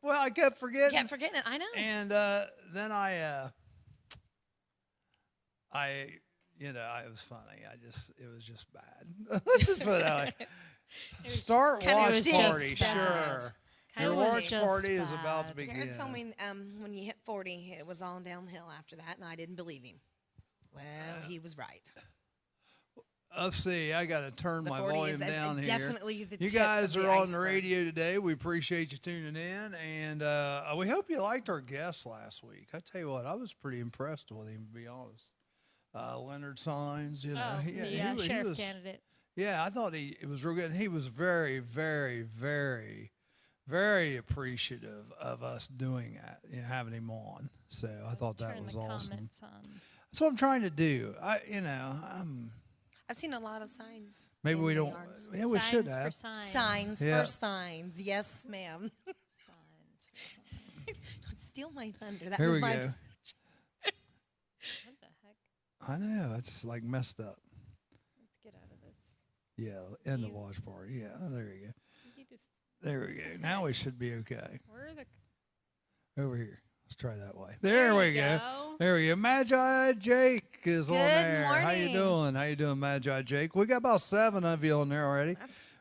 Well, I kept forgetting. Kept forgetting it. I know. And then it was funny. It was just bad. Let's just put it that way. Start watch party, sure. Your watch party is about to begin. Garrett told me when you hit 40, it was all downhill after that, and I didn't believe him. Well, he was right. Let's see. I got to turn my volume down here. Definitely the you tip guys of the are on iceberg. the radio today. We appreciate you tuning in, and we hope you liked our guest last week. I tell you what, I was pretty impressed with him, to be honest. Leonard Sines, you know, sheriff candidate. Yeah, I thought it was real good. And he was very, very, very, very appreciative of us doing that, having him on. So I thought that was awesome. That's what I'm trying to do. I've seen a lot of signs. Maybe we don't. Yeah, we should have signs for signs. Yes, ma'am. Signs for signs. Don't steal my thunder. That Here was we my. go. What the heck? I know it's like messed up. Let's get out of this. Yeah, end the watch party. Yeah, there you go. You just, There we go. Now we should be okay. where are the? Over here. Let's try that way. There we go. There we go. Magi Jake is on there. Morning. How you doing? How you doing, Magi Jake? We got about 7 of you on there already.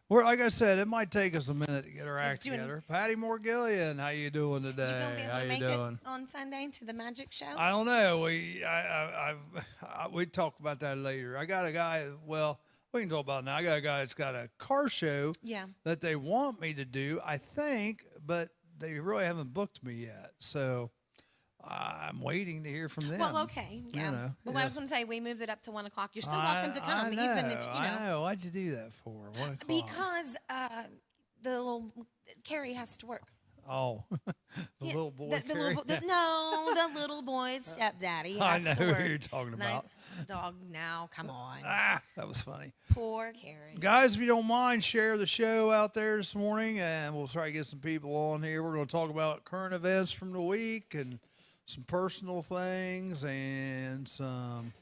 We're like I said, it might take us a minute to get our act together. Patty Morgillian, how you doing today? You gonna be able how to you make doing? it on Sunday to the magic show? I don't know. We talk about that later. I got a guy. Well, we can talk about it now. I got a guy that's got a car show. Yeah. That they want me to do. I think, but they really haven't booked me yet. So. I'm waiting to hear from them. Well, okay, yeah. But I was going to say, we moved it up to 1 o'clock. You're still welcome to come, even if you know. I know. Why'd you do that for? 1 o'clock. Because the little Carrie has to work. Oh, little boy. The little boy's stepdaddy has I know to work. who you're talking about. Dog, now, come on. That was funny. Poor Carrie. Guys, if you don't mind, share the show out there this morning, and we'll try to get some people on here. We're going to talk about current events from the week and some personal things and some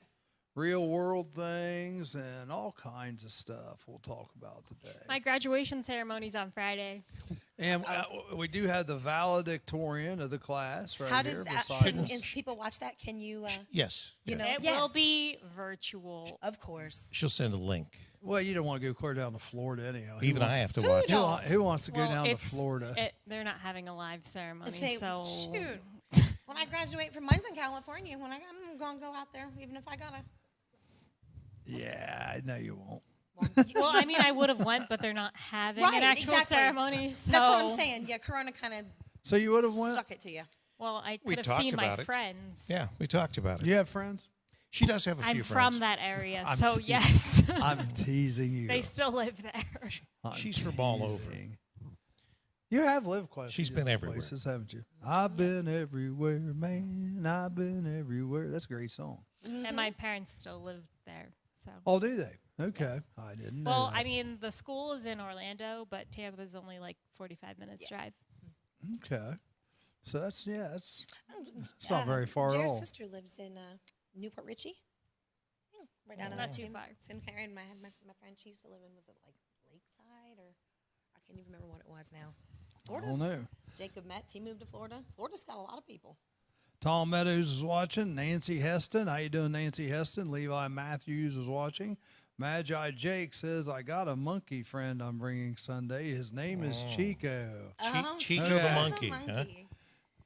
real world things and all kinds of stuff we'll talk about today. My graduation ceremony's on Friday. And we do have the valedictorian of the class right How here. does can people watch that? Can you? Yes. You know, it will be virtual. Of course. She'll send a link. Well, you don't want to go clear down to Florida anyhow. Even I have to watch it. Who wants to go down to Florida? They're not having a live ceremony, so... Shoot. When I graduate from mine's in California, I'm going to go out there, even if I got to. Yeah, I know you won't. Well, I mean, I would have went, but they're not having an actual ceremony. So. That's what I'm saying. Yeah, Corona kind of So you would have went? Stuck it to you. Well, I could have seen my friends. Yeah, we talked about it. You have friends? She does have a few friends. I'm from that area, so yes. I'm teasing you. They still live there. She's from all over. You have lived quite a She's been everywhere. places, haven't you? I've been everywhere, man. I've been everywhere. That's a great song. And my parents still live there. So. Oh, do they? Okay. Yes. I didn't know Well, that. I mean, the school is in Orlando, but Tampa's only like 45 minutes drive. Okay. So that's not very far at all. Jared's sister lives in Newport Richie. Yeah, right down not too far. Sinclair, and my friend, she used to live in, was it like Lakeside, or I can't even remember what it was now. I don't know. Jacob Metz, he moved to Florida. Florida's got a lot of people. Tom Meadows is watching. Nancy Heston. How you doing, Nancy Heston? Levi Matthews is watching. Magi Jake says, I got a monkey friend I'm bringing Sunday. His name is Chico. Chico the monkey. Huh?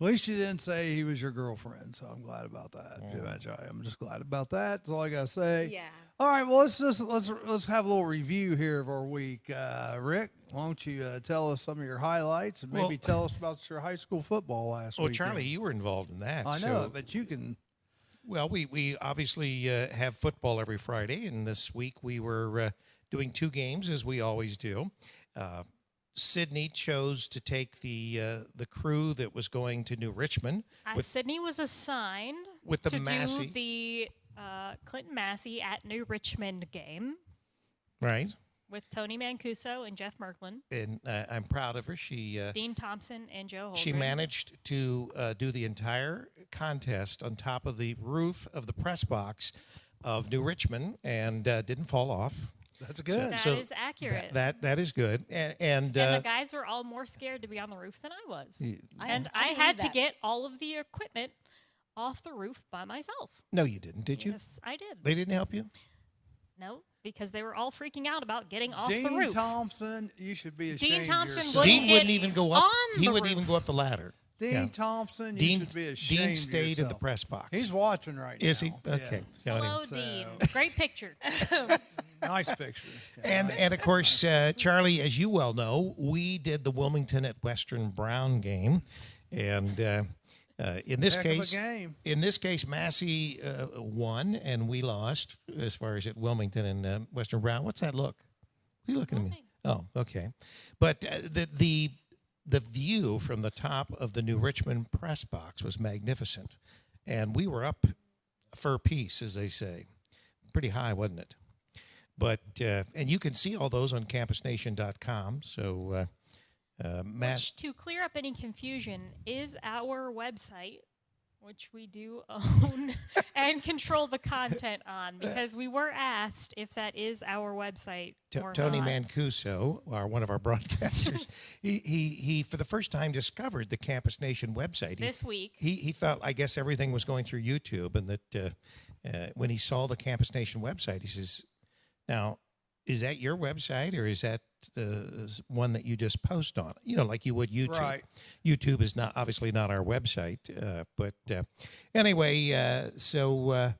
At least you didn't say he was your girlfriend, so I'm glad about that. Magi. I'm just glad about that. That's all I gotta say. Yeah. All right. Well, let's have a little review here of our week. Rick, why don't you tell us some of your highlights and maybe tell us about your high school football last week? Well, Charlie, you were involved in that. I know, but you can. Well, we obviously have football every Friday, and this week we were doing 2 games, as we always do. Sydney chose to take the crew that was going to New Richmond. Sydney was assigned with the to Massey. do the Clinton Massey at New Richmond game. Right. With Tony Mancuso and Jeff Merklin. And I'm proud of her. She Dean Thompson and Joe Holgren. She managed to do the entire contest on top of the roof of the press box of New Richmond and didn't fall off. That's good. That So is accurate. That is good. And the guys were all more scared to be on the roof than I was. And I believe had to that. get all of the equipment off the roof by myself. no, you didn't, did you? Yes, I did. They didn't help you? No, because they were all freaking out about getting off the Dean roof. Thompson, you should be ashamed Dean of Thompson yourself. wouldn't Dean get wouldn't even go up. on He the wouldn't even roof. go up the ladder. Dean Yeah. Thompson, you Dean, should be ashamed Dean of stayed in the yourself. press box. He's watching right now. Is he? Yeah. Okay. So Hello, anyway. Dean. Great picture. Nice picture. Yeah, And of course, Charlie, as you well know, we did the Wilmington at Western Brown game, and in this Heck of a case, game. Massey won and we lost as far as at Wilmington and Western Brown. What's that look? What are you looking at me? Oh, okay. But the view from the top of the New Richmond press box was magnificent, and we were up for a piece, as they say, pretty high, wasn't it? But and you can see all those on campusnation.com. So Matt, Which, to clear up any confusion, is our website, which we do own and control the content on, because we were asked if that is our website or Tony not. Mancuso, one of our broadcasters, he for the first time discovered the Campus Nation website. This week. He thought, I guess, everything was going through YouTube, and that when he saw the Campus Nation website, he says, now, is that your website, or is that the one that you just post on? You know, like you would YouTube. Right. YouTube is not obviously not our website, but anyway, so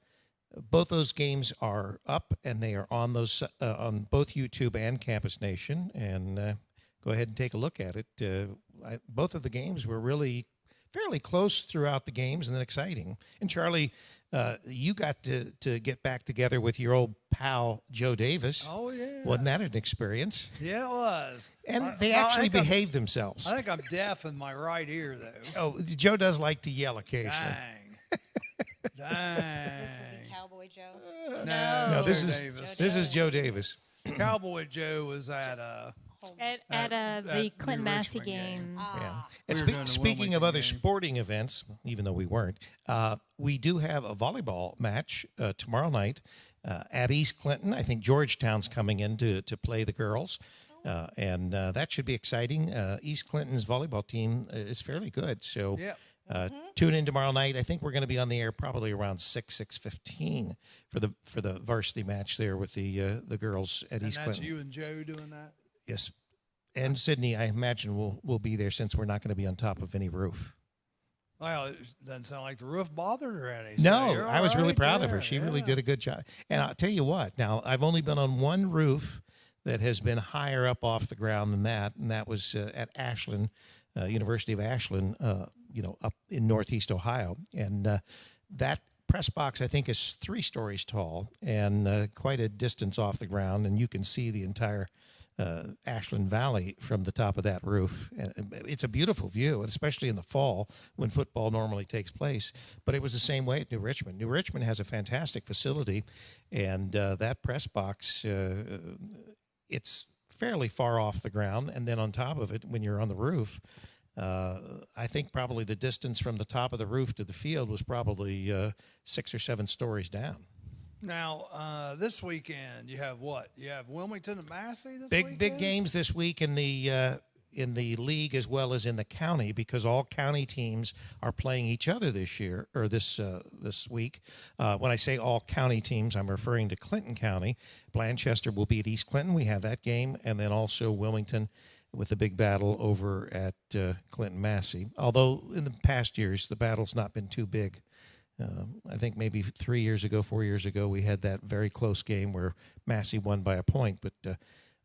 both those games are up, and they are on those on both YouTube and Campus Nation. And go ahead and take a look at it. Both of the games were really fairly close throughout the games, and then exciting. And Charlie, you got to get back together with your old pal Joe Davis. Oh, yeah. Wasn't that an experience? Yeah, it was. And I- they I actually think I'm- behaved themselves. I think I'm deaf in my right ear, though. Oh, Joe does like to yell occasionally. Dang. This would be Cowboy Joe. No, Joe this is Davis. this is Joe Davis. Cowboy Joe was at At the New Clinton Massey Richmond game. Yeah. We And were doing the speaking of Wilmington other game. sporting events, even though we weren't, we do have a volleyball match tomorrow night at East Clinton. I think Georgetown's coming in to play the girls, and that should be exciting. East Clinton's volleyball team is fairly good, so Yep. tune in tomorrow night. I think we're going to be on the air probably around 6:15 for the varsity match there with the girls at And East that's Clinton. you and Joe doing that? Yes. And Sydney, I imagine, will be there since we're not going to be on top of any roof. Well, it doesn't sound like the roof bothered her any. No, You're I was all really right proud of there. her. She really Yeah. did a good job. And I'll tell you what, now, I've only been on one roof that has been higher up off the ground than that, and that was at Ashland, University of Ashland, up in Northeast Ohio. And that press box, I think, is 3 stories tall and quite a distance off the ground, and you can see the entire Ashland Valley from the top of that roof. It's a beautiful view, and especially in the fall when football normally takes place. But it was the same way at New Richmond. New Richmond has a fantastic facility, and that press box, it's fairly far off the ground. And then on top of it, when you're on the roof, I think probably the distance from the top of the roof to the field was probably 6 or 7 stories down. Now, this weekend, you have what? You have Wilmington and Massey this Big weekend? games this week in the league as well as in the county, because all county teams are playing each other this year or this week. When I say all county teams, I'm referring to Clinton County. Blanchester will be at East Clinton. We have that game, and then also Wilmington with the big battle over at Clinton Massey. Although in the past years the battle's not been too big. I think maybe 4 years ago, we had that very close game where Massey won by a point. But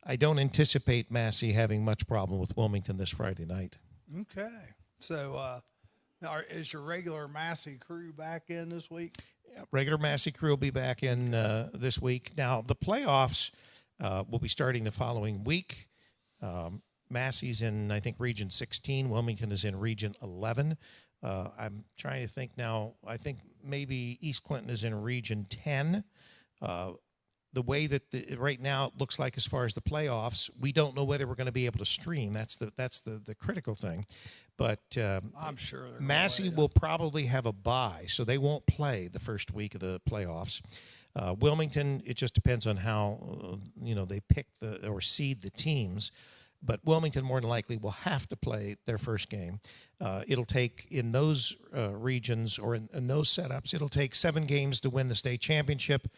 I don't anticipate Massey having much problem with Wilmington this Friday night. Okay. So, is your regular Massey crew back in this week? Regular Massey crew will be back in this week. Now, the playoffs will be starting the following week. Massey's in, I think, Region 16. Wilmington is in Region 11. I'm trying to think now. I think maybe East Clinton is in Region 10. The way that right now it looks like as far as the playoffs, we don't know whether we're going to be able to stream. That's the critical thing. But I'm sure Massey will probably have a bye, so they won't play the first week of the playoffs. Wilmington, it just depends on how they pick or seed the teams. But Wilmington more than likely will have to play their first game. It'll take, in those regions or in those setups, it'll take 7 games to win the state championship.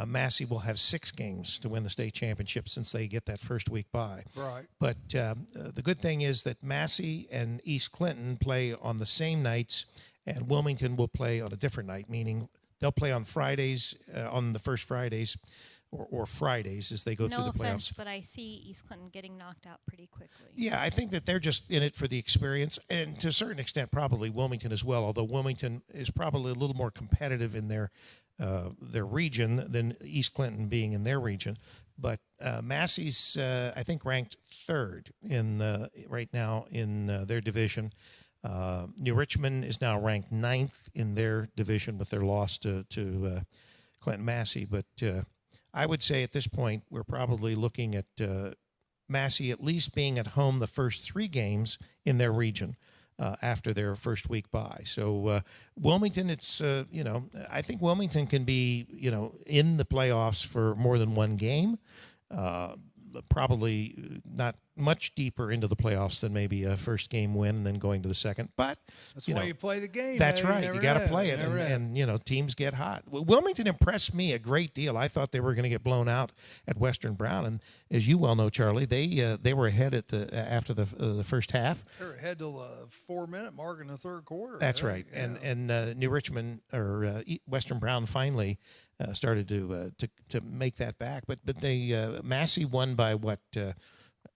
Massey will have 6 games to win the state championship since they get that first week bye. Right. But the good thing is that Massey and East Clinton play on the same nights, and Wilmington will play on a different night, meaning they'll play on Fridays, on the first Fridays, or Fridays as they go through the playoffs. No offense, but I see East Clinton getting knocked out pretty quickly. Yeah, I think that they're just in it for the experience, and to a certain extent, probably Wilmington as well. Although Wilmington is probably a little more competitive in their region than East Clinton being in their region. But Massey's, I think, ranked 3rd in right now in their division. New Richmond is now ranked 9th in their division with their loss to Clinton Massey, but. I would say at this point we're probably looking at Massey at least being at home the first 3 games in their region after their first week bye. So Wilmington, it's I think Wilmington can be in the playoffs for more than 1 game. Probably not much deeper into the playoffs than maybe a first game win and then going to the second. But that's why you play the game. That's man. right. You got to play it, and teams get hot. Wilmington impressed me a great deal. I thought they were going to get blown out at Western Brown, and as you well know, Charlie, they were ahead at after the first half. They were ahead till the 4-minute mark in the third quarter. That's right. Yeah. And New Richmond or Western Brown finally started to make that back, but they Massey won by what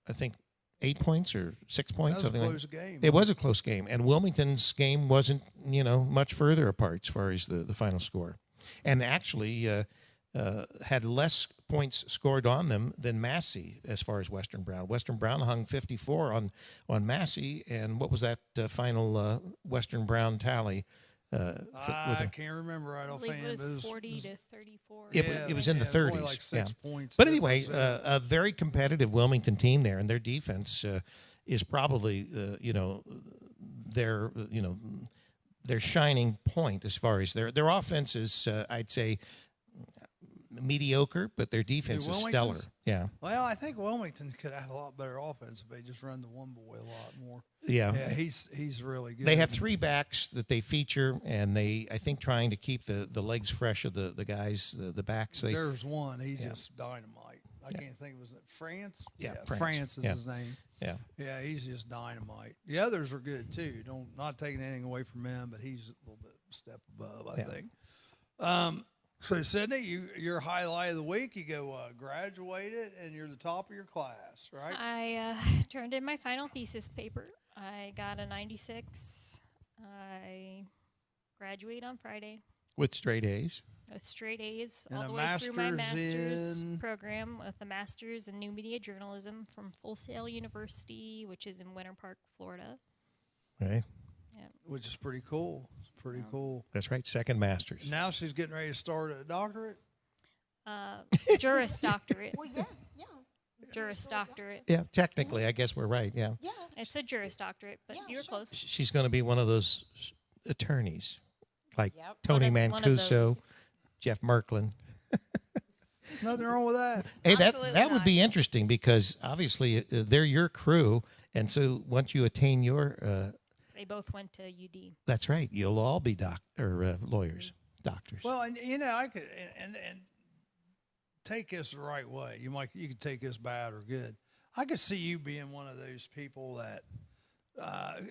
I think 8 points or 6 points. That was a close game. It was a close game, and Wilmington's game wasn't much further apart as far as the final score, and actually had less points scored on them than Massey as far as Western Brown. Western Brown hung 54 on Massey, and what was that final Western Brown tally? I can't remember right offhand. It was 40 to 34. It was in the 30s. It was only like 6 points. But anyway, a very competitive Wilmington team there, and their defense is probably their shining point as far as their offense is. I'd say mediocre, but their defense is stellar. Yeah. Well, I think Wilmington could have a lot better offense if they just run the one boy a lot more. Yeah. Yeah, he's really good. They have 3 backs that they feature, and I think trying to keep the legs fresh of the guys, the backs. There's one. He's just dynamite. I can't think of his name. France? Yeah, France is his name. Yeah. Yeah, he's just dynamite. The others are good too. Not taking anything away from him, but he's a little bit step above, I think. So, Sydney, your highlight of the week, you go graduated, and you're the top of your class, right? I turned in my final thesis paper. I got a 96. I graduate on Friday. With straight A's. With straight A's And all a the way through my master's in- program with a master's in new media journalism from Full Sail University, which is in Winter Park, Florida. Right. Yeah. Which is pretty cool. It's pretty cool. That's right. Second master's. Now she's getting ready to start a doctorate. Juris doctorate. Well, yeah. Juris doctorate. Yeah, technically, I guess we're right. Yeah. Yeah. It's a juris doctorate, but Yeah, you're sure. close. She's going to be one of those attorneys, like Yep. Tony One of Mancuso, those. Jeff Merklin. Nothing wrong with that. Hey, Absolutely that would not. be interesting because obviously they're your crew, and so once you attain your, They both went to UD. that's right, you'll all be lawyers, doctors. Well, and I could and take this the right way. You could take this bad or good. I could see you being one of those people that.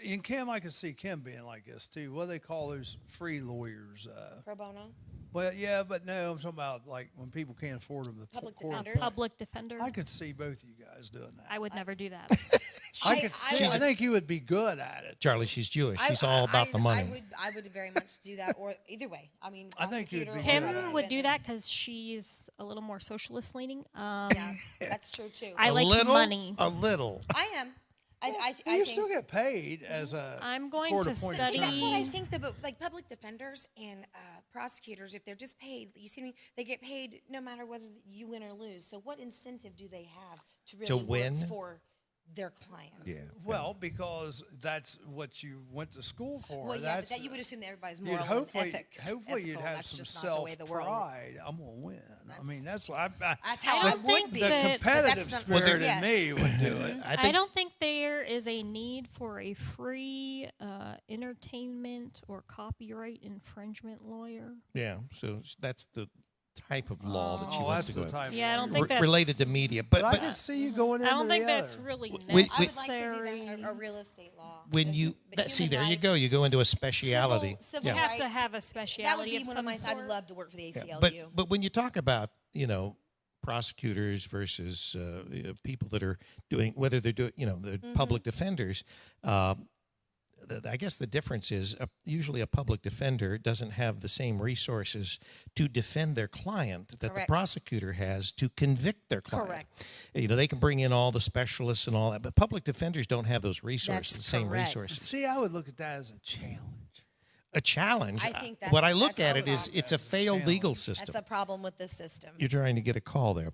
And Kim, I could see Kim being like this too. What do they call those free lawyers? Pro bono. Well, yeah, but no, I'm talking about like when people can't afford them. The Public court defenders. Public defender. I could see both of you guys doing that. I would never do that. I think you would be good at it. Charlie, she's Jewish. She's all about the money. I would very much do that, or either way. I mean, I think you'd prosecutor be or good at Kim it. would do that because she's a little more socialist leaning. Yeah, that's true too. I like money. A little. I am. I You think, still get paid as a. I'm going court to appointed study. See, that's what I attorney. think. Like public defenders and prosecutors, if they're just paid, you see me, they get paid no matter whether you win or lose. So what incentive do they have to really win? work for their client. Yeah. Well, because that's what you went to school for. Well, yeah, but that's, that you would assume that everybody's you'd moral hopefully, and ethical. hopefully you'd have That's some just not the way the world. self-pride. I'm going to win. I mean, that's what I That's how I I don't would think be. the that- competitive That's not- spirit in Yes. me would do it. I don't think there is a need for a free entertainment or copyright infringement lawyer. Yeah. So that's the type of law that she Oh, wants that's to go the type. Yeah, I of don't lawyer. think that's related to media. But I But can see you going I into don't think the that's other. really I would like to necessary. do that, a real estate law. when you But see, human there you rights, go. You go into a speciality. Civil You have to rights, have a That would speciality be of one of some my. sort. I'd love to work for the ACLU. But when you talk about prosecutors versus people that are doing, whether they're doing the public defenders, I guess the difference is usually a public defender doesn't have the same resources to defend their client that the Correct. prosecutor has to convict their client. Correct. They can bring in all the specialists and all that, but public defenders don't have those resources, That's the same correct. resources. See, I would look at that as a challenge. A challenge. I think what I that's- look that's at it a is lot. it's a failed legal system. That's a problem with this system. You're trying to get a call there.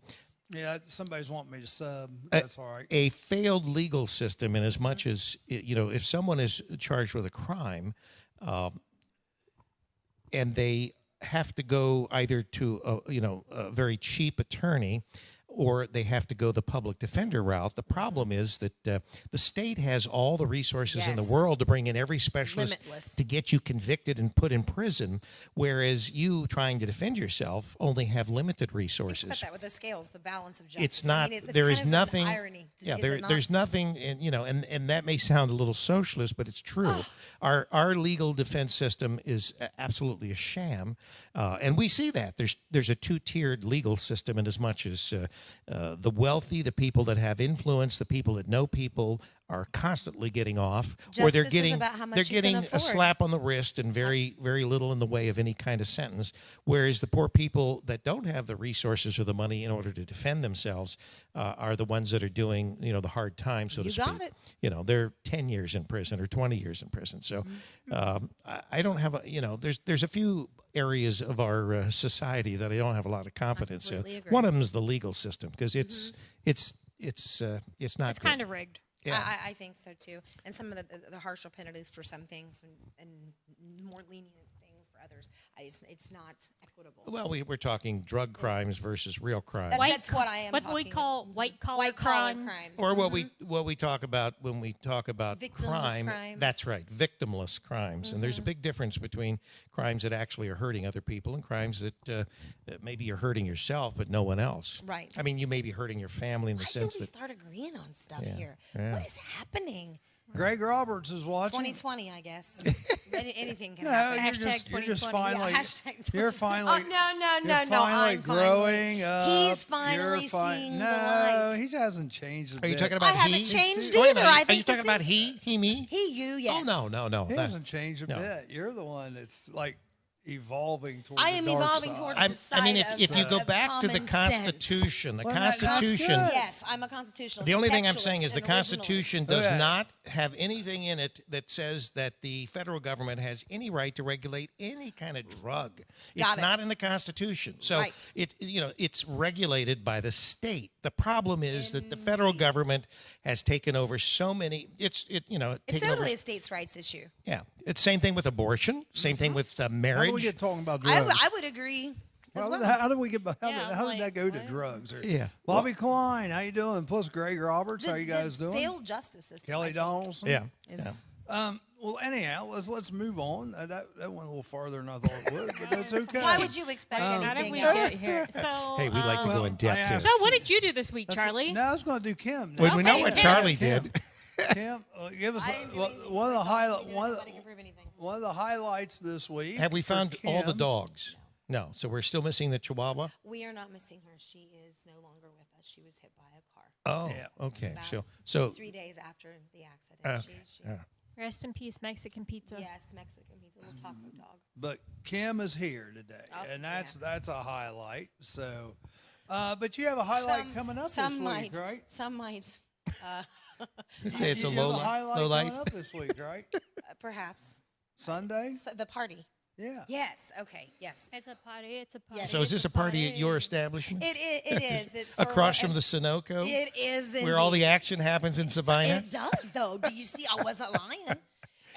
Yeah, somebody's wanting me to sub. That's all right. A failed legal system, in as much as if someone is charged with a crime, and they have to go either to a very cheap attorney, or they have to go the public defender route. The problem is that the state has all the resources in the Yes. world to bring in every specialist Limitless. to get you convicted and put in prison, whereas you trying to defend yourself only have limited Think resources. about that with the scales, the balance of justice. It's not. It's There kind is of an nothing. irony. Yeah, Is there, it not? there's nothing, and that may sound a little socialist, but it's true. Our legal defense system is absolutely a sham, and we see that there's a two-tiered legal system, in as much as the wealthy, the people that have influence, the people that know people, are constantly getting off, or they're Justice is getting about how much they're you getting can a afford. slap on the wrist and very little in the way of any kind of sentence. Whereas the poor people that don't have the resources or the money in order to defend themselves are the ones that are doing the hard time, so to You speak. got it. They're 10 years in prison or 20 years in prison. So I don't have there's a few areas of our society that I don't have a lot of confidence in. completely agree. One of them is the legal system, because it's not It's good. kind of rigged. Yeah. I think so too. And some of the harsher penalties for some things and more lenient things for others. It's not equitable. Well, we're talking drug crimes versus real crimes. That's what I am What we talking call about. white collar White collar crimes. crimes. Or what we talk about when we talk about Victimless crime. crimes. That's right, victimless crimes. And there's a big difference between crimes that actually are hurting other people and crimes that maybe you're hurting yourself but no one else. Right. I mean, you may be hurting your family in the Why do sense we that start agreeing on stuff Yeah, here? yeah. What is happening? Greg Roberts is watching. 2020, I guess. Anything can No, happen. you're Hashtag just 2020. finally. Yeah, hashtag You're 2020. finally. Oh, You're no. finally I'm growing finally. up. He's finally You're fi- seeing no, the light. he hasn't changed a Are you bit. talking about I haven't he? changed Wait a either. minute, I are think you the talking about same- he, me? He, you, yes. Oh, no. He that- hasn't changed a no. bit. You're the one that's like evolving towards I the am dark evolving side. towards I the side mean, of, if you go of back to the common sense. Constitution, Well, that's Constitution. good. Yes, I'm a constitutional. The only thing I'm saying is the textualist and Constitution originalist. does Okay. not have anything in it that says that the federal government has any right to regulate any kind of drug. It's Got it. not in the Constitution. So Right. it's regulated by the state. The problem is that the federal government has taken over so many. It's taken totally over. a states' rights issue. Yeah, it's same thing with abortion. Same thing with How marriage. do we get talking about drugs? I would agree. As How, well. how did we get? How, Yeah, how did like, that go to what? drugs? Or, Yeah. Bobby Klein, how you doing? Plus Greg Roberts, The- how you guys the doing? Failed justice system. I Kelly think, Donaldson. Yeah. is- Well, anyhow, let's move on. That went a little farther than I thought it would, but that's okay. Why would you expect How did anything we else? get here? So, Hey, we like to go in I depth here. asked- So, what did you do this week, That's what- Charlie? No, I was going to do Kim. Well, we know Okay, what Kim. Charlie Kim. did. Kim, give us I didn't do anything one of the myself. highlight Nobody can prove anything. one of the highlights this week. Have we for found all the Kim. dogs? No. So we're still missing the Chihuahua. We are not missing her. She is no longer with us. She was hit by a car Oh, Yeah. okay. About So 3 days after the accident. Okay, She, yeah. Rest in peace, Mexican pizza. yes, Mexican pizza, little taco dog. But Kim is here today, Oh, and that's a highlight. So, but you have a highlight coming up some this might, week, right? Some might, say it's a You low have a highlight low light. coming up this week, right? perhaps. Sunday. So the party. Yeah. Yes. Okay. Yes. It's a party. It's a party. Yes. So is this a party at your establishment? It is. It's for Across from the Sunoco? It is Where all the indeed. action happens in Sabina? It does though. Do you see? I wasn't lying.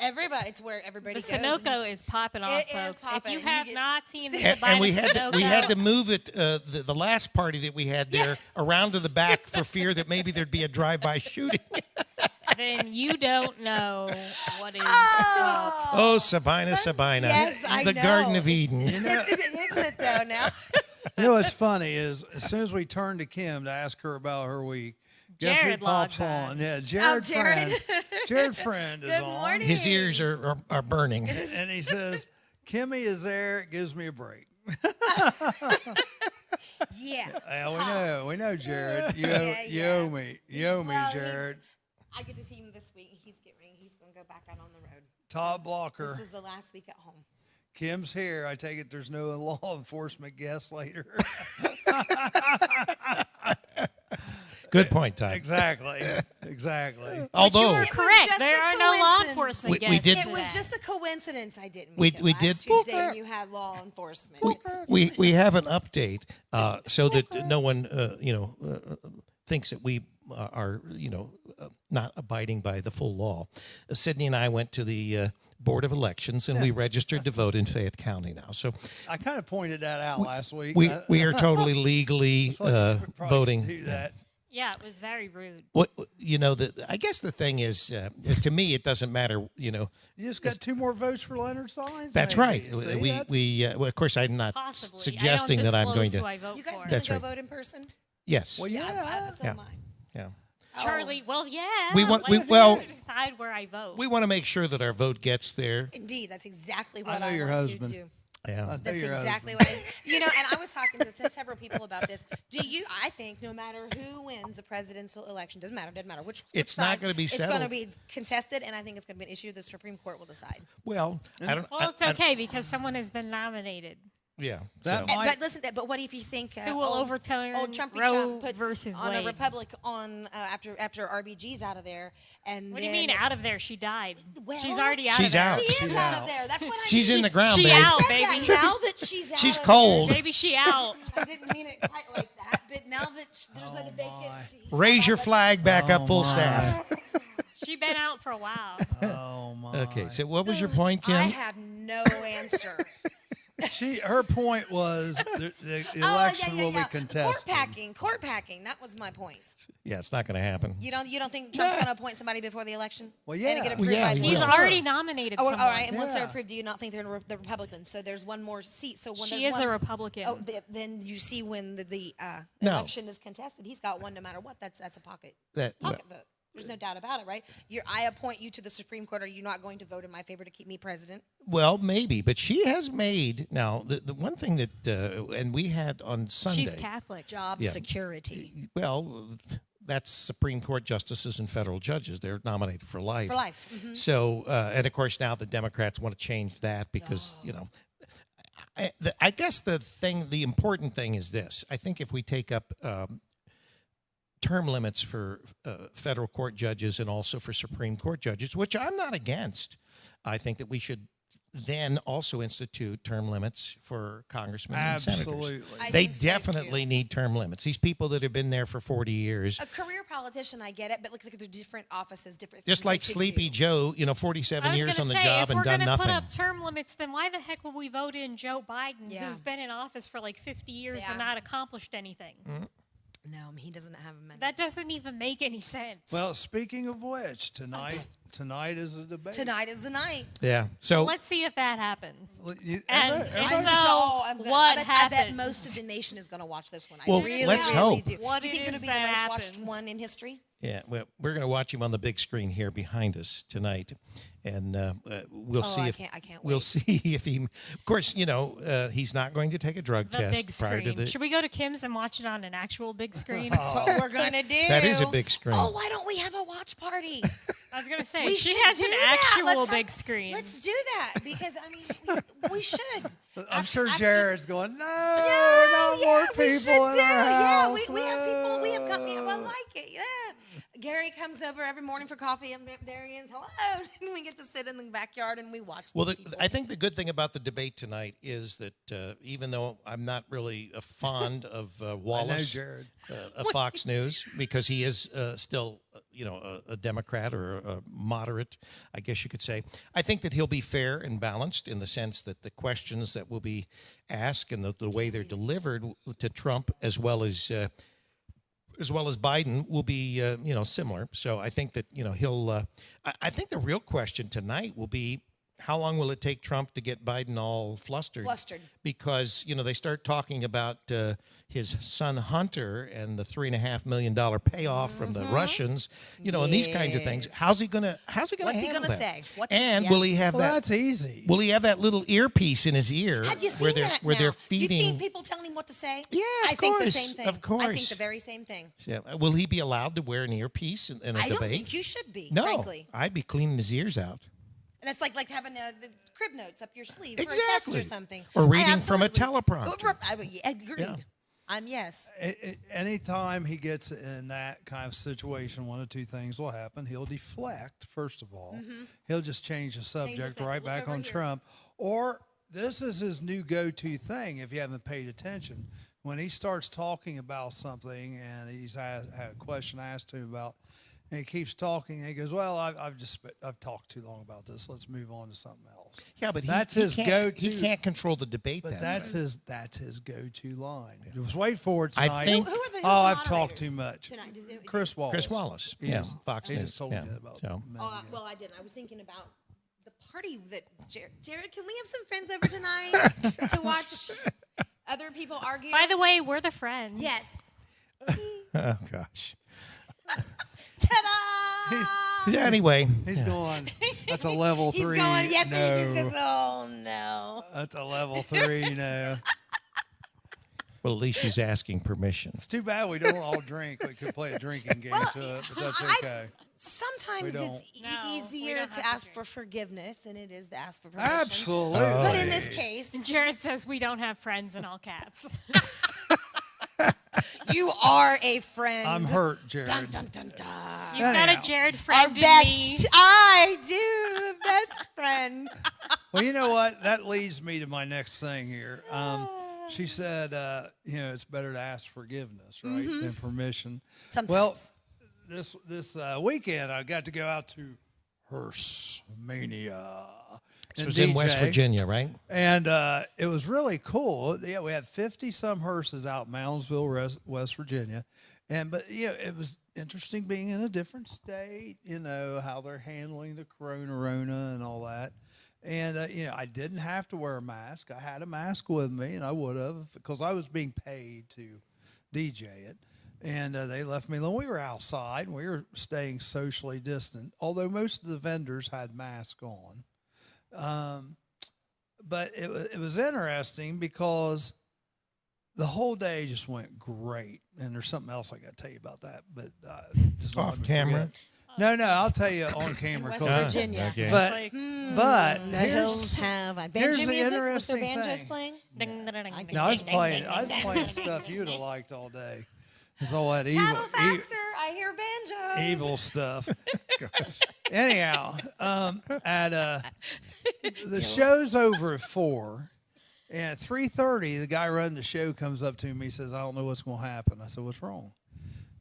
It's where everybody The goes. Sunoco is popping off, It is folks. popping, If you and you have get- not seen the And Sabina we Sunoco, had to move it the last party that we had there around to the back for fear that maybe there'd be a drive-by shooting. then you don't know what is. Oh, Sabina. Yes, I the know. Garden of Eden. Isn't it though now? You know what's funny is as soon as we turn to Kim to ask her about her week, guess who Jared pops logs on. on? Yeah, Jared Jared. Friend. Jared Friend is Good on. morning. His ears are burning. And he says, Kimmy is there. It gives me a break. Yeah. Yeah, we know, Jared. You Yeah. owe me. You owe me, Well, Jared. I get to see him this week. He's going to go back out on the road. Todd Blocker. This is the last week at home. Kim's here. I take it there's no law enforcement guests later. Good point, Todd. Exactly. Although You're was correct. just There a are no law coincidence. enforcement We guests did- It today. was just a coincidence I didn't We- make it we last did- Tuesday and you had law enforcement. we have an update so that no one thinks that we are not abiding by the full law. Sydney and I went to the Board of Elections and we registered to vote in Fayette County now. So I kind of pointed that out last week. we are totally legally Probably voting. should do that. Yeah, it was very rude. What I guess the thing is, to me, it doesn't matter. You just got 2 more votes for Leonard Signs. That's maybe. right. See, We well, of course, I'm not Possibly. suggesting I don't that I'm going disclose to. who I vote You guys for. going That's to go right. vote in person? Yes. Well, yeah. So am I. Yeah. Charlie, well, yeah. We want- let well- me decide where I vote. We want to make sure that our vote gets there. Indeed, that's exactly what know I your want husband. to do. Yeah. That's your exactly what and I was talking to several people about this. I think no matter who wins the presidential election, doesn't matter which It's side, not gonna be It's going to settled. be contested, and I think it's going to be an issue the Supreme Court will decide. Well, I don't. Well, it's okay because someone has been nominated. Yeah. That so- might- But listen, but what if you think Who will overturn old Trumpy Roe Trump puts versus on a Wade? Republic on after RBG's out of there, and What do you then- mean out of there? She died. Well, she's already out She's of there. out. She is She's out out. of there. That's what I She's mean. in the ground, She baby. out, Yeah, baby. now that she's out, She's of cold. Baby, she out. There, I didn't mean it quite like that, but now that there's a vacancy, Raise your flag back up full staff. She been out for a while. Oh my. Okay. So what was your point, Kim? I have no answer. Her point was the election will be contested. Court packing. That was my point. Yeah, it's not going to happen. You don't think Trump's going to appoint somebody before the election? Well, And yeah. get Well, approved yeah, by he the He's will. people? already nominated Oh, all someone. right. And once they're Yeah. approved, do you not think they're the Republicans? So there's one more seat. So when She there's is one, a Republican. Oh, then you see when the No. election is contested, he's got one no matter what. That's a pocket That- vote. There's no doubt about it, right? I appoint you to the Supreme Court. Are you not going to vote in my favor to keep me president? Well, maybe, but she has made now the one thing that and we had on Sunday. She's Catholic. Job security Well, that's Supreme Court justices and federal judges. They're nominated for life. for life. Mhm. So, and of course, now the Democrats want to change that because I guess the important thing is this. I think if we take up term limits for federal court judges and also for Supreme Court judges, which I'm not against, I think that we should then also institute term limits for congressmen and senators. Absolutely. I They think so, definitely too. need term limits. These people that have been there for 40 years, A career politician, I get it, but look at the different offices, different. just things like they could Sleepy do. Joe, I 47 was years gonna on the say, job if and we're done gonna nothing. put up term limits, then why the heck will we vote in Joe Biden, Yeah. who's been in office for like 50 years Yeah. and not accomplished anything? No, he doesn't have a minute. That doesn't even make any sense. Well, speaking of which, tonight is a debate. Tonight is the night. Yeah. So let's see if that happens. You- And everybody- if everybody- so, I'm gonna, what I bet happens? most of the nation is going to watch this one. I Well, really, let's really hope. do. What you think it it's is going to be the that most watched happens. one in history? yeah, well, we're going to watch him on the big screen here behind us tonight, and we'll see I if can't we'll wait. see if he. Of course, he's not going to take a drug The test big prior to screen. the. Should we go to Kim's and watch it on an actual big screen? That's what we're going to do. That is a big screen. Oh, why don't we have a watch party? I was gonna say We she should has do an that. actual Let's have- big screen. Let's do that because, I mean, we should. I'm sure After- Jared's going, no, Yeah, no more we people should in do. our Yeah, house. we have people. We have no." company. I like it. Yeah. Gary comes over every morning for coffee, and there he is. Hello, and we get to sit in the backyard and we watch. Well, I think the good thing about the debate tonight is that even though I'm not really fond of Wallace, Jared. Of Fox News, because he is still, a Democrat or a moderate, I guess you could say. I think that he'll be fair and balanced in the sense that the questions that will be asked and the way they're delivered to Trump as well as Biden will be, similar. So I think that, he'll. I think the real question tonight will be, how long will it take Trump to get Biden all flustered? Because, they start talking about his son Hunter and the $3.5 million payoff from the Russians, and these kinds of things. How's he gonna What's he handle gonna that? say? Will he have that? Well, that's easy. Will he have that little earpiece in his ear Have you seen that where now? they're feeding? You think people telling him what to say? Yeah, I think the same thing. Of course. I think the very same thing. So, will he be allowed to wear an earpiece in a I debate? don't think you should be, No, frankly. I'd be cleaning his ears out. And it's like having the crib notes up your sleeve for a Exactly. test or something. Or reading from a Absolutely. teleprompter. Agreed. Yeah. Yes. Anytime he gets in that kind of situation, one of two things will happen. He'll deflect, first of all. He'll just change the subject subject. right Look back over on here. Trump. Or this is his new go-to thing, if you haven't paid attention. When he starts talking about something and he's had a question asked to him about, and he keeps talking, and he goes, well, I've talked too long about this. Let's move on to something else. Yeah, but that's he his can't, go-to. He can't control the debate. But that that's his go-to line. Just wait for it I tonight. think- Who's the I've talked moderators too much. tonight? Chris Wallace. Chris Wallace. He Yeah, just- Fox he News. just told Yeah. me that about So. a minute ago. Well, I didn't. I was thinking about the party that Jared, can we have some friends over tonight to watch other people argue? By the way, we're the friends. Yes. Oh gosh. Ta-da! Yeah, anyway, He's going. That's a level He's 3. going, yes, no. he's going, oh, no. That's a level 3. No. well, at least she's asking permission. It's too bad we don't all drink. We could play a drinking game to it, but that's okay. Sometimes We don't. it's No, we easier don't to have to ask drink. for forgiveness than it is to ask for permission. Absolutely. But in this case, Jared says we don't have friends in all caps. you are a friend. I'm hurt, Jared. Dun, dun, dun, dun. You've got Anyhow. a Jared Our friend in me. best. I do. The best friend. Well, you know what? That leads me to my next thing here. She said, it's better to ask forgiveness, right, than permission. Sometimes. Well, this weekend, I got to go out to Hearstmania. This was in West Virginia, right? And it was really cool. Yeah, we had 50-some hearses out in Moundsville, West Virginia. But it was interesting being in a different state, how they're handling the corona and all that. And, I didn't have to wear a mask. I had a mask with me, and I would have because I was being paid to DJ it. And they left me alone. We were outside, and we were staying socially distant, although most of the vendors had masks on. But it was interesting because the whole day just went great. And there's something else I got to tell you about that. But just don't Off let me camera? forget. No, I'll tell you on camera. West 'cause- Virginia. Okay. But Like, The hills have banjo here's the music. Was there interesting banjos thing. playing? ding, ding, ding, no, I was ding, playing. ding, I was ding, playing ding, stuff ding, you'd have ding. liked all day. It's all that evil, Paddle faster. I hear banjos. evil stuff. Anyhow, the show's over at 4, and at 3:30, the guy running the show comes up to me. He says, "I don't know what's going to happen." I said, "What's wrong?"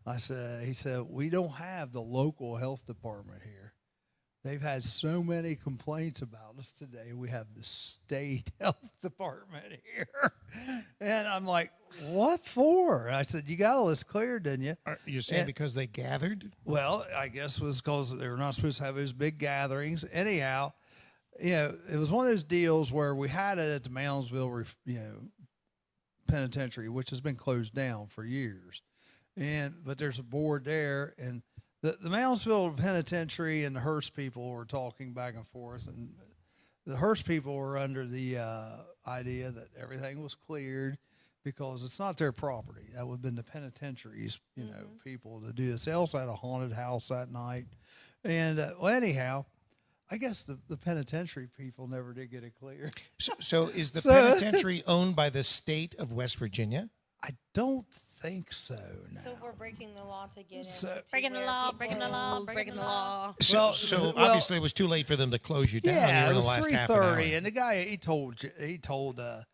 He said, "We don't have the local health department here. They've had so many complaints about us today. We have the state health department here." And I'm like, "What for?" I said, "You got all this cleared, didn't you?" You're saying And- because they gathered? Well, I guess it was because they were not supposed to have those big gatherings. Anyhow, it was one of those deals where we had it at the Moundsville, penitentiary, which has been closed down for years. But there's a board there, and the Moundsville Penitentiary and the Hearst people were talking back and forth, and the Hearst people were under the idea that everything was cleared because it's not their property. That would have been the penitentiary's, people to do this. They also had a haunted house that night. And, anyhow, I guess the penitentiary people never did get it cleared. So is the So- penitentiary owned by the state of West Virginia? I don't think so. No. So we're breaking the law to get So- in. Breaking the law, breaking the law, breaking the law. So obviously it was too late for them to close you down. You Yeah, were it in the was last half an hour. 3:30, and the guy he told the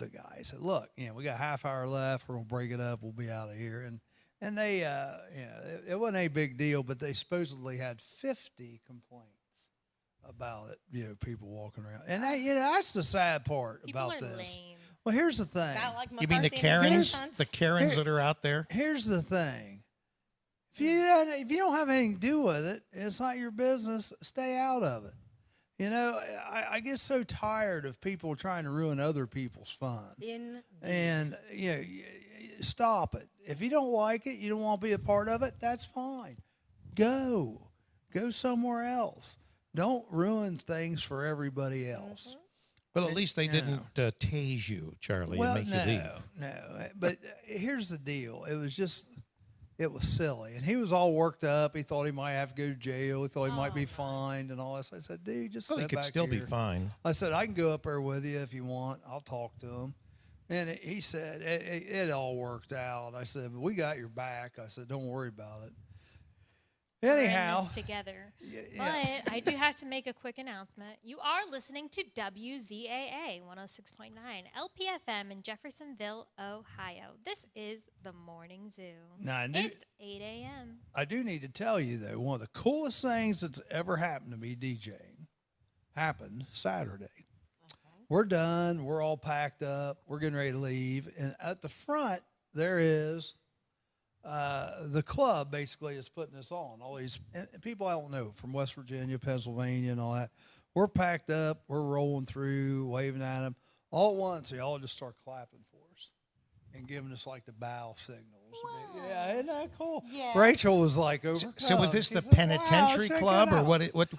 guy, he said, "Look, we got a half hour left. We're gonna break it up. We'll be out of here." And they, it wasn't a big deal, but they supposedly had 50 complaints about it. People walking around, and that's the sad part People about are this. lame. Well, here's the thing. Not like You mean the McCarthy and his Karens? sons. The Karens that are out there? Here's the thing. If you don't have anything to do with it, it's not your business. Stay out of it. I get so tired of people trying to ruin other people's fun. And stop it. If you don't like it, you don't want to be a part of it, that's fine. Go somewhere else. Don't ruin things for everybody else. Well, at least they didn't tase you, Charlie, and make you leave. No. But here's the deal. It was silly. And he was all worked up. He thought he might have to go to jail. He thought he might be fined and all this. I said, dude, just Well, sit he could back still be here. fine. I said, I can go up there with you if you want. I'll talk to him. And he said, it all worked out. I said, but we got your back. I said, don't worry about it. We're in Anyhow. this together. But I do have to make a quick announcement. You are listening to WZAA 106.9 LPFM in Jeffersonville, Ohio. This is the Morning Zoo. Now, It's 8 a.m. I do need to tell you, though, one of the coolest things that's ever happened to me DJing happened Saturday. We're done. We're all packed up. We're getting ready to leave. And at the front, there is the club basically is putting this on. All these and people I don't know from West Virginia, Pennsylvania, and all that. We're packed up. We're rolling through, waving at them. All at once, they all just start clapping for us and giving us like the bow signals. Wow. Yeah, isn't that cool? Yeah. Rachel was like overcome. So was this She the said, "Wow, penitentiary check club, that or out."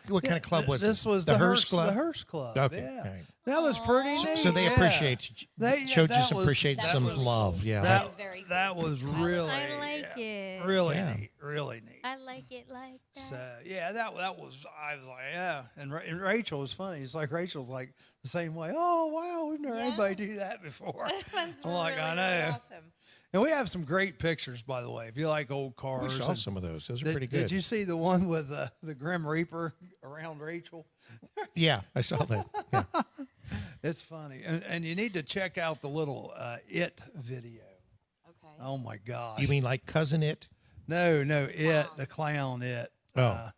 what kind of club was this? this? Was the the Hearst Club? The Hearst Club. Okay, Yeah. all right. That was pretty neat. So they yeah. appreciate They- showed you that some was- appreciate that some was- love. Yeah. That was very cool. That was really I like it. really Yeah. neat, really neat. I like it like that. So yeah, that was I was like yeah, and Rachel was funny. It's like Rachel's like the same way. Oh wow, we've never had anybody do that before. That's I'm like, really, I know. really awesome. And we have some great pictures, by the way. If you like old We cars, saw and- some of those. Those are pretty good. Did you see the one with the Grim Reaper around Rachel? Yeah, I saw that. Yeah. It's funny, and you need to check out the little It video. Okay. Oh my gosh! You mean like Cousin It? No, It, the clown It. Oh.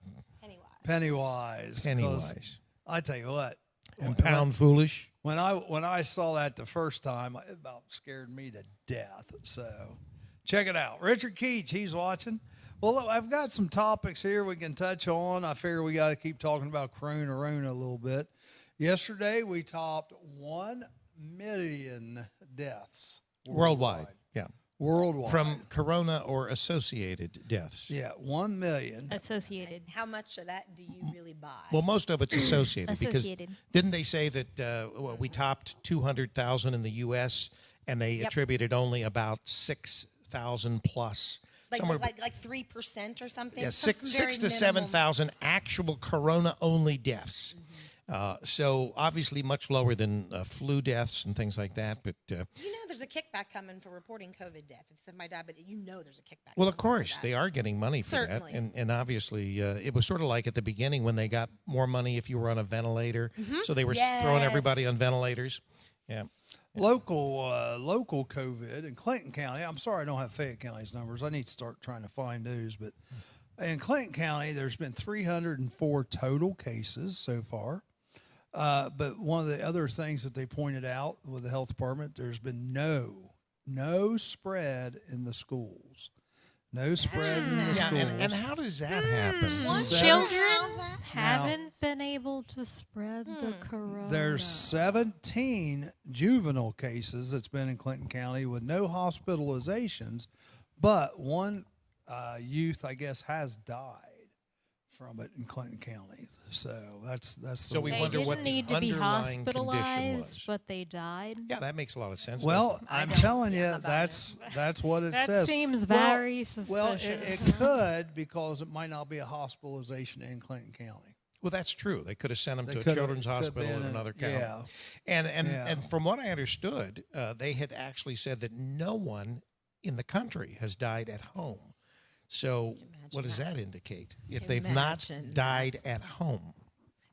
Pennywise. Pennywise. 'Cause I tell you what, And Pound Foolish? when I saw that the first time, it about scared me to death. So check it out. Richard Keach, he's watching. Well, look, I've got some topics here we can touch on. I figure we got to keep talking about Corona a little bit. Yesterday, we topped 1 million deaths Worldwide. Yeah. Worldwide. From corona or associated deaths. Yeah, 1 million. Associated. How much of that do you really buy? Well, most of it's associated. Associated. Because didn't they say that we topped 200,000 in the U.S. and they attributed only about 6,000 plus? like 3% or something. Yeah, Some very six to minimal- 7,000 actual corona-only deaths. So obviously much lower than flu deaths and things like that. But there's a kickback coming for reporting COVID death. If somebody died, but there's a kickback. well, of somewhere for course that. they are getting money for Certainly. that, and obviously it was sort of like at the beginning when they got more money if you were on a ventilator. So they were throwing everybody on ventilators. Yeah. Local COVID in Clinton County. I'm sorry I don't have Fayette County's numbers. I need to start trying to find those. But in Clinton County, there's been 304 total cases so far. But one of the other things that they pointed out with the health department, there's been no spread in the schools. No spread in the Yeah, schools. and how does that happen? Children haven't been able to spread the corona. There's 17 juvenile cases that's been in Clinton County with no hospitalizations, but one youth, I guess, has died from it in Clinton County. So that's So we They wonder didn't what the need to be underlying condition hospitalized, was. but they died. Yeah, that makes a lot of sense. well. doesn't it? I'm don't telling know you, about that's what it That says. seems Well- very Well, suspicious. it could because it might not be a hospitalization in Clinton County. Well, that's true. They could have sent them They to a coulda- children's coulda hospital been in in- another county. yeah. And from what I understood, they had actually said that no one in the country has died at home. So what does that indicate? If they've not Imagine died at home.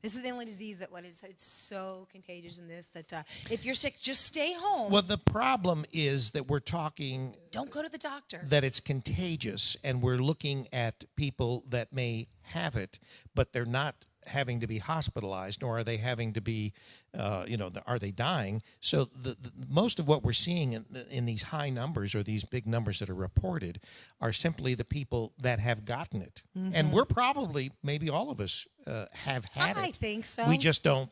This is the only disease that it's so contagious in this that if you're sick, just stay home. Well, the problem is that we're talking Don't go to the doctor. that it's contagious, and we're looking at people that may have it, but they're not having to be hospitalized, nor are they having to be, are they dying? So the most of what we're seeing in these high numbers or these big numbers that are reported are simply the people that have gotten it. And we're probably, maybe all of us have had it. I think so. We just don't,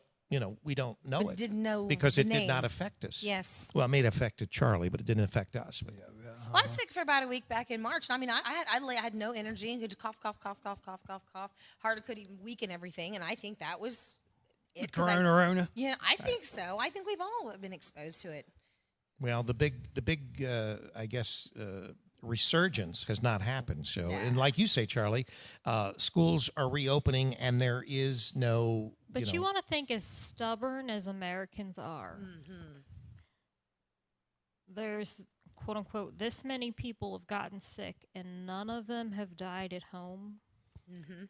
we don't know But it. didn't know because the it did name. not affect us. Yes. Well, it may have affected Charlie, but it didn't affect us. But Well, I was sick for about a week back in March. I mean, I had no energy and just cough, cough, cough, cough, cough, cough, cough. Hard could even weak and everything. And I think that was it. 'Cause Corona. Yeah, I think so. I think we've all been exposed to it. Well, the big, I guess, resurgence has not happened. So, and like you say, Charlie, schools are reopening, and there is no. But you want to think, as stubborn as Americans are, there's, quote unquote, this many people have gotten sick, and none of them have died at home.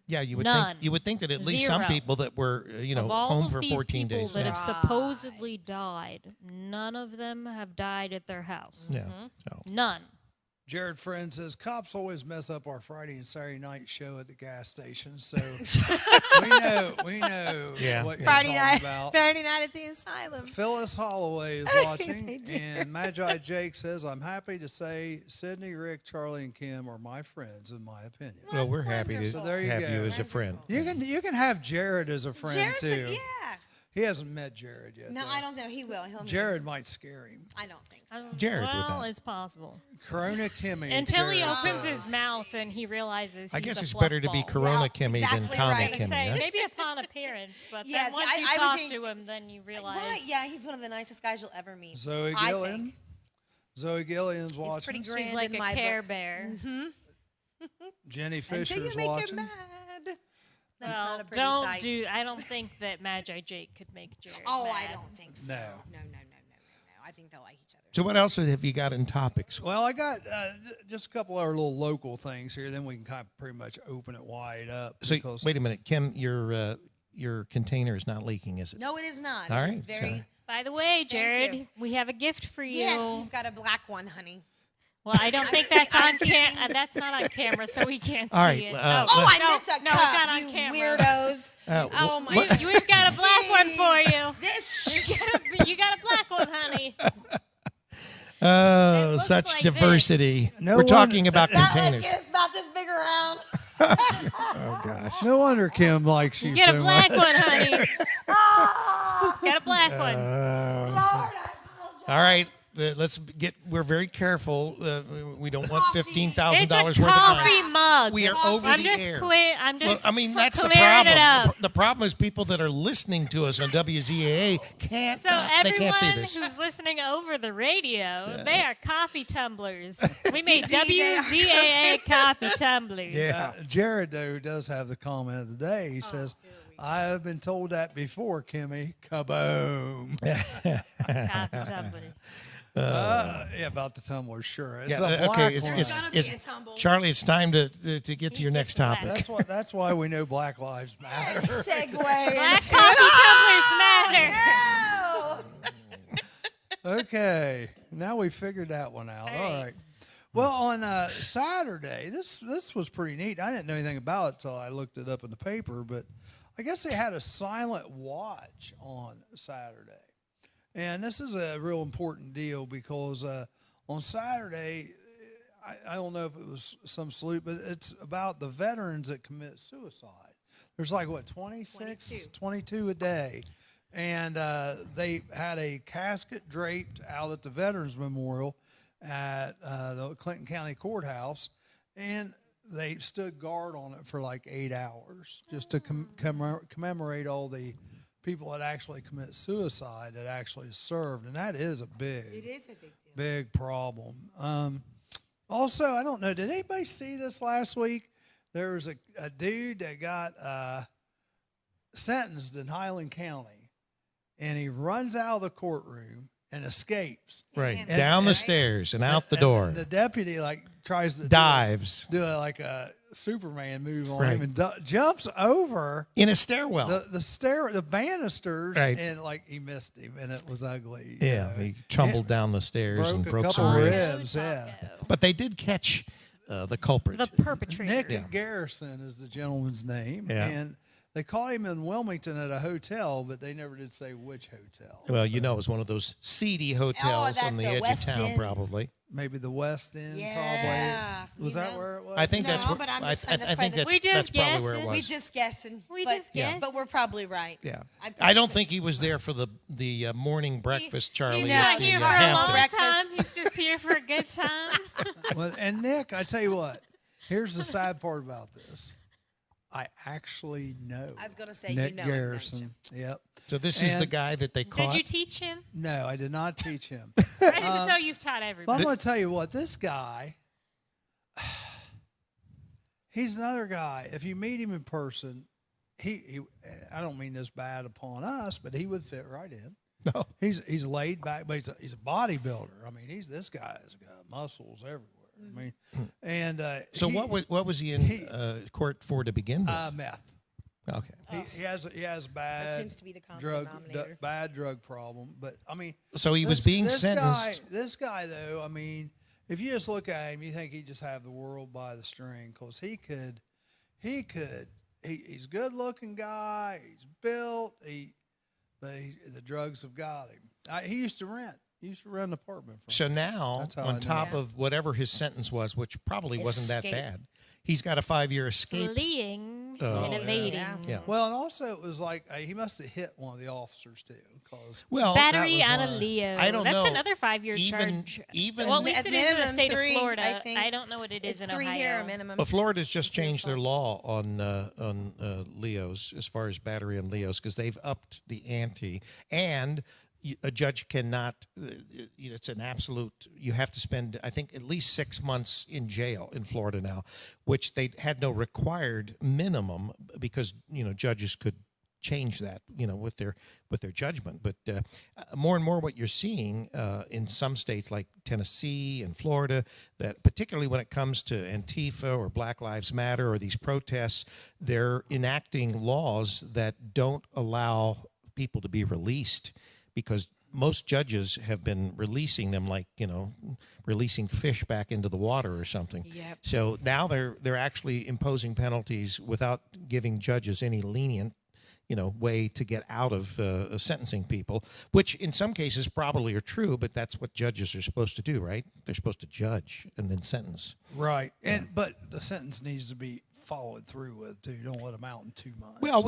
Yeah, you would None. think that at least some Zero. people that were Of all home of for these 14 people days. that Yeah. have supposedly died, none of them have died at their house. Yeah. So. None. Jared Friend says cops always mess up our Friday and Saturday night show at the gas station. So we know Yeah. what you're Friday talking night, about. Friday night at the asylum. Phyllis Holloway is They watching, do. and Magi Jake says, "I'm happy to say Sydney, Rick, Charlie, and Kim are my friends, in my opinion." Well, we're happy to wonderful. So there you have go. you as a friend. You can have Jared as a friend Jared's too. yeah. He hasn't met Jared yet. No, though. I don't know. He will. He'll meet Jared might scare him. I don't think so. Jared would Well, not. it's possible. Corona Kimmy. Until he Jared opens says. his mouth and he realizes I he's guess a it's fluff better to be ball. Corona Yeah, Kimmy than exactly Comic right. I Kimmy. say, Huh? maybe upon appearance, but Yes, then once I you would talk think- to him, then you realize. Right, yeah, he's one of the nicest guys you'll ever meet. Zoe I Gillian. think. Zoe Gillian's He's watching. pretty grand She's like in a my Care book. Bear. Jenny Until you Fisher's make watching. him mad. That's Well, not a pretty don't sight. do. I don't think that Magi Jake could make Jared. Oh, mad. I don't think so. No. No. I think they'll like each other. So what else have you got in topics? Well, I got just a couple other little local things here. Then we can kind of pretty much open it wide up. So because wait a minute, Kim, your container is not leaking, is it? No, it is not. All It is right, very. sorry. By the way, Thank Jared, you. we have a gift for you. Yes, you've got a black one, honey. Well, I don't think that's on that's not on camera, so we can't All right, see it. uh, Oh, I no, meant the no, cup, it's not on you camera. weirdos. Oh my what- God. We've got a black one for you. This You got a black one, honey. Oh, looks such like diversity. No We're one- talking about that containers. like is about this big around. Oh gosh. no wonder Kim likes you You got so a black much. one, honey. Got a black one. Lord, I apologize. All right, let's get. We're very careful. We don't want Coffee. $15,000 It's a worth of coffee money. mug. We are over I'm the just air. I'm Well, just I mean, that's the clearing problem. it up. The problem is people that are listening to us on WZAA can't. So they can't see everyone this. who's listening over the radio, they are coffee tumblers. We made They are WZAA coffee tumblers. Yeah. Jared, though, does have the comment of the day. He says, I have been told that before, Kimmy. Kaboom. Coffee tumblers. Yeah, about the tumbler, sure. It's Yeah, a black okay. It's, one. It's gonna be a tumble. Charlie. It's time to get to your next Black. topic. That's why we know Black Lives Matter. Segue Black into coffee tumblers matter. No. Okay, now we figured that one out. All right. Well, on Saturday, this was pretty neat. I didn't know anything about it till I looked it up in the paper, but I guess they had a silent watch on Saturday. And this is a real important deal because on Saturday, I don't know if it was some salute, but it's about the veterans that commit suicide. There's like, what, 26, 22 a day. And they had a casket draped out at the Veterans Memorial at the Clinton County Courthouse, and they stood guard on it for like 8 hours just to commemorate all the people that actually commit suicide that actually served, and that is a It is a big deal. big problem. Also, I don't know, did anybody see this last week? There was a dude that got sentenced in Highland County, and he runs out of the courtroom and escapes. Right. And- Down the right? stairs and out the And door. the deputy tries to Dives do like a Superman move on Right. him and jumps over in a stairwell. the banisters, Right. and he missed him, and it was ugly. Yeah, he tumbled down the stairs and broke a some couple ribs. ribs. Yeah. But they did catch the culprit. The perpetrator. Nick Garrison is the gentleman's name, Yeah. and they caught him in Wilmington at a hotel, but they never did say which hotel. Well, it was one of those seedy hotels that on the the edge West of town, End. probably. Maybe the West End, Yeah, probably. Was you that know. where it was? I think No, that's where, but I'm I, just- I, that's I think probably- that's, We that's just probably where it guessing. was. We just guessing. We but, just guessed. But we're probably right. Yeah, I'm I don't think he was there for the morning breakfast, Charlie. He's at not the, here for a Hampton. long Breakfast. time. He's just here for a good time. Well, and Nick, I tell you what, here's the sad part about this. I actually know. I was gonna say, Nick you know him, don't Garrison. Yep. So this is the And- guy that they caught. Did you teach him? No, I did not teach him. I just know you've taught But I'm everybody. going to tell you what, this guy, he's another guy. If you meet him in person, he I don't mean this bad upon us, but he would fit right in. No. He's laid back, but he's a bodybuilder. I mean, this guy has got muscles everywhere. I mean, and So what was he in court for to begin with? meth. Okay. He has That bad seems to be the common drug denominator. bad drug problem. But I mean, So he was being sentenced. This guy, though, I mean, if you just look at him, you think he just have the world by the string, because he's a good looking guy. He's built. The drugs have got him. He used to rent. He used to rent an apartment. So now, That's how I on know. top of whatever his sentence was, which probably wasn't that Escape. bad, he's got a 5-year escape. Fleeing Oh, and yeah. evading. Yeah. Well, and also it was like he must have hit one of the officers too, because Well, Battery that on was a one. Leo. I don't That's know. another 5-year Even- charge. even- Well, at least At it is in the minimum state 3, of Florida. I think. don't know what it is It's in 3 Ohio. here minimum. Well, Florida's just changed their law on Leos as far as battery on Leos, because they've upped the ante, and a judge cannot. It's an absolute. You have to spend, I think, at least 6 months in jail in Florida now, which they had no required minimum, because judges could change that with their judgment. But more and more what you're seeing in some states like Tennessee and Florida, that particularly when it comes to Antifa or Black Lives Matter or these protests, they're enacting laws that don't allow people to be released, because most judges have been releasing them like releasing fish back into the water or something. Yep. So now they're actually imposing penalties without giving judges any lenient way to get out of sentencing people, which in some cases probably are true, but that's what judges are supposed to do, right? They're supposed to judge and then sentence. right, but the sentence needs to be followed through with too. Don't let them out in 2 months. Well,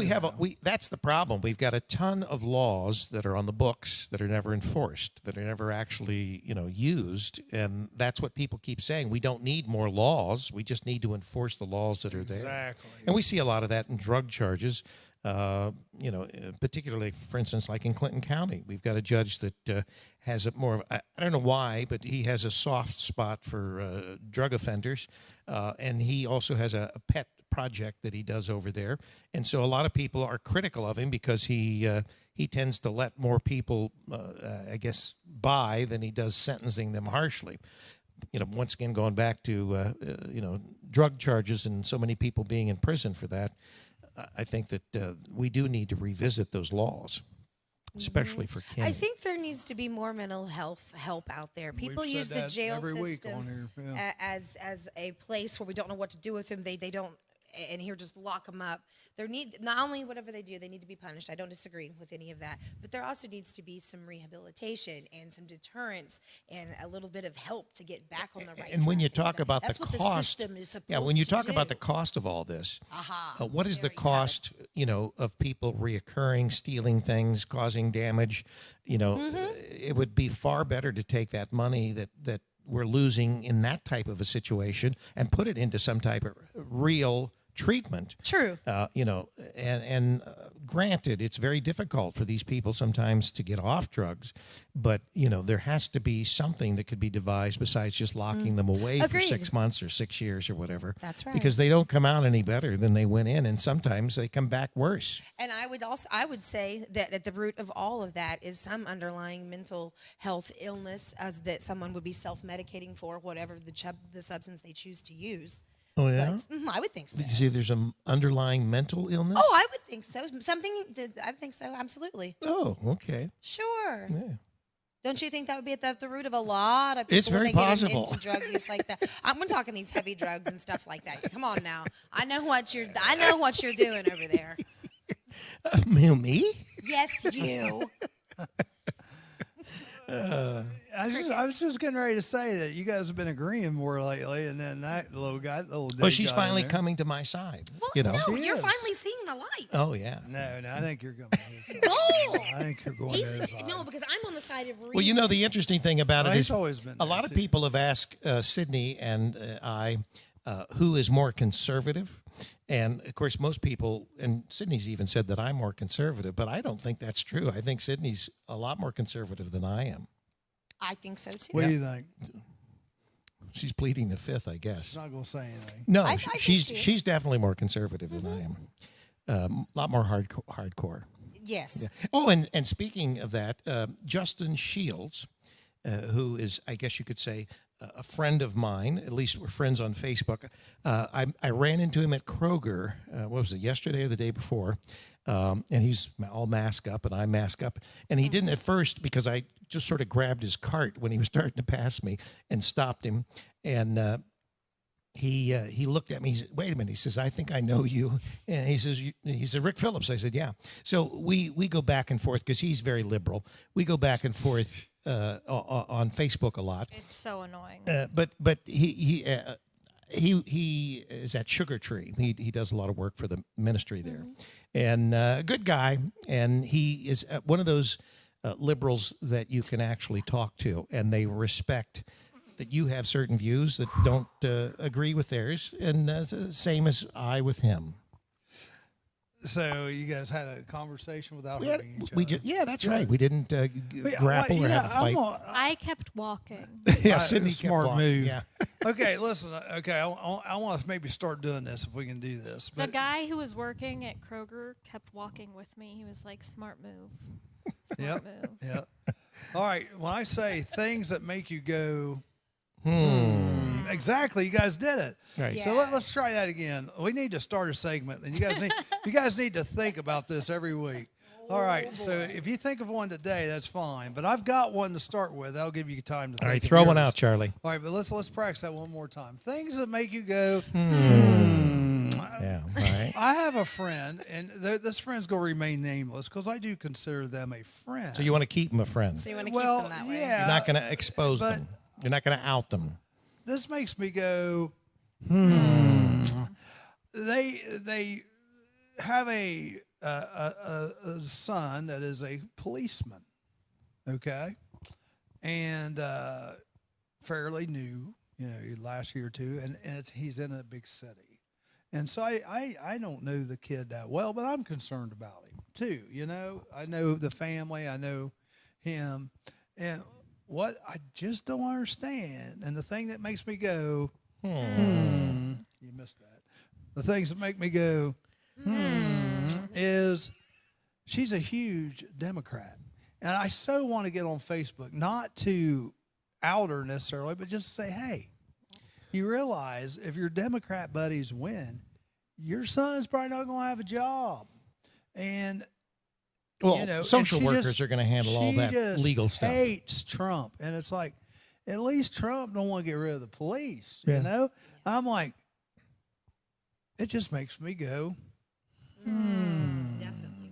that's the problem. We've got a ton of laws that are on the books that are never enforced, that are never actually, used, and that's what people keep saying. We don't need more laws. We just need to enforce the laws that are there. Exactly. And we see a lot of that in drug charges. Particularly, for instance, like in Clinton County, we've got a judge that has a more of, I don't know why, but he has a soft spot for drug offenders, and he also has a pet project that he does over there. And so a lot of people are critical of him because he tends to let more people, I guess, by than he does sentencing them harshly. Once again, going back to, drug charges and so many people being in prison for that, I think that we do need to revisit those laws, especially for kids. I think there needs to be more mental health help out there. People We've use said the that jail every week system on here, yeah. as a place where we don't know what to do with them. They don't, and here just lock them up. There need not only whatever they do, they need to be punished. I don't disagree with any of that, but there also needs to be some rehabilitation and some deterrence and a little bit of help to get back on the right. And when you track. talk about That's the what cost, the system is supposed yeah, when you to talk about do. the cost of all this, what is the There you have it. cost, of people reoccurring, stealing things, causing damage? It would be far better to take that money that we're losing in that type of a situation and put it into some type of real treatment. True. And granted, it's very difficult for these people sometimes to get off drugs, but there has to be something that could be devised besides just locking them away for Agreed. 6 months or 6 years or whatever. That's right. Because they don't come out any better than they went in, and sometimes they come back worse. And I would say that at the root of all of that is some underlying mental health illness, as that someone would be self-medicating for whatever the substance they choose to use. Oh yeah, I would think so. you see, there's an underlying mental illness. Oh, I would think so. I think so. Absolutely. Oh, okay. Sure. Yeah. Don't you think that would be at the root of a lot of people It's very when they possible. get into drug use like that? I'm talking these heavy drugs and stuff like that. Come on now. I know what you're doing over there. Me? Yes, you. I was just getting ready to say that you guys have been agreeing more lately, and then that little Oh, she's finally coming to my side. Well, no, She you're is. finally seeing the light. Oh yeah. No, I think you're going. Go. I think you're going to his side. No, because I'm on the side of reason. Well, the interesting thing about Well, it he's is always been a there, lot of too. people have asked Sydney and I who is more conservative. And, of course, most people, and Sydney's even said that I'm more conservative, but I don't think that's true. I think Sydney's a lot more conservative than I am. I think so too. What do you think? She's pleading the fifth, I guess. She's not going to say anything. No, I think she's she is. she's definitely more conservative than I am. A lot more hardcore. Yes. Oh, and speaking of that, Justin Shields, who is, I guess you could say, a friend of mine, at least we're friends on Facebook. I ran into him at Kroger, what was it, yesterday or the day before, and he's all masked up and I mask up. And he didn't at first because I just sort of grabbed his cart when he was starting to pass me and stopped him. And he looked at me. He said, "Wait a minute." He says, "I think I know you." And he said, "Rick Phillips." I said, "Yeah." So we go back and forth because he's very liberal. We go back and forth on Facebook a lot. It's so annoying. But he is at Sugar Tree. He does a lot of work for the ministry there, and a good guy. And he is one of those liberals that you can actually talk to, and they respect that you have certain views that don't agree with theirs, and same as I with him. So you guys had a conversation without hurting each other. Yeah, that's right. We didn't grapple or have a fight. I kept walking. Yeah, Sydney kept smart walking. move. Yeah. Okay, listen. Okay, I want to maybe start doing this if we can do this. The But guy who was working at Kroger kept walking with me. He was like, "Smart move. Smart move." yeah. All right. When I say things that make you go, exactly, you guys did it. Right. So Yeah. let's try that again. We need to start a segment, and you guys need to think about this every week. All right. So if you think of one today, that's fine. But I've got one to start with. That'll give you time to think. All right, of throw one yours. out, Charlie. All right, but let's practice that one more time. Things that make you go. Yeah. All right. I have a friend, and this friend's going to remain nameless because I do consider them a friend. So you want to keep them a friend. So you want to well, keep them that way. yeah. You're not going to expose but- them. You're not going to out them. This makes me go. They have a son that is a policeman, okay, and fairly new, last year or two, and he's in a big city, and so I don't know the kid that well, but I'm concerned about him too. I know the family, I know him, and what I just don't understand, and the thing that makes me go, you missed that. The things that make me go, is she's a huge Democrat. And I so want to get on Facebook, not to out her necessarily, but just to say, hey, you realize if your Democrat buddies win, your son's probably not going to have a job. And, Well, social and she workers just- are going to handle all she that just legal stuff. hates Trump. And it's like, at least Trump don't want to get rid of the police, Yeah. I'm like, it just makes me go, Definitely.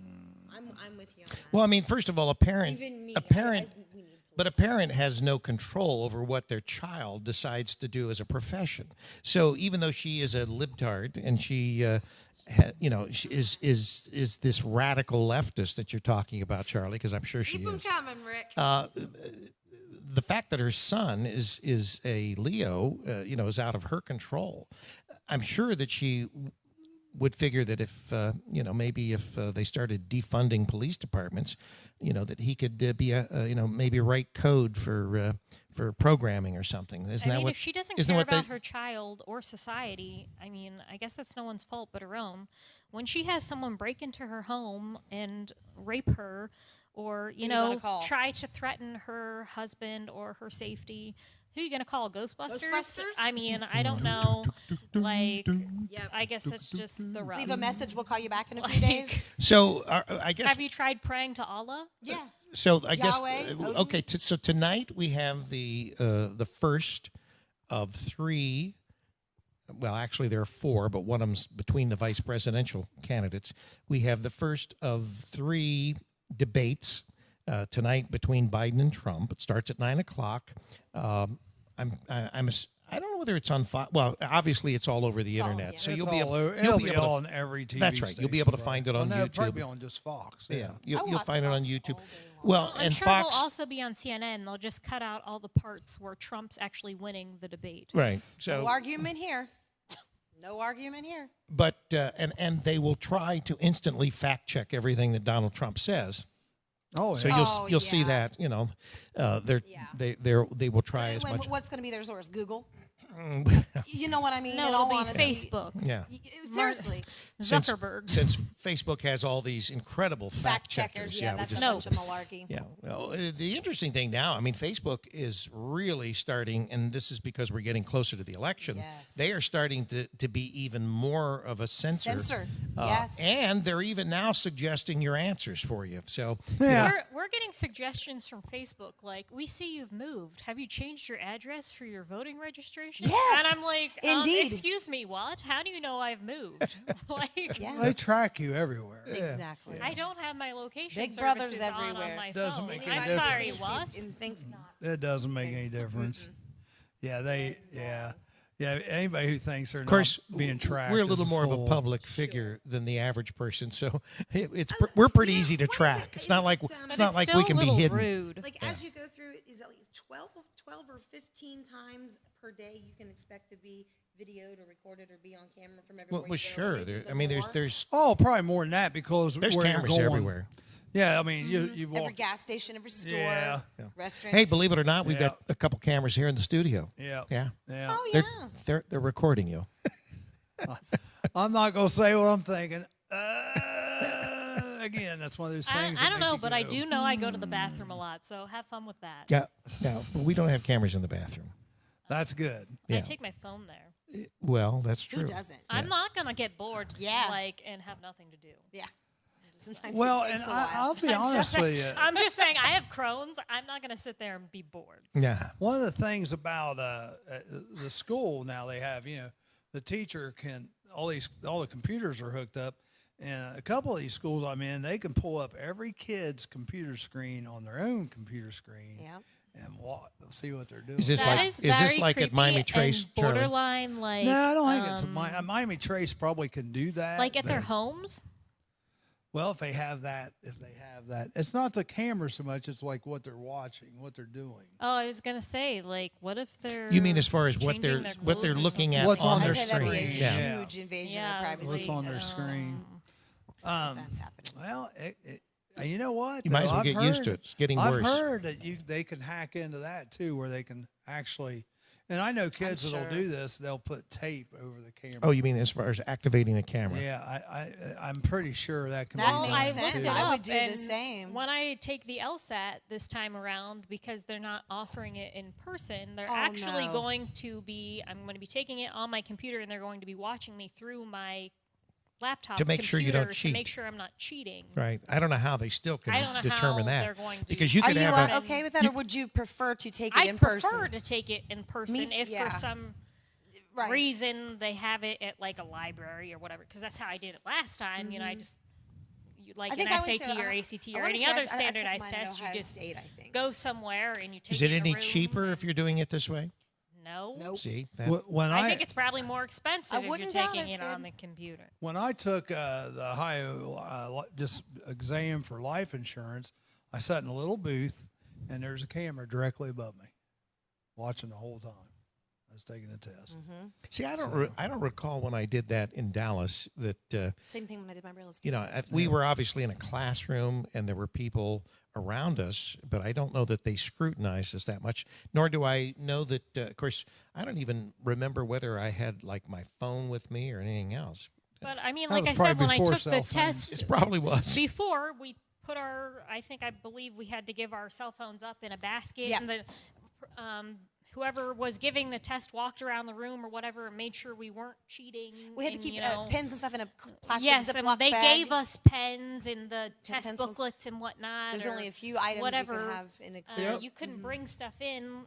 I'm with you on that. Well, I mean, first of all, a parent, Even me, a parent, we need but a parent has no control over what their child decides to do as a profession. So even though she is a libtard and she, she is this radical leftist that you're talking about, Charlie, because I'm sure she Keep them is. coming, Rick. The fact that her son is a Leo, is out of her control. I'm sure that she would figure that if maybe if they started defunding police departments, that he could be maybe write code for programming or something. Isn't I that mean, what? if she doesn't isn't care what they- about her child or society, I mean, I guess that's no one's fault but her own. When she has someone break into her home and rape her, or you gonna call? try to threaten her husband or her safety, who are you gonna call? Ghostbusters? Ghostbusters? I mean, I don't know. Like, Yep. I guess that's just the rub. Leave a message. We'll call you back in a few days. So I guess. Have you tried praying to Allah? Yeah. So I guess Yahweh, Odin? okay. So tonight we have the first of three. Well, actually there are four, but one of them's between the vice presidential candidates. We have the first of three debates tonight between Biden and Trump. It starts at 9:00. I don't know whether it's on Fox. Well, obviously it's all over the all- internet, yeah. so It's you'll be all able. over- You'll it'll be be able to, on every TV That's right. You'll be station, able to find it well, on no, it'll probably YouTube. be on just Fox. Yeah, I you'll watch find it on Fox YouTube. all day long. Well, I'm and sure Fox. they'll also be on CNN. They'll just cut out all the parts where Trump's actually winning the debate. Right. So, No argument here. No argument here. but and they will try to instantly fact check everything that Donald Trump says. Oh, So yeah. you'll see yeah. that they will try as much. What's going to be their source? Google? You know what I mean? No, In all it'll be honesty. Facebook. Yeah. Seriously. Zuckerberg. Since Facebook has all these incredible fact checkers. Yeah, we that's just- a bunch of Snopes. malarkey. Yeah. Well, the interesting thing now, I mean, Facebook is really starting, and this is because we're getting closer to the election. Yes. They are starting to be even more of a censor. Yes. And they're even now suggesting your answers for you. So, Yeah. We're getting suggestions from Facebook like, we see you've moved. Have you changed your address for your voting registration? Yes. And I'm like, Indeed. excuse me, what? How do you know I've moved? Like, Yes. They track you everywhere. Exactly. I don't have my location Big brother's services on everywhere. my Doesn't phone. make I'm any sorry, difference. what? And thinks not. It doesn't make any difference. Yeah, yeah. Anybody who thinks they're course, not being tracked, we're a is little more of a fool. public figure than the average person. So we're pretty easy to what is track. it? It's not like But it's But not it's like still we can a be little hidden. rude. Like as you go through it, is at least 12 or 15 times per day you can expect to be videoed or recorded or be on camera from everywhere. Well, you go. sure. Maybe I even mean, more. there's Oh, probably more than that because there's where you're cameras going. everywhere. Yeah, I mean, you walk. every gas station, every store, Yeah. restaurant. Hey, believe it or not, we've Yeah. got a couple cameras here in the studio. Yeah. Yeah. Yeah. Oh They're, yeah. they're recording you. I'm not gonna say what I'm thinking. Again, that's one of those things. I that don't make know, you but I go, do know I go to the bathroom a lot, so have fun with that. Yeah. But we don't have cameras in the bathroom. That's good. I Yeah. take my phone there. Well, that's true. Who doesn't? I'm not gonna get bored, Yeah. and have nothing to do. Yeah. Sometimes Well, it takes and a while. I'll be honest with you. I'm just saying, I have Crohn's. I'm not gonna sit there and be bored. Yeah. One of the things about the school now they have, the teacher can all the computers are hooked up, and a couple of these schools I'm in, they can pull up every kid's computer screen on their own computer screen Yeah. and see what they're doing. Is this That like is is this very like at creepy Miami and Trace, Charlie? borderline, like No, I don't think it's Miami Trace probably can do that. like at their but- homes. Well, if they have that, it's not the camera so much. It's like what they're watching, what they're doing. Oh, I was gonna say, like, what if they're You mean as far as what changing they're their what they're clothes or looking something? at What's on I'd their say that'd be a screen. Yeah. huge invasion Yeah, of I was privacy. What's on their screen? That's happening. Well, you know what? You might as though? well I've get used heard- to it. It's getting I've worse. heard that they can hack into that too, where they can actually. And I know kids that'll sure. do this. They'll put tape over the camera. Oh, you mean as far as activating the camera? Yeah, I'm pretty sure that can That be makes done I sense. looked too. it I up, would do the and same. When I take the LSAT this time around, because they're not offering it in person, they're Oh, actually no. going to be. I'm going to be taking it on my computer, and they're going to be watching me through my laptop To make sure you don't computer cheat. To make sure I'm not cheating. Right. I don't know how they still can I don't know determine how that they're going to- because you Are could you have a okay with that, or would you prefer to take it I in prefer person? to take it in person Me- if yeah. for some Right. reason they have it at like a library or whatever, because that's how I did it last time. I just like I an think I would SAT say, or ACT I or wanna any say other I took standardized mine at test. You Ohio just State, I think. go somewhere and you take Is it it in a any room cheaper and- if you're doing it this way? No. Nope. See, that, When I think it's probably more expensive if you're wouldn't doubt taking it, it on Sid. the computer. When I took the Ohio just exam for life insurance, I sat in a little booth, and there's a camera directly above me, watching the whole time. is taking a test. See, I don't recall when I did that in Dallas that Same thing when I did my real estate. you know we were obviously in a classroom and there were people around us, but I don't know that they scrutinized us that much. Nor do I know that. Of course, I don't even remember whether I had like my phone with me or anything else. But I mean, That like was I said, probably when I before took the cell phones. test, It probably was. before we put I believe we had to give our cell phones up in a basket, Yeah. and whoever was giving the test walked around the room or whatever and made sure we weren't cheating. We had to and, keep you know, pens and stuff in a plastic yes, Ziploc and they bag. gave us pens and the test pencils. booklets and whatnot. There's or only a few items whatever. you could have in a clear. You couldn't bring stuff in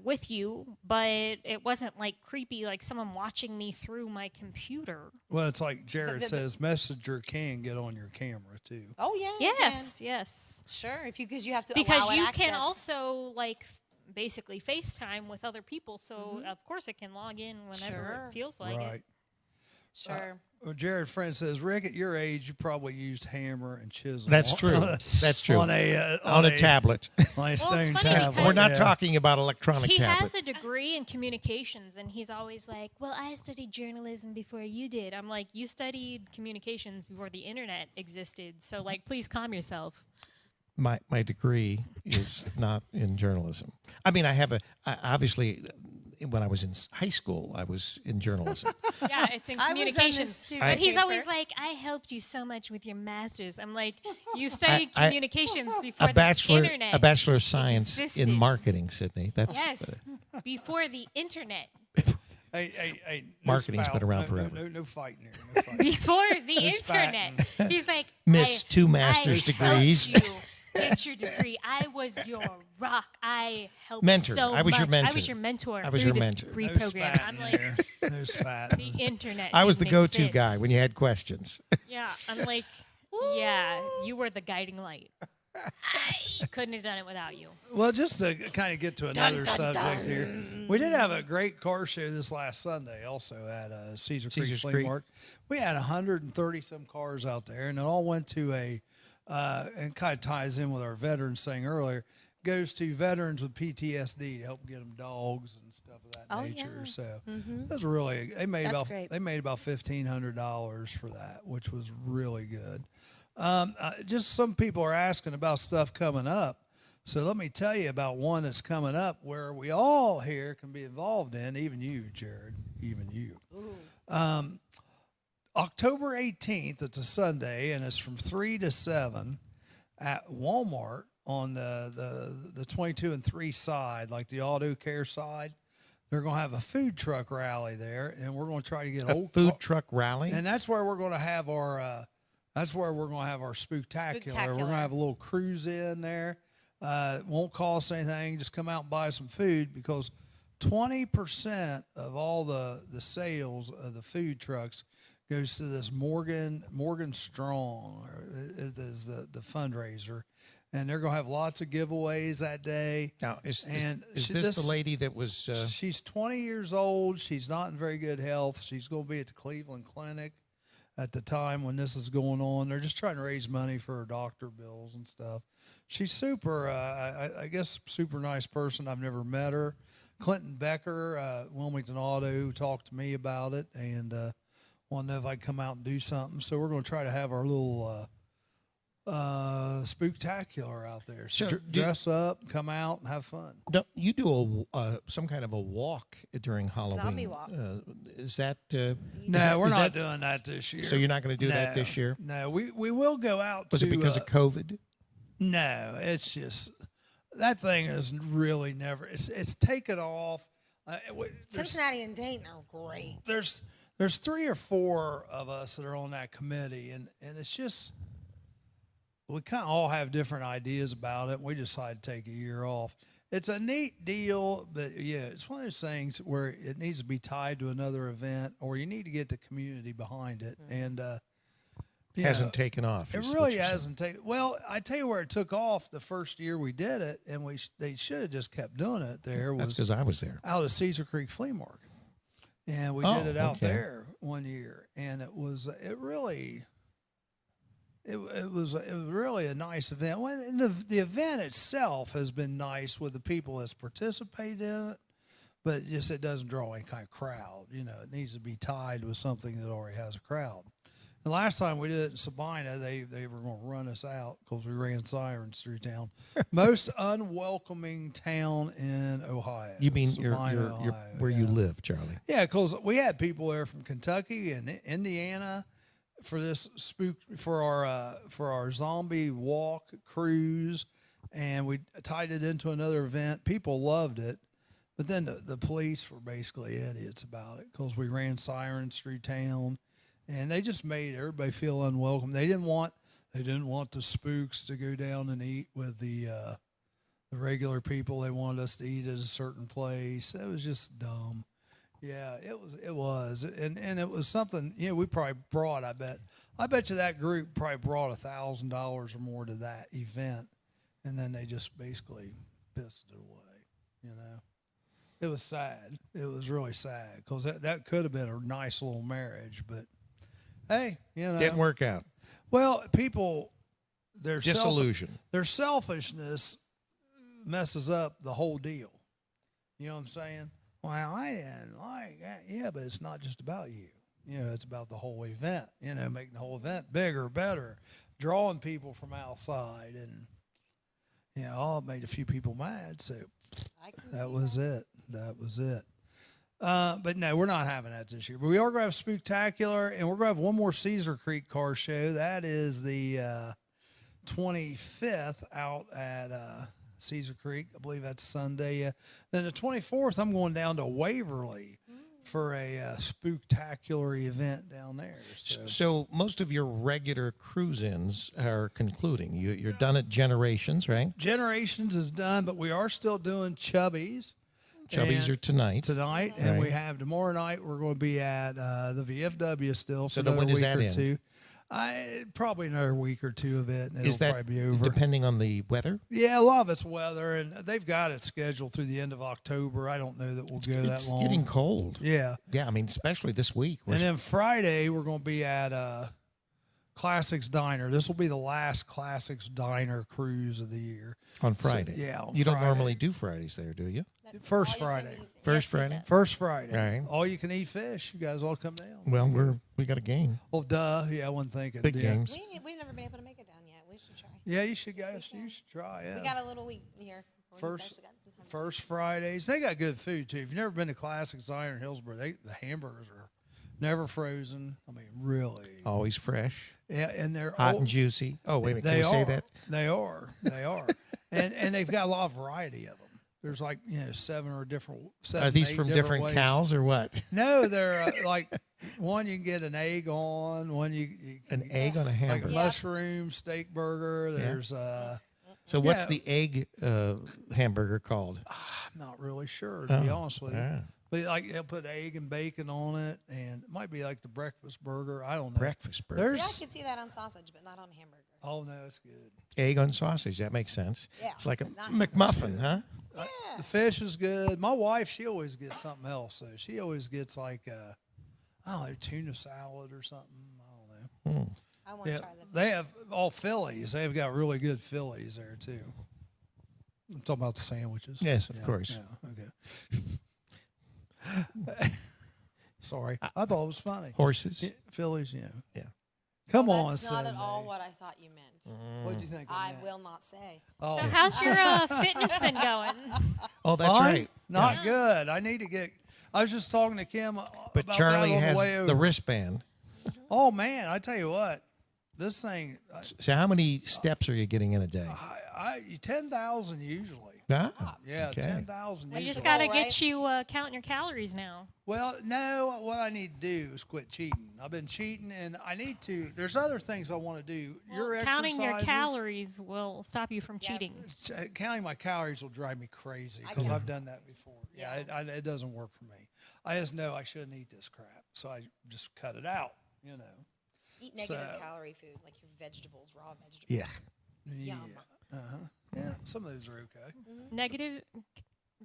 with you, but it wasn't like creepy, like someone watching me through my computer. Well, it's like Jared the- says, Messenger can get on your camera too. Oh yeah. you Yes, yes. can. Sure. Because you have to Because allow it you access. can also like basically FaceTime with other people, so of course it can log in whenever Sure. it feels like Right. it. Sure. Well, Jared Friend says, Rick, at your age, you probably used hammer and chisel. That's on- true. That's true. On a tablet. On a Well, it's stone funny tablet. because- We're not yeah. talking about electronic He tablet. has a degree in communications, and he's always like, well, I studied journalism before you did. I'm like, you studied communications before the internet existed, so like, please calm yourself. My degree is not in journalism. I mean, I obviously when I was in high school, I was in journalism. Yeah, it's in I was on the communications. student But he's paper. always like, I helped you so much with your master's. I'm like, you studied I- communications before a bachelor the internet. a bachelor of science existed. in marketing, Sydney. That's Yes, before the internet. Hey, no Marketing's spout. been around No- forever. No fighting here. No fighting. Before the No internet. spatting. He's like, Miss I- two master's I degrees. helped you get your degree. I was your rock. I helped Mentor. so I was your much. I mentor. was your mentor I was through your this mentor. degree No program. I'm spatting like, here. No spatting. the internet. I was the didn't go-to guy exist. when you had questions. Yeah, I'm like, yeah, you were the guiding light. I couldn't have done it without you. Well, just to kind of get to another subject here, we did have a great car show this last Sunday, also at Caesar Creek Caesar's Flea Creek. Market. We had 130 some cars out there, and it all went to and kind of ties in with our veterans thing earlier. Goes to veterans with PTSD to help get them dogs and stuff of that nature. yeah. So that's really That's great. they made about $1,500 for that, which was really good. Just some people are asking about stuff coming up. So let me tell you about one that's coming up where we all here can be involved in, even you, Jared, even you. October 18th, it's a Sunday, and it's from 3 to 7 at Walmart on the 22 and 3 side, like the auto care side. They're going to have a food truck rally there, and we're going to try to get A old food truck rally. and that's where we're going to have our spooktacular. We're going to have a little cruise in there. It won't cost anything. Just come out and buy some food, because 20% of all the sales of the food trucks goes to this Morgan Strong. It is the fundraiser, and they're going to have lots of giveaways that day. Now, is she- this the lady that was? She's 20 years old. She's not in very good health. She's going to be at the Cleveland Clinic at the time when this is going on. They're just trying to raise money for her doctor bills and stuff. She's super, I guess, super nice person. I've never met her. Clinton Becker, Wilmington Auto, talked to me about it and wanted to know if I'd come out and do something. So we're going to try to have our little spooktacular out there. So So dress up, come out, and have fun. Don't you do some kind of a walk during Halloween? Zombie walk. Is that? No, we're is not that- doing that this year. So you're not going to do that No, this year? No, we will go out. Was to, it because of COVID? No, it's just that thing is really never. It's taken off. Cincinnati and Dayton are great. There's 3 or 4 of us that are on that committee, and it's just we kind of all have different ideas about it. And we decided to take a year off. It's a neat deal, but yeah, it's one of those things where it needs to be tied to another event, or you need to get the community behind it, and Hasn't taken off. It is what really you're saying. hasn't taken. Well, I tell you where it took off the first year we did it, and they should have just kept doing it. There That's was because I was there. out of Caesar Creek Flea Market, and we Oh, did it out okay. there one year, and it was really a nice event. And the event itself has been nice with the people that's participated in it, but just it doesn't draw any kind of crowd. You know, it needs to be tied with something that already has a crowd. The last time we did it in Sabina, they were going to run us out because we ran sirens through town. Most unwelcoming town in Ohio. You mean Sabina, your Ohio, where yeah. you live, Charlie? Yeah, because we had people there from Kentucky and Indiana for this for our zombie walk cruise, and we tied it into another event. People loved it, but then the police were basically idiots about it because we ran sirens through town, and they just made everybody feel unwelcome. They didn't want the spooks to go down and eat with the regular people. They wanted us to eat at a certain place. It was just dumb. Yeah, it was, and it was something. You know, we probably brought. I bet you that group probably brought $1,000 or more to that event, and then they just basically pissed it away. You know, it was sad. It was really sad because that could have been a nice little marriage, but hey, you know, Didn't work out. Well, people, their Disillusion. their selfishness messes up the whole deal. You know what I'm saying? Well, I didn't like that. Yeah, but it's not just about you. You know, it's about the whole event. You know, making the whole event bigger, better, drawing people from outside, and you know, all made a few people mad. So that was it. That was it. But no, we're not having that this year. But we are going to have Spooktacular, and we're going to have one more Cedar Creek car show. That is the 25th out at Cedar Creek. I believe that's Sunday. Then the 24th, I'm going down to Waverly for a Spooktacular event down there. So most of your regular cruise-ins are concluding. You're done at Generations, right? Generations is done, but we are still doing Chubbies. Chubbies are tonight. And Right. we have tomorrow night. We're going to be at the VFW still for So another when does week that or end? two. Probably another week or two of it, and Is it'll that probably be over. depending on the weather? Yeah, a lot of it's weather, and they've got it scheduled through the end of October. I don't know that we'll go that It's long. getting cold. Yeah. Yeah, I mean, especially this week. And then Friday, we're going to be at Classics Diner. This will be the last Classics Diner cruise of the year. on Friday. on You don't Friday. normally do Fridays there, do you? First Friday. First Friday? First Friday. Right. All you can eat fish. You guys all come down. Well, we got a game. Oh, duh. Yeah, I wasn't thinking. Big yeah. games. We've never been able to make it down yet. We should try. Yeah, you should go. You should try. Yeah. We got a little week here. First Fridays. They got good food too. If you've never been to Classics Diner in Hillsborough, the hamburgers are never frozen. I mean, really. Always fresh. Yeah, and they're Hot and juicy. Oh, wait a minute. Can They we say are. that? They are. They are. and they've got a lot of variety of them. There's like, you know, seven, Are 8 these from different ways. cows or what? No, they're like one you can get an egg on, one you An egg on a like a hamburger. mushroom steak burger. There's So what's yeah. the egg hamburger called? I'm not really sure, to be honest with you. yeah. But like they'll put egg and bacon on it, and it might be like the breakfast burger. I don't know. Breakfast burger. Yeah, I There's could see that on sausage, but not on hamburger. oh no, it's good. Egg on sausage. That makes sense. Yeah, It's like a not- McMuffin, huh? Yeah. The fish is good. My wife, she always gets something else. So she always gets like I don't know, tuna salad or something. I don't know. I want to Yeah, try them. they have all Phillies. They've got really good Phillies there too. I'm talking about the sandwiches. Yes, of course. Yeah, okay. Sorry, I thought it was funny. Horses. Yeah, Phillies, you know. Yeah. Come Well, on, that's not at Cindy. all what I thought you meant. What do you think? I will not say. Oh, So how's your fitness been going? Oh, that's mine? right. Not good. I need to get. I was just talking to Kim. But about Charlie that on has the, way the over. wristband. Oh man, I tell you what, this thing. So how many steps are you getting in a day? I 10,000 usually. Ah, Yeah, okay. 10,000 We usually. just got to Right? get you counting your calories now. Well, no, what I need to do is quit cheating. I've been cheating, and I need to. There's other things I want to do. Your Counting your exercises- calories will stop you from cheating. Counting my calories will drive me crazy because I've done that before. Yeah, it doesn't work for me. I just know I shouldn't eat this crap, so I just cut it out. You know. Eat negative So- calorie food, like your vegetables, raw vegetables. Yeah. Yum. Yeah, some of those are okay. Negative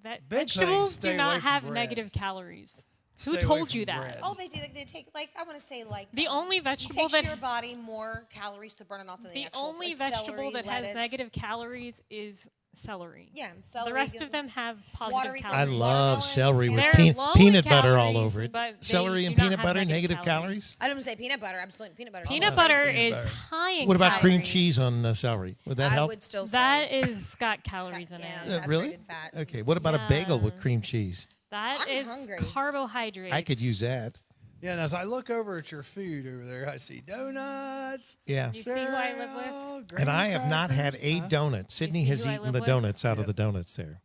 Big vegetables things, stay do away not from have bread. negative calories. Who Stay away told from you that? bread. Oh, they do. They take, like, I want to say, like. The only it vegetable takes that your body more calories to burn it off than the the actual only like vegetable celery, that lettuce. has negative calories is celery. Yeah, celery The rest gives of them us have positive watery calories. I Watermelon, love celery with They're low in peanut butter all calories, over it. but they Celery do and not peanut have butter, negative negative calories? I don't say peanut butter. Absolutely, peanut butter. Peanut is butter spicy. is high in What about cream calories. cheese on celery? Would that I help? would still say That is got calories in yeah, it. saturated Really? fat. Okay. What about a bagel with Yeah. cream cheese? That I'm is hungry. carbohydrates. I could use that. Yeah, and as I look over at your food over there, I see donuts. Yeah. You see who I live with? cereal, And I have not had graham a crackers, donut. Sydney see has who I eaten live the with? donuts out of the donuts there.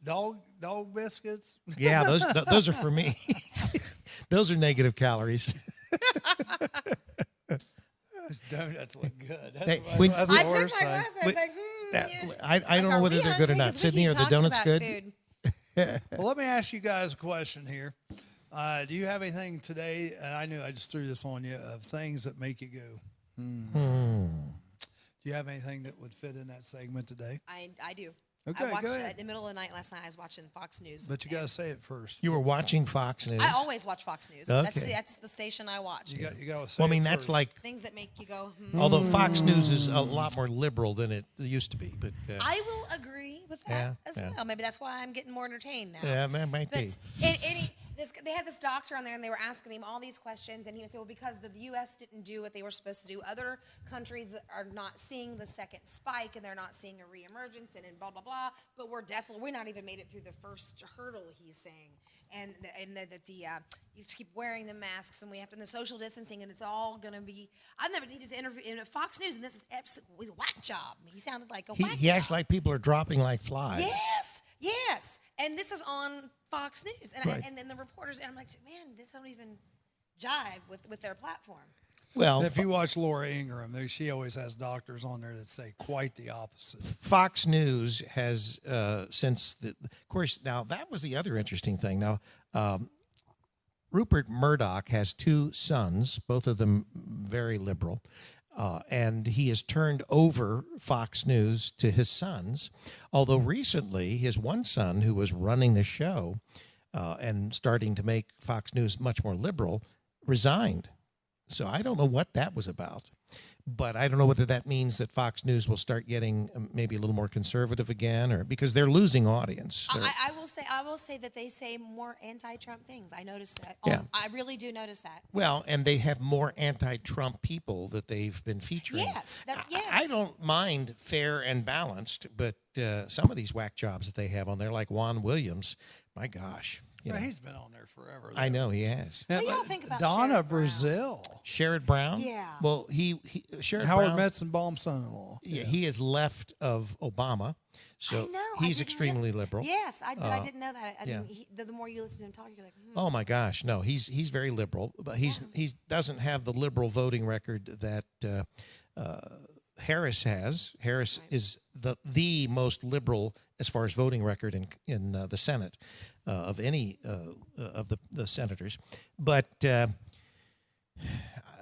dog biscuits. Yeah, those are for me. Those are negative calories. Those donuts look good. That's, Hey, what- when- that's I what took we're my saying. glasses. I was like, That- yeah. I don't know Are whether we they're good or hungry? not. 'Cause we Sydney, keep are the talking donuts about good? food. Well, let me ask you guys a question here. Do you have anything today? I knew I just threw this on you of things that make you go. Do you have anything that would fit in that segment today? I do. Okay, I watched go ahead. in the middle of the night last night. I was watching Fox News. But you got to and say it first. You were watching Fox News. I always watch Fox News. Okay. That's the station I watch. You got to say. Well, I mean, it that's first. like, Things that make you go. Hmm. although Fox News is a lot more liberal than it used to be. But I will agree with that Yeah, as yeah. well. Maybe that's why I'm getting more entertained now. yeah, it might But be. they had this doctor on there, and they were asking him all these questions, and he would say, well, because the U.S. didn't do what they were supposed to do, other countries are not seeing the second spike, and they're not seeing a reemergence, and blah, blah, blah, but we're not even made it through the first hurdle, he's saying. And that you keep wearing the masks, and we have to, and the social distancing, and it's all going to be, he just interviewed in Fox News, and this is absolutely a whack job. He sounded like a whack job. He acts like people are dropping like flies. Yes. And this is on Fox News. And, Right. and then the reporters, and I'm like, man, this don't even jive with their platform. Well, If you watch Laura Ingraham, she always has doctors on there that say quite the opposite. Fox News has of course, now that was the other interesting thing. Now, Rupert Murdoch has two sons, both of them very liberal, and he has turned over Fox News to his sons. Although recently, his one son, who was running the show and starting to make Fox News much more liberal, resigned. So I don't know what that was about. But I don't know whether that means that Fox News will start getting maybe a little more conservative again, or because they're losing audience. I will say that they say more anti-Trump things. I noticed that. Yeah. I really do notice that. Well, and they have more anti-Trump people that they've been featuring. Yes. I don't mind fair and balanced, but some of these whack jobs that they have on there, like Juan Williams, my gosh. Well, he's been on there forever. I know he has. What do y'all think about Donna Sherrod Brown? Brazil, Sherrod Brown? Yeah. Well, Sherrod Howard Brown, Metzenbaum's son-in-law. yeah, he is left of Obama, so I know. he's I didn't extremely know. liberal. Yes, but I didn't know that. yeah. The more you listen to him talk, you're like, Oh my gosh, no, he's very liberal, but he doesn't have the liberal voting record that Harris has. Harris is the most liberal as far as voting record in the Senate of any of the senators, but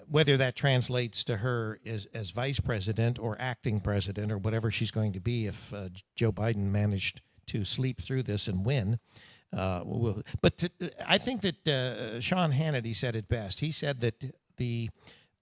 whether that translates to her as vice president or acting president or whatever she's going to be if Joe Biden managed to sleep through this and win. I think that Sean Hannity said it best. He said that the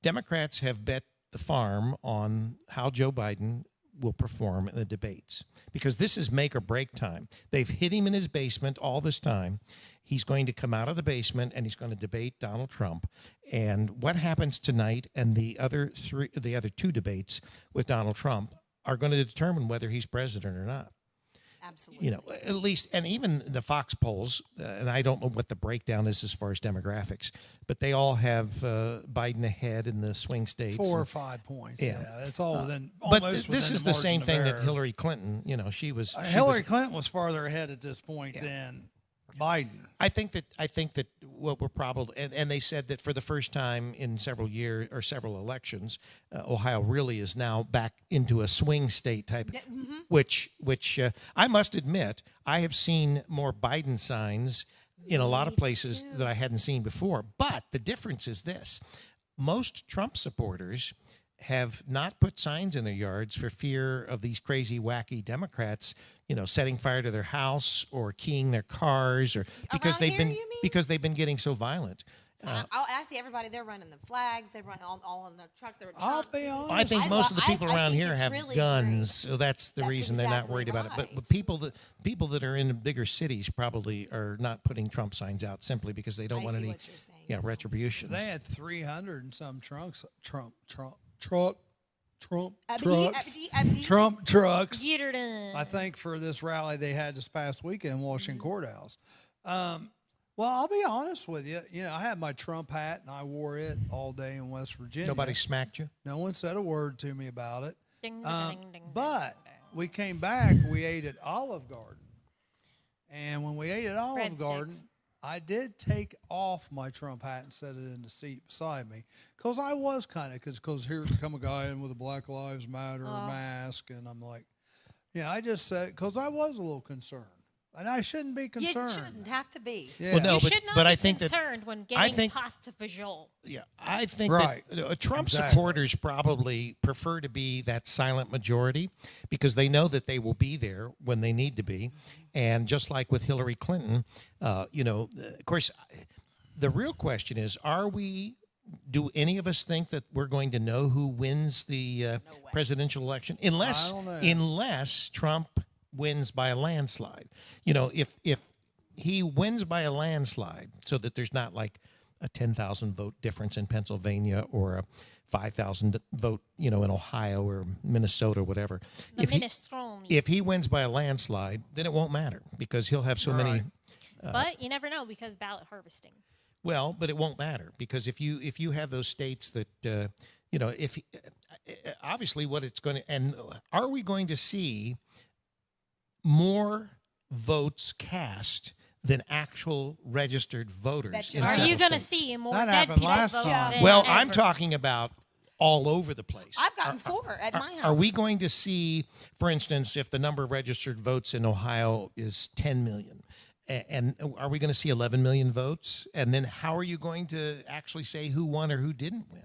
Democrats have bet the farm on how Joe Biden will perform in the debates because this is make or break time. They've hid him in his basement all this time. He's going to come out of the basement and he's going to debate Donald Trump. And what happens tonight and the other two debates with Donald Trump are going to determine whether he's president or not. absolutely. You know, at least, and even the Fox polls, and I don't know what the breakdown is as far as demographics, but they all have Biden ahead in the swing states. 4 or 5 points. Yeah. Yeah, it's all within. But Almost this within is the the same margin of thing that error. Hillary Clinton, you know, she was. Hillary Clinton was farther ahead at this point than Biden. I think that what we're probably, and they said that for the first time in several years or several elections, Ohio really is now back into a swing state type, which I must admit, I have seen more Biden signs in a lot of places that I hadn't seen before. But the difference is this: most Trump supporters have not put signs in their yards for fear of these crazy, wacky Democrats, you know, setting fire to their house or keying their cars, or because Around here, you mean? because they've been getting so violent. I see everybody. They're running the flags. They run all on the truck. They're I'll be honest. I think most of the people around think here it's have really guns, great. so that's the That's reason they're not exactly worried about it. But right. people that are in the bigger cities probably are not putting Trump signs out simply because they don't I want see any what you're saying. retribution. They had 300 and some trucks. Trump trucks. Get her done. I think for this rally they had this past weekend in Washington Courthouse. Well, I'll be honest with you. You know, I had my Trump hat and I wore it all day in West Virginia. Nobody smacked you? No one said a word to me about it. Ding, ding, ding, ding, But ding. we came back. We ate at Olive Garden, and when we ate at Olive Garden, Breadsticks. I did take off my Trump hat and set it in the seat beside me because I was kind of because here come a guy in with a Black Lives Matter mask, and I'm like, yeah, I just said because I was a little concerned, and I shouldn't be You concerned. shouldn't have to be. Yeah. Well, no, You but, should not but be I think that concerned when I getting think pasta fagioli. yeah, I think Right. that Trump Exactly. supporters probably prefer to be that silent majority because they know that they will be there when they need to be. And just like with Hillary Clinton, of course, the real question is, do any of us think that we're going to know who wins the presidential election? Unless, I don't know. unless Trump wins by a landslide. You know, if he wins by a landslide so that there's not like a 10,000 vote difference in Pennsylvania or a 5,000 vote, in Ohio or Minnesota or whatever. The minestrone. If he wins by a landslide, then it won't matter because he'll have so many. Right. But you never know because ballot harvesting. Well, but it won't matter because if you have those states that if obviously what it's going to, and are we going to see more votes cast than actual registered voters? Bet in you Are several you going to states? see more That dead happened people last vote time. than Well, ever? I'm talking about all over the place. I've gotten 4 at my house. Are we going to see, for instance, if the number of registered votes in Ohio is 10 million, and are we going to see 11 million votes? And then how are you going to actually say who won or who didn't win?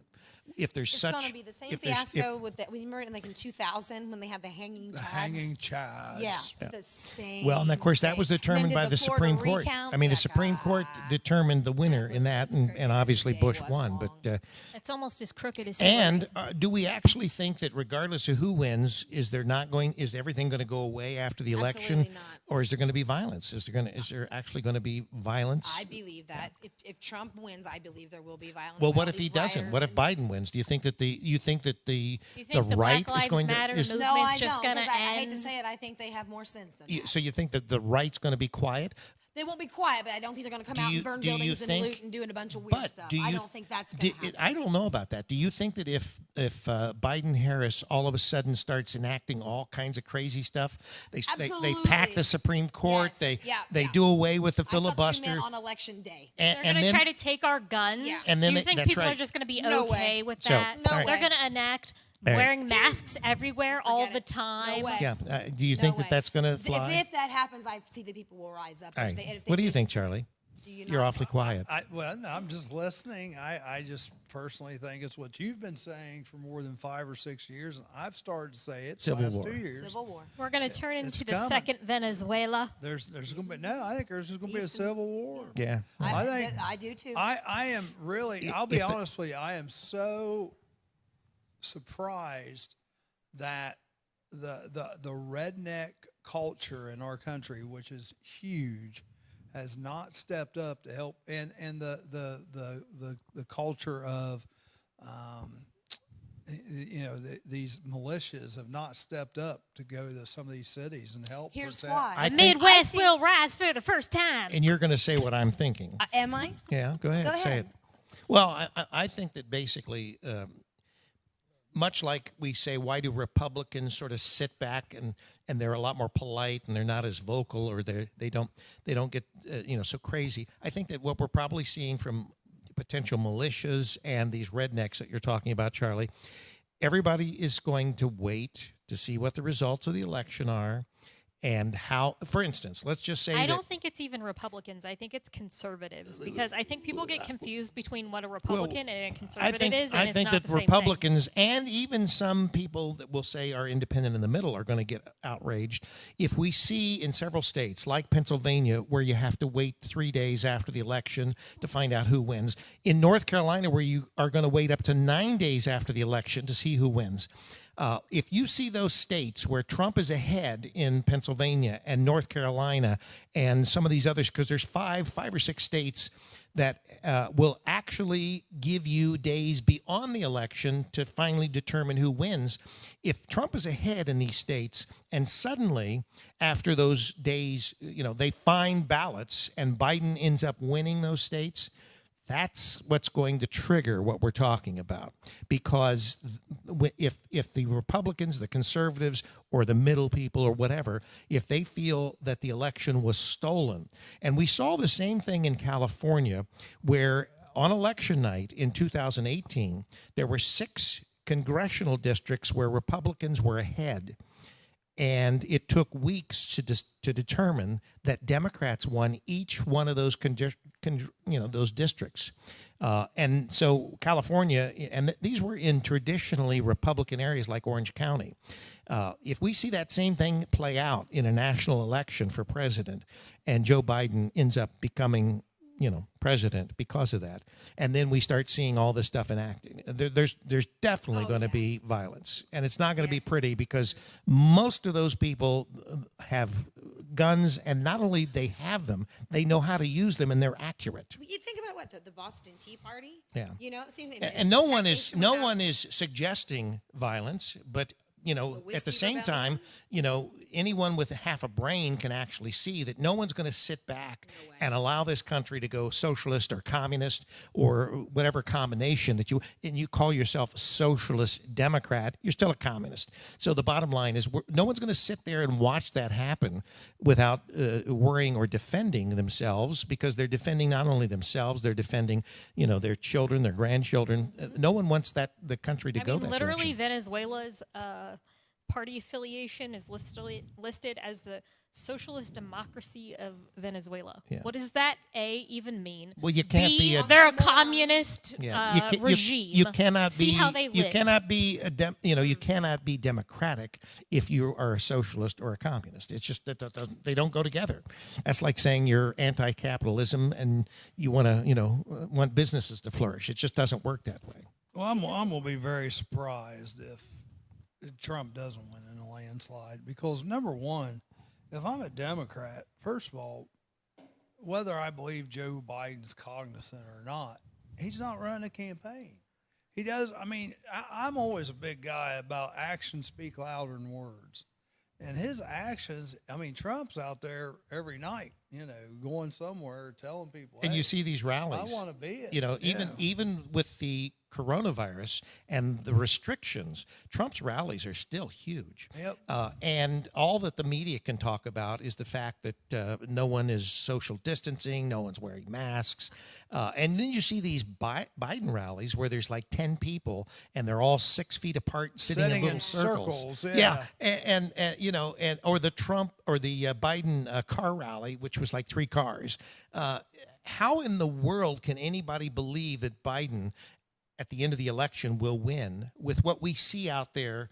If there's It's such, going to be the same if there's- fiasco with that. Remember, in 2000 when they had the hanging The chads? hanging chads. Yeah, it's the same. Well, and of course that was thing. determined And by then the did Florida Supreme Court. recount? I mean, the Like, Supreme Court determined the winner in that, that's crazy. and obviously Day Bush was won. long. But It's almost as crooked as and Hillary. do we actually think that regardless of who wins, is everything going to go away after the election, Absolutely not. or is there going to be violence? Is there actually going to be violence? I believe that if Trump wins, I believe there will be violence. Well, by what all if he these doesn't? What if rioters Biden wins? Do you think that the You think the the right Black Lives is going Matter to is, No, movement's I just don't. gonna Because I hate to end? say it, I think they have more sense than that. so you think that the right's going to be quiet? They won't be quiet, but I don't think they're going to come Do out you- and burn do you buildings and think- loot and doing a bunch of weird But stuff. do you? I don't think that's going to happen. I don't know about that. Do you think that if Biden Harris all of a sudden starts enacting all kinds of crazy stuff, they pack the Absolutely. Supreme Court, Yes. they Yeah. do away with the I thought you filibuster, meant on election day. They're and going to then try to take our guns. Yeah. And then you they- think that's people right. are just going to be No okay way. with So, that? No all right. They're way. going to enact All right. wearing masks everywhere all Forget the it. time. No way. yeah. Do you No think way. that that's going to fly? If that happens, I see that people will rise up. All If right. they- if What do you they- think, Charlie? Do you You're not? awfully quiet. Well, no, I'm just listening. I just personally think it's what you've been saying for more than 5 or 6 years, and I've started to say it the Civil last war. 2 years. Civil war. We're going to turn It's into the coming. second Venezuela. There's going to be I think there's just going to be a Eastern- civil war. Yeah. I think I do too. I am really. I'll be If it- honest with you. I am so surprised that the redneck culture in our country, which is huge, has not stepped up to help, and the culture of these militias have not stepped up to go to some of these cities and help. Here's protect. why. I The think- Midwest think- will rise for the first time. And you're going to say what I'm thinking. Am I? Yeah, go ahead. Go Say ahead. it. Well, I think that basically, much like we say, why do Republicans sort of sit back and they're a lot more polite and they're not as vocal, or they don't get so crazy. I think that what we're probably seeing from potential militias and these rednecks that you're talking about, Charlie, everybody is going to wait to see what the results of the election are. and how, for instance, let's just say I don't think it's even Republicans. I think it's conservatives, because I think people get confused between what a Republican and a conservative is, and I it's think not that the same Republicans and even some people that will say are independent in the middle are going to get outraged if we see in several states like Pennsylvania where you have to wait 3 days after the election to find out who wins. In North Carolina, where you are going to wait up to 9 days after the election to see who wins. If you see those states where Trump is ahead in Pennsylvania and North Carolina and some of these others, because there's five or six states that will actually give you days beyond the election to finally determine who wins. If Trump is ahead in these states and suddenly after those days, they find ballots and Biden ends up winning those states, that's what's going to trigger what we're talking about. Because if the Republicans, the conservatives, or the middle people or whatever, if they feel that the election was stolen, and we saw the same thing in California, where on election night in 2018, there were 6 congressional districts where Republicans were ahead. And it took weeks to determine that Democrats won each one of those those districts. And so California, and these were in traditionally Republican areas like Orange County. If we see that same thing play out in a national election for president, and Joe Biden ends up becoming president because of that, and then we start seeing all this stuff enacting, there's definitely going to be violence, and it's not going to be pretty, because most of those people have guns, and not only they have them, they know how to use them, and they're accurate. You think about what the Boston Tea Party. Yeah. It seems And no one is suggesting violence, but at the same time, anyone with half a brain can actually see that no one's going to sit back and allow this country to go socialist or communist or whatever combination that you call yourself a socialist Democrat, you're still a communist. So the bottom line is no one's going to sit there and watch that happen without worrying or defending themselves, because they're defending not only themselves, they're defending, their children, their grandchildren. No one wants the country to go that literally direction. Venezuela's party affiliation is listed as the Socialist Democracy of Venezuela. Yeah. What does that even mean? Well, you can't be they're a communist regime. You cannot See be. how they live. You cannot be you cannot be democratic if you are a socialist or a communist. It's just that they don't go together. That's like saying you're anti-capitalism and you want to want businesses to flourish. It just doesn't work that way. Well, I'm gonna be very surprised if Trump doesn't win in a landslide, because number one, if I'm a Democrat, first of all, whether I believe Joe Biden's cognizant or not, he's not running a campaign. He does. I mean, I'm always a big guy about actions speak louder than words. And his actions, I mean, Trump's out there every night, going somewhere, telling people. And hey, you see these rallies. I want to be it. Even with the coronavirus and the restrictions, Trump's rallies are still huge. Yep. And all that the media can talk about is the fact that no one is social distancing, no one's wearing masks. And then you see these Biden rallies where there's like 10 people and they're all 6 feet apart, sitting in little circles. Yeah. And or the Trump or the Biden car rally, which was like 3 cars. How in the world can anybody believe that Biden at the end of the election will win with what we see out there,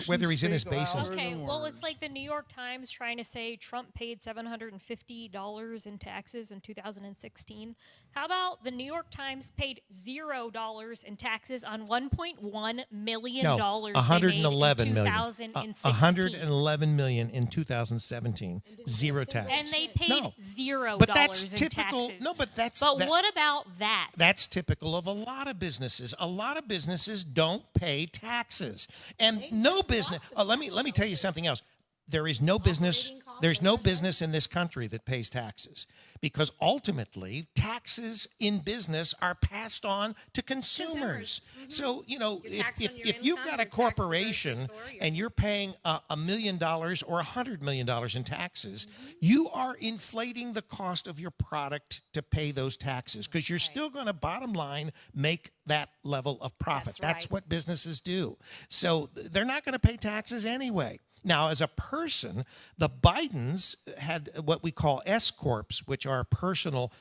whether he's in his base? Okay, well, it's like the New York Times trying to say Trump paid $750 in taxes in 2016. How about the New York Times paid $0 in taxes on $1.1 million? No, 111 million. 2016. 111 million in 2017. Zero tax. And they paid $0 But that's in typical. taxes. No, but that's. But what about that? That's typical of a lot of businesses. A lot of businesses don't pay taxes, and no business. Let me tell you something else. There is no business. There's no business in this country that pays taxes, because ultimately taxes in business are passed on to consumers. Mm-hmm. So if you've got a corporation and you're paying $1 million or $100 million in taxes, you are inflating the cost of your product to pay those taxes, because you're still going to bottom line make that level of profit. That's what businesses do. So they're not going to pay taxes anyway. Now, as a person, the Bidens had what we call S corps, which are personal.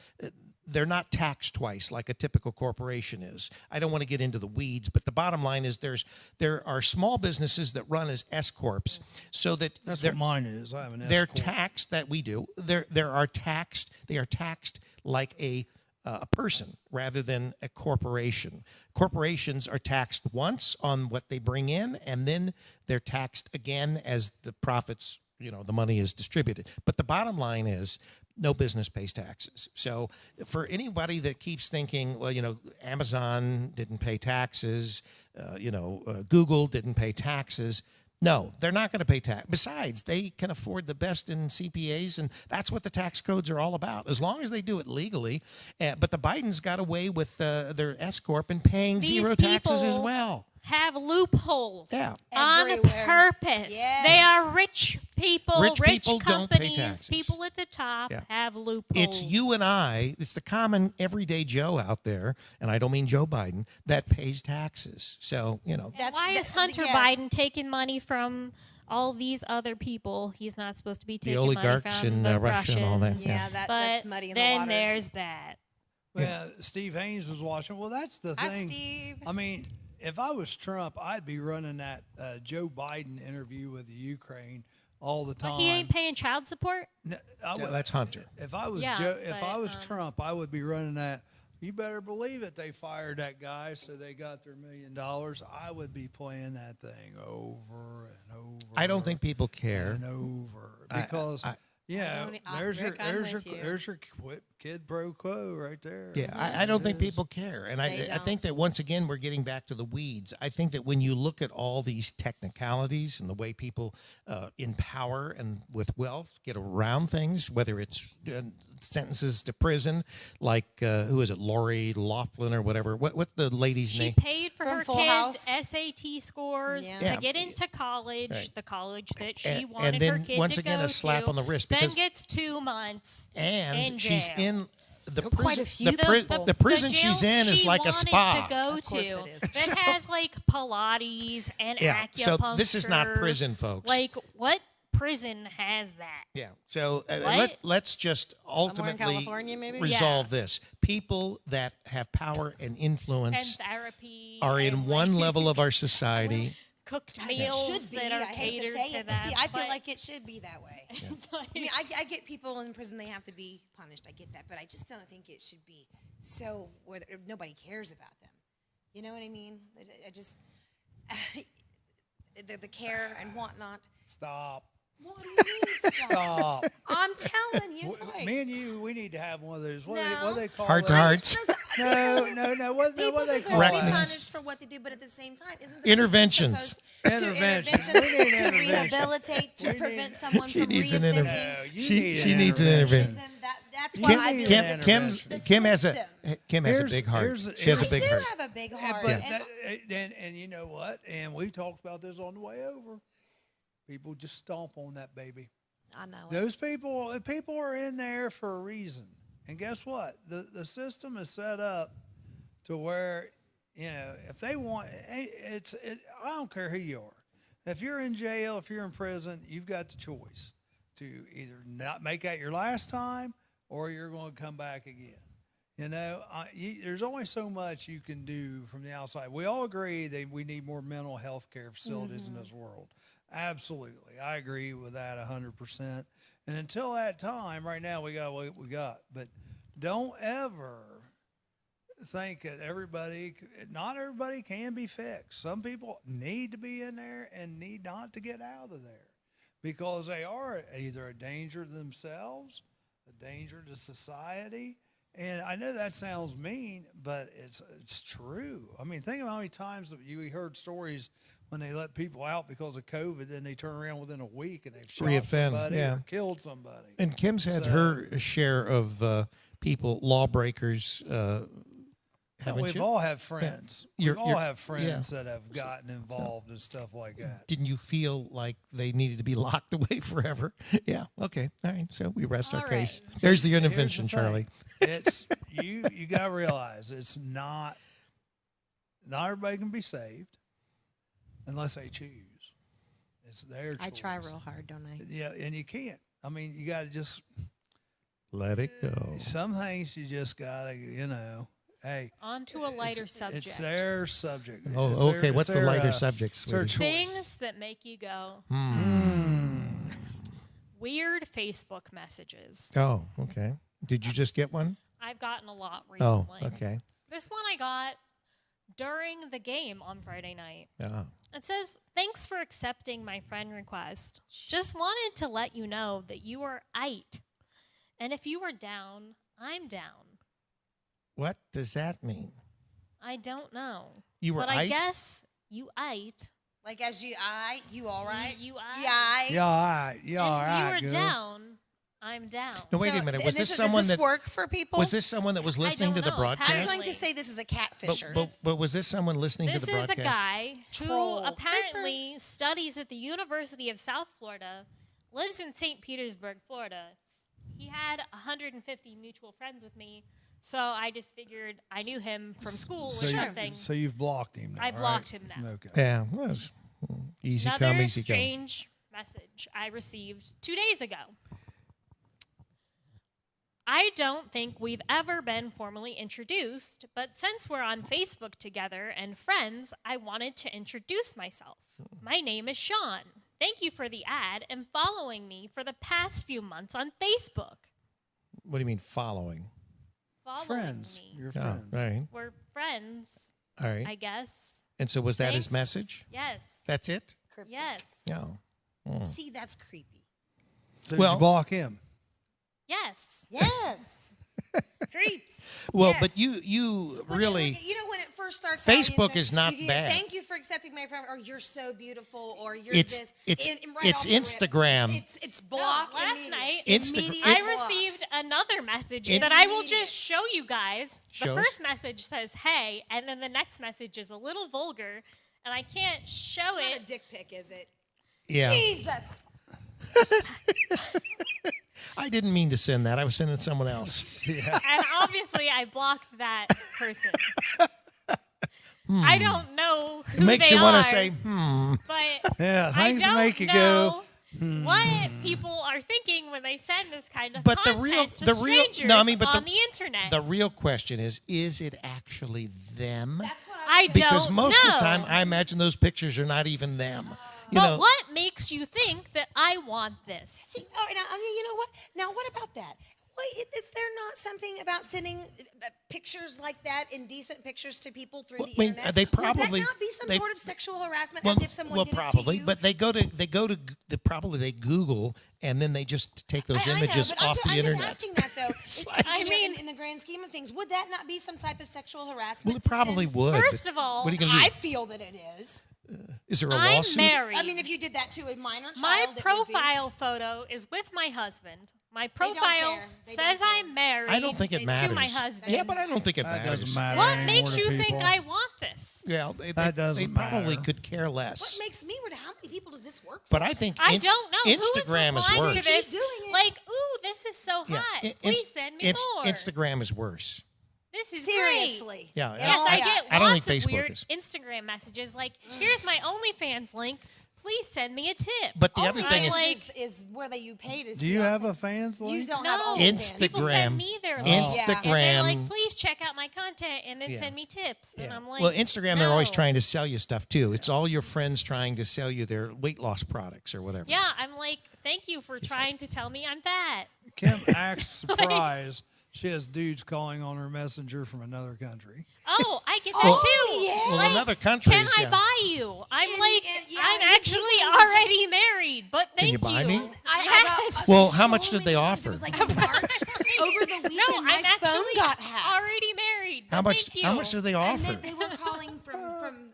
They're not taxed twice like a typical corporation is. I don't want to get into the weeds, but the bottom line is there are small businesses that run as S corps, so that That's what mine is. I have an S they're corp. taxed. That we do. They are taxed like a person rather than a corporation. Corporations are taxed once on what they bring in, and then they're taxed again as the profits, the money is distributed. But the bottom line is no business pays taxes. So for anybody that keeps thinking, well, Amazon didn't pay taxes, Google didn't pay taxes. No, they're not going to pay tax. Besides, they can afford the best in CPAs, and that's what the tax codes are all about, as long as they do it legally. But the Bidens got away with their S corp and paying These zero taxes as people well. Have loopholes Yeah. on Everywhere. purpose. Yes. They are rich people, Rich rich people don't pay companies, taxes. people at the top Yeah. have loopholes. It's you and I, it's the common everyday Joe out there, and I don't mean Joe Biden, that pays taxes. So, And why is Hunter yes. Biden taking money from all these other people? He's not supposed to be taking oligarchs money from in the Russia and all that. Russians. Yeah, that's But muddy in the then waters. there's that. Well, Steve Haynes was watching. Well, that's the Hi, thing. Steve. I mean, if I was Trump, I'd be running that Joe Biden interview with the Ukraine all the time. He ain't paying child support? No, I would, That's Hunter. If I was Yeah, if but, I was Trump, I would be running that. You better believe it. They fired that guy, so they got their $1 million. I would be playing that thing over and over. I don't think people care. and over because don't- there's your Rick, I'm with you. there's your quid pro quo right there. Yeah, I don't think people care. And I They think that once again, we're getting back to the weeds. I think that when you look at all these technicalities and the way people in power and with wealth get around things, whether it's sentences to prison, like, who is it, Lori Loughlin or whatever? What's the lady's She name? paid for From her Full kids' House. SAT scores Yeah. to Yeah. get into college, Right. the college that she And wanted then her kid once to again, go a slap to, on the wrist then because- gets 2 months And in she's jail. in the quite prison. a few the prison the jail she's in is she like a wanted spa. to go Of course to it is. that has like Pilates and Yeah, so acupuncture. this is not prison, folks. Like, what prison has that? Yeah. So What? let's just ultimately California, maybe? resolve Yeah. this. People that have power and And influence therapy are in and, one like, level of our society. cooked It meals should be. that are I hate to catered say to it, them. but see, I feel but like it should be that way. it's like- I mean, I get people in prison; they have to be punished. I get that, but I just don't think it should be so where nobody cares about them. You know what I mean? I just the care and whatnot. Stop. What do you mean? Stop? Stop. I'm telling you, it's right. Me and you, we need to have one of those. What No. do they call Heart to those? hearts. No. What People do they deserve call to be Reckonings. punished for what they do, but at the same time, isn't the Interventions. system supposed Interventions. to We need to intervention. rehabilitate, to We prevent need- someone She from needs an reoffending? intervention. No, you She need needs an intervention. That's You why I need believe an it's intervention. the Kim has system. a big heart. She has a I big do heart. have a big And, heart. but and and you know what? And we talked about this on the way over. People just stomp on that baby. I know. Those people are in there for a reason. And guess what? The system is set up to where, if they want, I don't care who you are. If you're in jail, if you're in prison, you've got the choice to either not make that your last time or you're going to come back again. There's only so much you can do from the outside. We all agree that we need more mental health care facilities in this world. Absolutely. I agree with that 100%. And until that time, right now, we got what we got. But don't ever think that not everybody can be fixed. Some people need to be in there and need not to get out of there because they are either a danger to themselves, a danger to society. And I know that sounds mean, but it's true. I mean, think of how many times that we heard stories when they let people out because of COVID, and they turn around within a week and they've shot Reoffend, somebody yeah. or killed somebody. And Kim's had So- her share of people, lawbreakers. Haven't We've you? all have friends. You're- We all you're- have friends that have gotten involved in stuff like that. Didn't you feel like they needed to be locked away forever? Yeah. Okay. All right. So we rest our All case. right. There's the Here's the intervention, thing. Charlie. It's you got to realize it's not everybody can be saved unless they choose. It's their choice. I try real hard, don't I? Yeah, and you can't. I mean, you got to just Let it go. some things you just got to, hey. On to a lighter subject. It's their subject. Oh, It's their- okay. it's What's the their, lighter subject, it's their sweetie? choice. Things that make you go, weird Facebook messages. Oh, okay. Did you just get one? I've gotten a lot Oh, recently. okay. This one I got during the game on Friday night. Oh. It says, "Thanks for accepting my friend request. Just wanted to let you know that you are aight. And if you are down, I'm down." What does that mean? I don't know. You were But I aight? guess you aight. Like as you all right? You aight. Yeah, Yeah, all right. Yeah, all And right. if you are good. down, I'm down. No, wait a minute. Was this does someone this that work for people? was this someone that was listening don't to the know. broadcast? I'm going to Apparently. say this is a catfisher. But was this someone listening This to the is broadcast? a guy Troll. who apparently studies at the University of South Florida, lives in St. Petersburg, Florida. He had 150 mutual friends with me, so I just figured I knew him from school or something. So you've blocked him now, I blocked right? him now. Okay. Yeah, well, it's easy Another come, easy go. strange message I received 2 days ago. I don't think we've ever been formally introduced, but since we're on Facebook together and friends, I wanted to introduce myself. My name is Sean. Thank you for the ad and following me for the past few months on Facebook. What do you mean following? Following Friends. me. You're Oh, friends. all right. We're friends, All right. I guess. And so was that his Thanks. message? Yes. That's it? Cryptic. Yes. No. See, that's creepy. So Well- did you block him? Yes. Yes. Creeps. Well, Yes. but you really You know when it first starts. Facebook out, you is not you bad. Thank you for accepting my friend, or you're so beautiful, or you're It's- this. it's- and right it's off the rip, Instagram. It's block. last immediate- night- immediate I block. received another message It- that I will Immediate. just show you guys. The Shows? first message says, "Hey," and then the next message is a little vulgar, and I can't show It's not a it. dick pic, is it? yeah. Jesus. I didn't mean to send that. I was sending someone else. And obviously, I blocked that person. I don't know who It makes they you want are, to say, but Yeah, I things don't make you go. know what people are thinking when they send this kind of But the content real- to the real- strangers no, I mean, but on the internet. The real question is it actually them? That's what I Because don't most know. of the time, I imagine those pictures are not even them. You But know, what makes you think that I want this? See, all right, now, I mean, you know what? Now, what about that? Wait, is there not something about sending pictures like that, indecent pictures, to people through the I mean, internet? they Would probably- that not be some they- sort of sexual harassment, well, as if someone well, did probably, it to you? but they go to probably they Google and then they just take those images I know, but off the I'm internet. just asking that though. I mean- in the grand scheme of things, would that not be some type of sexual harassment? Well, it to probably send? would. First of all, what are you going to do? I feel that it is. Is there a I'm lawsuit? married. I mean, if you did that to a minor child, My it would be- profile photo is with my husband. My don't profile care. They says don't care. I'm married I don't think it to matters. my husband. Yeah, but I don't think it That matters. doesn't matter. What anymore makes to you think people. I want this? Yeah, That doesn't they probably matter. could care less. What makes me? How many people does this work for? But I think I don't know. Instagram Who is is replying worse. to this? Keep doing it. Like, ooh, this is so Yeah, hot. Please send me more. Instagram is worse. This is Seriously. great. Yeah, Yes, I get I don't lots think of Facebook weird is. Instagram messages like, here's my OnlyFans link. Please send me a tip. But the other Only thing is, like- is where you pay to. Do you have a fans You link? don't No, have OnlyFans. people Instagram. send me their links. And they're Instagram. like, please check out my content and then Yeah. send me tips. And Yeah. I'm like, well, Instagram, they're always no. trying to sell you stuff too. It's all your friends trying to sell you their weight loss products or whatever. Yeah, I'm like, thank you for trying to tell me I'm fat. Kim acts surprised. She has dudes calling on her messenger from another country. Oh, I get that Oh, too. yeah. Well, Like, in other countries, can I yeah. buy you? I'm like, yeah, I'm he's actually not even already married, but thank you buy me? I got Yes. Well, how much so did they many- offer? It was like in March. Over the weekend, No, my I'm actually phone got hacked. already married. How but much? Thank you. How much do they And offer? then they were calling from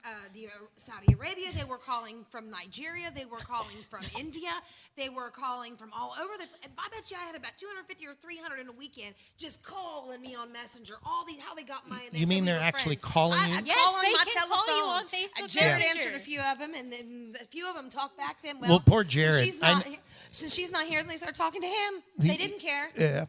Saudi Arabia. They were calling from Nigeria. They were calling from India. They were calling from all over the. And I bet you I had about 250 or 300 in a weekend just calling me on Messenger. All these, how they got my. You mean said we they're were actually friends. calling you? I Yes, call on they my can telephone. call you on Facebook Jared Messenger. answered a few of them, and then a few of them talked back to him. Well, poor since Jared. she's not, Since she's not here, they start talking to him. They didn't care. Yeah.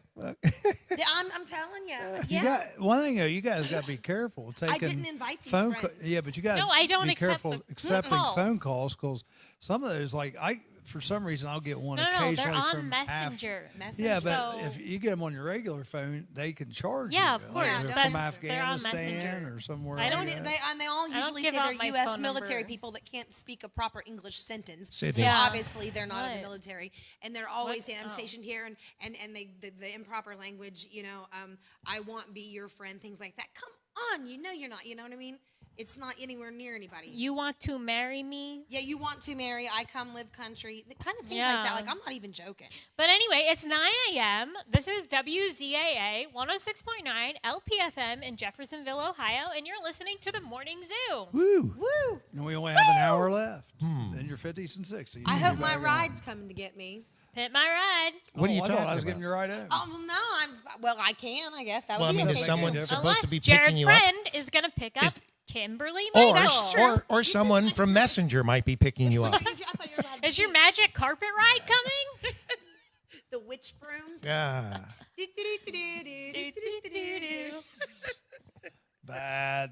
I'm telling you. You got one thing though. You guys got to be careful taking. I didn't invite these phone. friends. Yeah, but you got. No, I don't be accept careful the accepting calls. phone calls because some of those, like for some reason, I'll get one No, occasionally they're on from Messenger. Yeah, but So- if you get them on your regular phone, they can charge you. Yeah, of Like, course. they're That's- from they're on Afghanistan Messenger. or somewhere. I like don't- that. They all don't usually give say out they're my U.S. phone military number. people that can't speak a proper English sentence. Sydney. So Yeah. obviously they're not in the What? military, and they're always What? saying, "I'm Oh. stationed here," and the improper language. I want be your friend, things like that. Come on, you're not. You know what I mean? It's not anywhere near anybody. You want to marry me? Yeah, you want to marry, I come live country, the kind of things Yeah. like that. Like, I'm not even joking. But anyway, it's 9 a.m. This is WZAA 106.9 LPFM in Jeffersonville, Ohio, and you're listening to the Morning Zoo. Woo! Woo! And we only have an hour left in your 50s and 60s. I You'll hope be my back on. ride's coming to get me. Hit my ride. What are you I talking thought I was about? giving you a ride home. Oh, well, no, I can, I guess. That would Well, I be mean, okay. is too. someone Unless supposed Unless to be Jared picking you up? Friend is going to pick up Is- Kimberly Or, Michael. or someone from Messenger might be picking you up. I thought you were about to Is your teach magic carpet ride coming? the witch broom? Ah. Bad.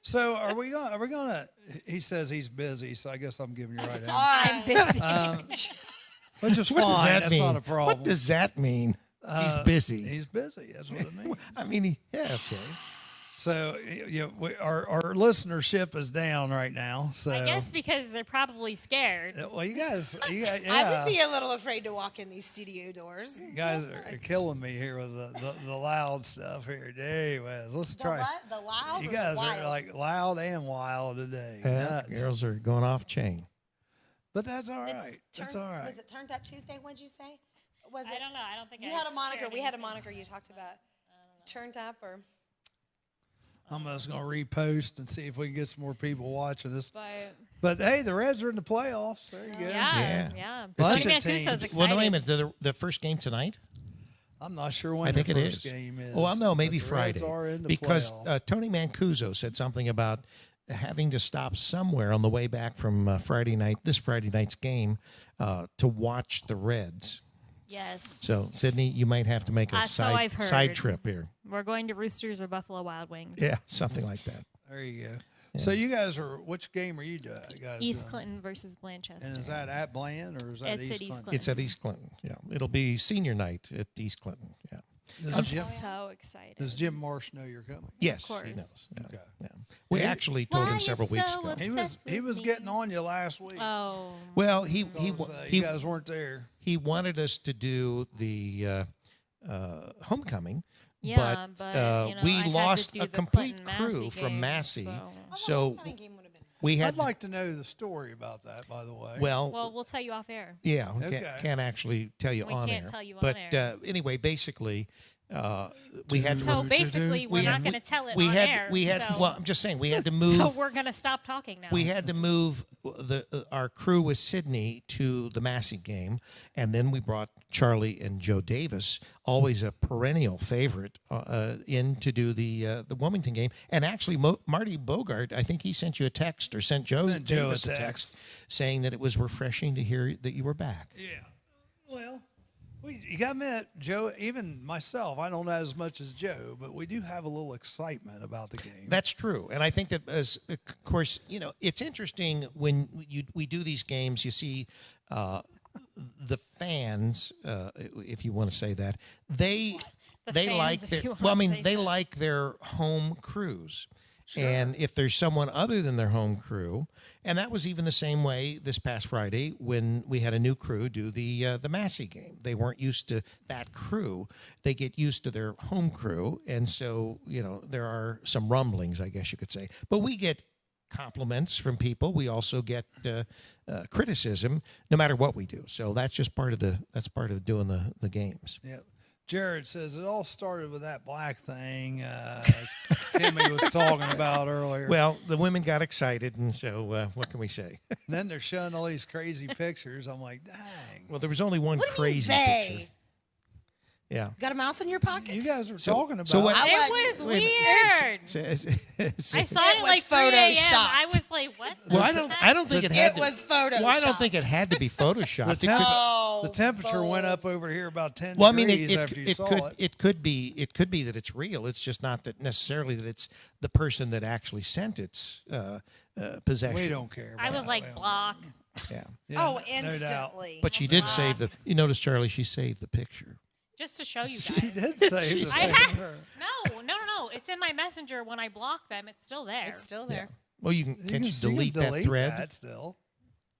So are we gonna? He says he's busy, so I guess I'm giving you a ride home. I'm busy. Which is What fine. does that That's mean? not a problem. What does that mean? He's busy. He's busy. That's what it means. I mean, yeah, okay. So our listenership is down right now. So I guess because they're probably scared. well, you guys, yeah, I would be a little afraid to walk in these studio doors. you guys are killing me here with the loud stuff here. Anyways, let's The try. what? The loud You or guys the wild? are like loud and wild today. Yeah, Nuts. girls are going off chain. But that's all It's right. That's turned- all right. Was it Turned Up Tuesday? What'd you say? Was it? I don't know. I don't think You I had a moniker. shared We had a anything. moniker you talked about. Turned Up or... I'm just gonna repost and see if we can get some more people watching this. But But hey, the Reds are in the playoffs. There you go. yeah. Bunch Tony of Mancuso's teams. excited. Well, no, wait a minute. The first game tonight? I'm not sure when I think the it first is. game is. Well, no, maybe but the Reds Friday. are in the Because playoff. Tony Mancuso said something about having to stop somewhere on the way back from this Friday night's game, to watch the Reds. Yes. So, Sydney, you might have to make a So I've heard. side trip here. We're going to Roosters or Buffalo Wild Wings. Yeah, something like that. There you go. So you guys are. Which game are you doing? Guys East doing? Clinton versus Blanchester. And is that at Bland or is that It's East at East Clinton? It's at East Clinton. Yeah, it'll be senior night at East Clinton. Yeah. I'm Does Jim, so excited. does Jim Marsh know you're coming? Yes, Of course. he knows. Yeah, Okay. yeah. We actually told Why him you several weeks so ago. upset? He was getting on you last week. Oh. Well, he You guys weren't there. he wanted us to do the homecoming, Yeah, but, we I had to lost do a the complete Clinton crew Massey from game, Massey. so- So Homecoming game would have been... we had I'd like to know the story about that, by the way. well, Well, we'll tell you off air. yeah, we Okay. can't actually tell you We on can't air. tell you on but air. Anyway, basically, we had So to, basically, we're we not had- going to tell it we on had air. we had so, well, I'm just saying we had to move. so we're going to stop talking now. We had to move our crew with Sydney to the Massey game, and then we brought Charlie and Joe Davis, always a perennial favorite, in to do the Wilmington game. And actually, Marty Bogart, I think he sent you a text or sent Joe Davis a text saying that it was refreshing to hear that you were back. Yeah. Well, you got to admit, Joe, even myself, I don't know as much as Joe, but we do have a little excitement about the game. That's true, and I think that, as of course, it's interesting when we do these games. You see, the fans, if you want to say that, they fans, like if their you wanna well, I mean, say they that. like their home crews. And if there's someone other than their home crew, and that was even the same way this past Friday when we had a new crew do the Massey game. They weren't used to that crew; they get used to their home crew, and so there are some rumblings, I guess you could say. But we get compliments from people. We also get criticism, no matter what we do. So that's just part of doing the games. Yeah. Jared says it all started with that black thing Timmy was talking about earlier. Well, the women got excited, and so what can we say? And then they're showing all these crazy pictures. I'm like, dang. Well, there was only one What do you mean crazy they? picture. Yeah. Got a mouse in your pocket? You guys were talking about. so what- It was Wait a weird. So- I saw it It like was 3 a.m. photoshopped. I was like, what? Well, I don't think it had It to. was photoshopped. Well, I don't think it had to be photoshopped. It could- The temperature went up over here about 10 well, I mean, degrees after you saw it. it could be that it's real. It's just not that necessarily that it's the person that actually sent its possession. We don't care. I about was it. like, block. Yeah, Yeah, Oh, no doubt. instantly. but she did save the. You notice, Charlie, she saved the picture. Just to show you She guys. did save the I had, picture. no. It's in my messenger. When I block them, it's still there. It's still there. Well, you can. Can't you delete that thread? That still.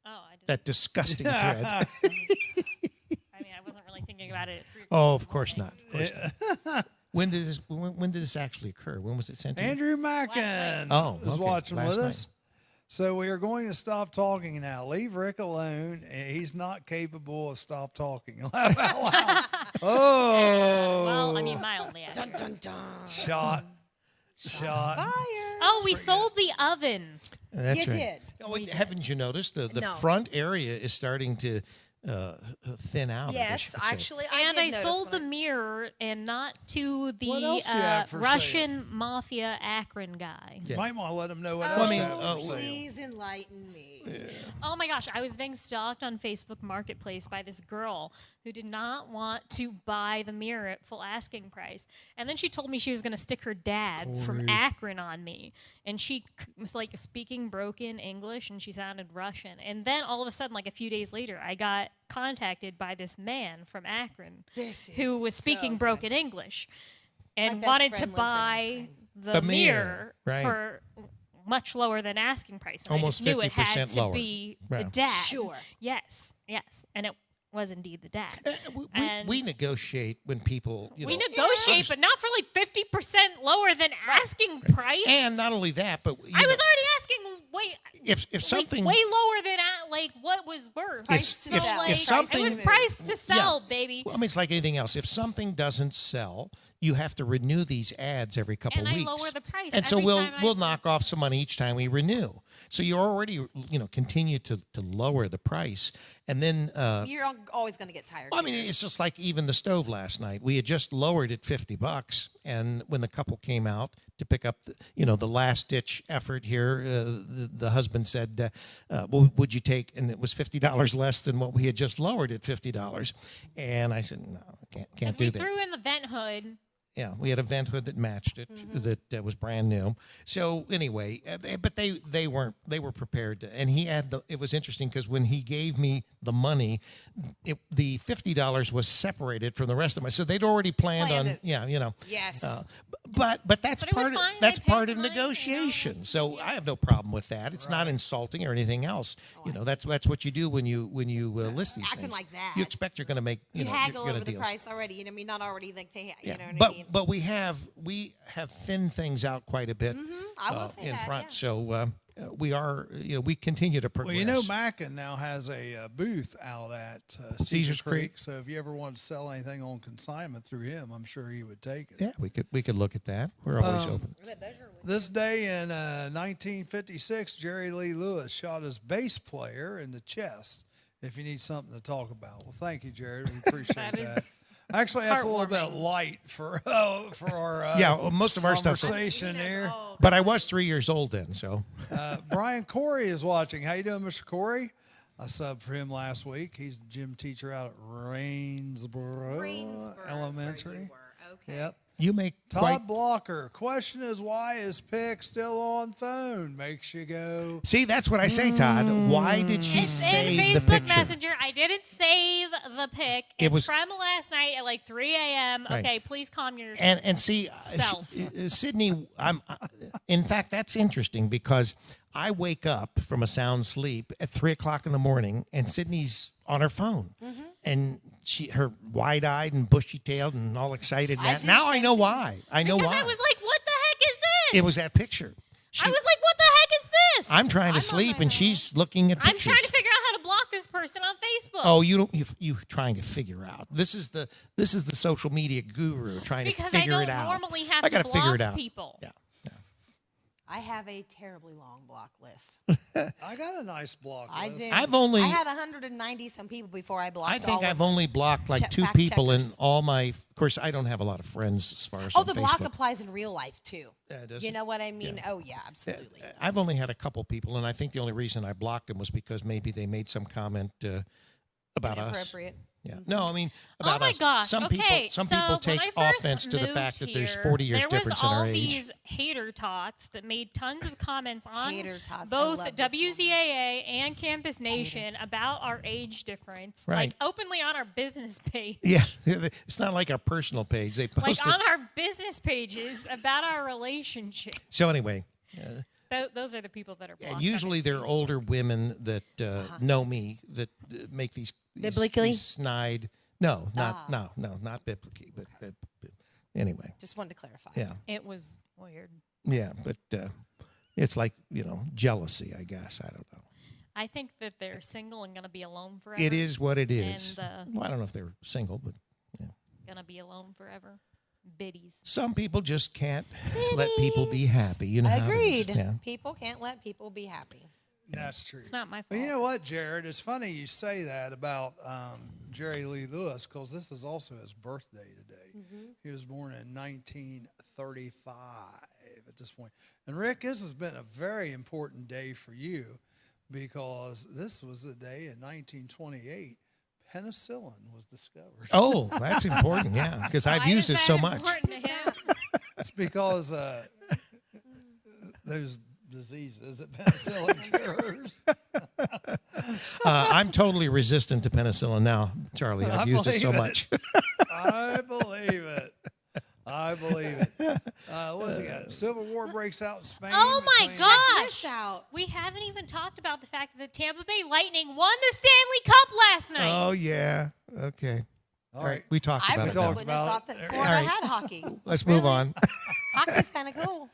Oh, I didn't. That disgusting thread. I mean, I wasn't really thinking about it. At 3 Oh, of course not. Of course not. When did this actually occur? When was it sent to you? Andrew Mackin Oh, was okay. watching Last with night. us. So we are going to stop talking now. Leave Rick alone. He's not capable of stop talking. Laugh out loud. Oh. Well, I mean, mildly. Dun, dun, dun. Shot. Fire. Oh, we sold the oven. That's You right. did. Oh, wait, haven't you noticed the No. front area is starting to thin out? I guess Yes, you could say. actually, And did I notice sold the when mirror, and not to What the else you have for Russian mafia Akron guy. Yeah. Might want to let him know what Oh, else I mean, you have for sale. please enlighten me. Oh my gosh, I was being stalked on Facebook Marketplace by this girl who did not want to buy the mirror at full asking price. And then she told me she was going to stick her dad from Akron on me. And she was like speaking broken English, and she sounded Russian. And then all of a sudden, like a few days later, I got contacted by this man from Akron This is who was speaking so broken English and best wanted to friend lives in buy Akron. the The mirror, mirror right. for much lower than asking price. And Almost I just knew it had 50% to lower. be Right. the dad. Sure. Yes. And it was indeed the dad. We negotiate when people, you We know, negotiate, but not for like 50% lower than asking price. and not only that, but you I know, was already asking, wait, if something like way lower than like what was worth. Price to sell. like, if something- it was priced to sell, baby. Well, I mean, it's like anything else. If something doesn't sell, you have to renew these ads every couple And I weeks. lower the price and so every we'll time I- we'll knock off some money each time we renew. So you already continue to lower the price, and then You're always going to get tired. I mean, it's just like even the stove last night. We had just lowered it $50, and when the couple came out to pick up, the last ditch effort here, the husband said, "Well, would you take?" And it was $50 less than what we had just lowered at $50. And I said, "No, can't do We that." threw in the vent hood. Yeah, we had a vent hood that matched it, that was brand new. So anyway, but they were prepared to, and he had it was interesting because when he gave me the money, the $50 was separated from the rest of my. So they'd already planned on, it. Yes. But that's But it was part of fine. that's They part paid of the money, negotiation. So I have no problem with that. It's not insulting or anything else. That's what you do when you list these Acting things. like that. You expect you're going to make you you're haggle gonna over the deals. price already. I mean, not already like they, you know what but I mean? but we have thinned things out quite a bit I will say in that, front. yeah. So we are we continue to progress. Well, Mackin now has a booth out at Caesars Creek. Creek. So if you ever want to sell anything on consignment through him, I'm sure he would take it. Yeah, we could look at that. We're always open. This day in 1956, Jerry Lee Lewis shot his bass player in the chest. If you need something to talk about, well, thank you, Jared. We appreciate That that. is Actually, that's a little bit heartwarming. light for our Yeah, well, most of our stuff's- conversation here. But I was 3 years old then, so Brian Corey is watching. How you doing, Mr. Corey? I subbed for him last week. He's the gym teacher out at Rainsboro Greensboro is where Elementary. you were. Okay. Yep. you make Todd quite. Blocker. Question is, why is Pick still on phone? Makes you go. See, that's what I say, Todd. Why did she It's in save the Facebook picture? Messenger. I didn't save the pic. It It's was- from last night at like 3 a.m. Right. Okay, please calm your. And see, Self. Sydney, in fact, that's interesting because I wake up from a sound sleep at 3:00 in the morning, and Sydney's on her phone, and her wide-eyed and bushy-tailed and all excited. I That do now I same know thing. why. I know because why. I was like, what the heck is this? It was that picture. I was like, what the heck is this? I'm trying to I'm sleep, on and my she's looking at I'm pictures. trying to figure out how to block this person on Facebook. Oh, you don't. You trying to figure out. This is the social media guru trying because to I figure don't it out. normally have I gotta to figure block it out. people. Yeah. I have a terribly long block list. I got a nice block I list. did. I had 190 some people before I blocked. I think all I've of only blocked like two fact people in checkers. all my. Of course, I don't have a lot of friends as far as. Oh, on the block Facebook. applies in real life too. Does You it? know what I mean? Oh yeah, absolutely. I've only had a couple people, and I think the only reason I blocked them was because maybe they made some comment about us. Inappropriate. Yeah. No, I mean about Oh my us. gosh. Some okay, people so take when I first offense to the moved fact that there's here, 40 years there difference was in all our age. these hater tots that made tons of comments on Hater tots. I both love this WZAA and Campus Nation about our age difference, Right. like openly on our business page. Yeah, it's not like our personal page. They Like posted. on our business pages about our relationship. So anyway, Those are the people that are blocked. and on usually his they're Facebook. older women that know me that make these Biblically? these snide. No, not biblically, but anyway, Just wanted to clarify. yeah, It was weird. yeah, but it's like jealousy, I guess. I don't know. I think that they're single and going to be alone forever. It is what it is. And Well, I don't know if they're single, but yeah. going to be alone forever. Biddies. Some people just can't let people be happy. You know how it is. Agreed. Yeah. People can't let people be happy. That's true. It's not my fault. But you know what, Jared? It's funny you say that about Jerry Lee Lewis because this is also his birthday today. He was born in 1935 at this point. And Rick, this has been a very important day for you because this was the day in 1928 penicillin was discovered. Oh, that's important. Yeah, because I've Why used is it that so much. important to him? It's because those diseases that penicillin cures. I'm totally resistant to penicillin now, Charlie. I've used it so believe it. much. I believe it. I believe it. What's he got? Civil War breaks out in Spain. Oh my between- gosh! This out. We haven't even talked about the fact that the Tampa Bay Lightning won the Stanley Cup last night. Oh yeah. Okay. All right. We talked I about really it. talked now. wouldn't about have thought it. that Florida All right. had hockey. Let's move Really? on. Hockey's kind of cool.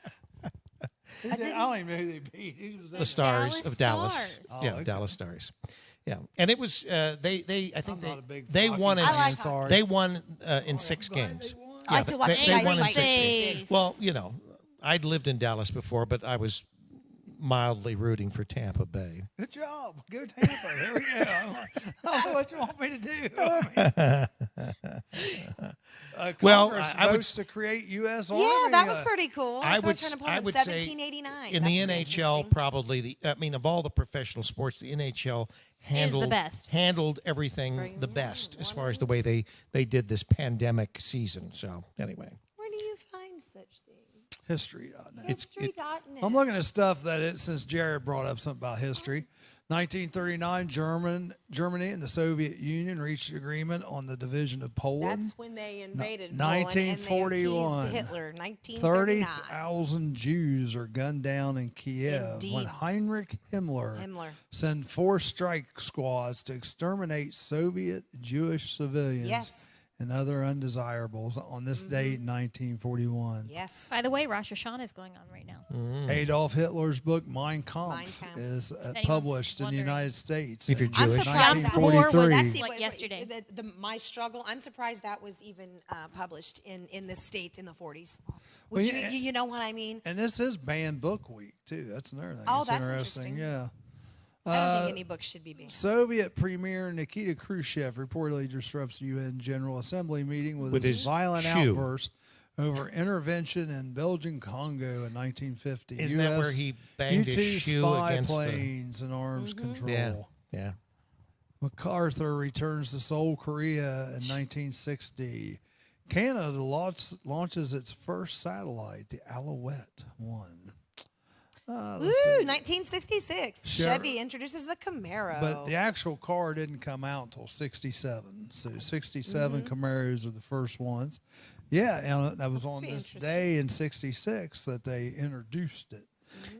I don't even know who they beat. He was The Stars Dallas of Dallas. Stars. Oh, Yeah, okay. Dallas Stars. Yeah, and it was they. I think I'm not a big they hockey won in fan, I like sorry. they won in 6 glad games. they won. I like to watch they the guys won in fight. 6 games. Face. Well, I'd lived in Dallas before, but I was mildly rooting for Tampa Bay. Good job. Go Tampa. There we go. I don't know what you want me to do. Well, Congress I would votes to create U.S. Army. Yeah, that was pretty cool. I So would, turned I in would say 1789. in That's the pretty NHL, interesting. probably of all the professional sports, the NHL best. handled everything the best as far as the way they did this pandemic season. So anyway, Where do you find such things? History.net. History.net. I'm looking at stuff since Jared brought up something about history. 1939, Germany and the Soviet Union reached an agreement on the division of Poland. That's when they invaded 1941. Poland and they appeased Hitler. 1939. 30,000 Jews are gunned down in Kiev Indeed. when Heinrich Himmler Himmler. sent 4 strike squads to exterminate Soviet Jewish civilians Yes. and other undesirables on this date in 1941. Yes. By the way, Rosh Hashanah is going on right now. Adolf Hitler's book Mein Kampf, Mein Kampf. is anyone's published in the wondering. United States. If you're in Jewish. I'm surprised that 1943. That's Like yesterday. My struggle. I'm surprised that was even published in the States in the 40s. Well, Would yeah, you know what I mean? And this is banned book week too. That's another thing. Oh, It's that's interesting. interesting. Yeah. I don't think any books should be banned. Soviet Premier Nikita Khrushchev reportedly disrupts the UN General Assembly meeting with With his his violent shoe. outburst over intervention in Belgian Congo in 1950. Isn't that where US he banged his U-2 shoe spy against the- planes and arms control. yeah. MacArthur returns to Seoul, Korea in 1960. Canada launches its first satellite, the Alouette 1. Ooh, Let's see. 1966. Sure. Chevy introduces the Camaro. But the actual car didn't come out until 67. So 67 Camaros are the first ones. Yeah, and that was on pretty this interesting. day in 66 that they introduced it.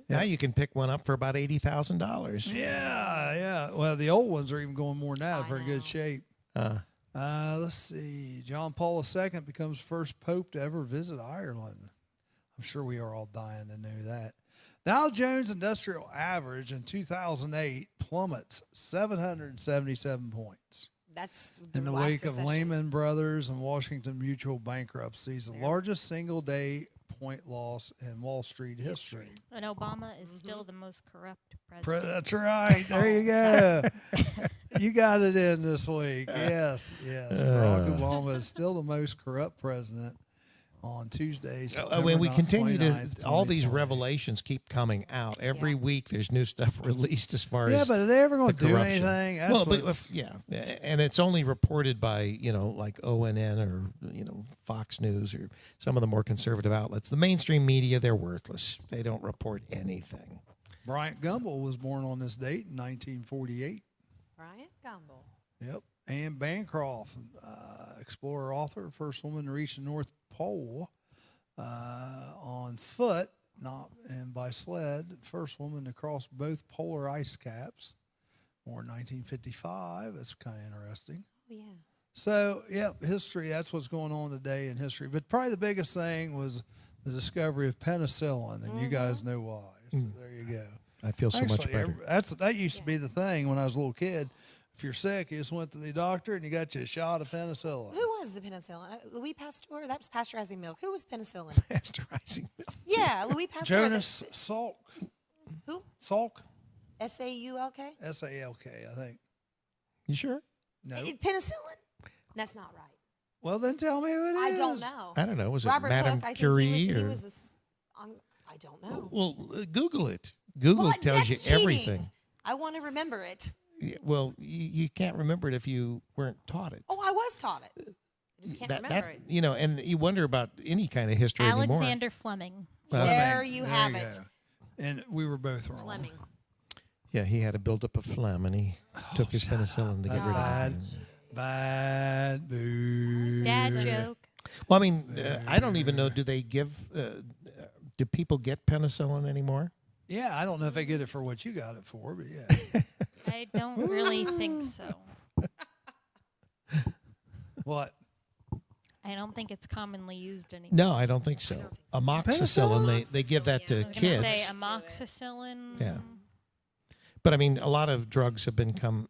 Now you can pick one up for about $80,000. Yeah. Well, the old ones are even going more than that I if they're in good shape. Let's see. John Paul II becomes first pope to ever visit Ireland. I'm sure we are all dying to know that. Dow Jones Industrial Average in 2008 plummets 777 points. That's In the last wake of recession. Lehman Brothers and Washington Mutual bankruptcies, the largest single day point loss in Wall Street history. And Obama is still the most corrupt Pre- president. That's right. There you go. You got it in this week. Yes, yes. Barack Obama is still the most corrupt president on Tuesday. When we continue to, 29th, all these 2020. revelations keep coming out. Every week there's new stuff released as far Yeah, as but are they ever going the to do corruption. anything? That's Well, but what's- yeah, and it's only reported by, like ONN or, Fox News or some of the more conservative outlets. The mainstream media, they're worthless. They don't report anything. Bryant Gumbel was born on this date in 1948. Bryant Gumbel. Yep. Anne Bancroft, explorer, author, first woman to reach the North Pole on foot, and by sled. First woman to cross both polar ice caps, born 1955. That's kind of interesting. Oh, yeah. So, history, that's what's going on today in history. But probably the biggest thing was the discovery of penicillin, and you guys know why. So there you go. I feel so much Actually, better. that used to be the thing when I was a little kid. If you're sick, you just went to the doctor and you got you a shot of penicillin. Who was the penicillin? Louis Pasteur? That was pasteurizing milk. Who was penicillin? Pasteurizing milk. Yeah, Louis Pasteur. Jonas Salk. Who? Salk? S-A-U-L-K? S-A-L-K, I think. You sure? No. Penicillin? That's not right. Well, then tell me who it I is. don't know. I don't know. Was it Robert Madame Hooke, I think Curie he or? was I don't know. Well, Google it. Google Well, tells you that's cheating. everything. I want to remember it. Yeah, well, you can't remember it if you weren't taught it. Oh, I was taught it. I just can't remember it. And you wonder about any kind of history anymore. Alexander Fleming. There you have it. go. And we were both wrong. Fleming. Yeah, he had a buildup of phlegm, and he took his penicillin to get That's rid of bad. it. Bad. Boo. Dad joke. Well, I mean, I don't even know. Do they give? Do people get penicillin anymore? Yeah, I don't know if they get it for what you got it for, but yeah. I don't really think so. What? I don't think it's commonly used anymore. No, I don't think so. Amoxicillin, they give that to I was going to kids. say amoxicillin. Yeah. But I mean, a lot of drugs have become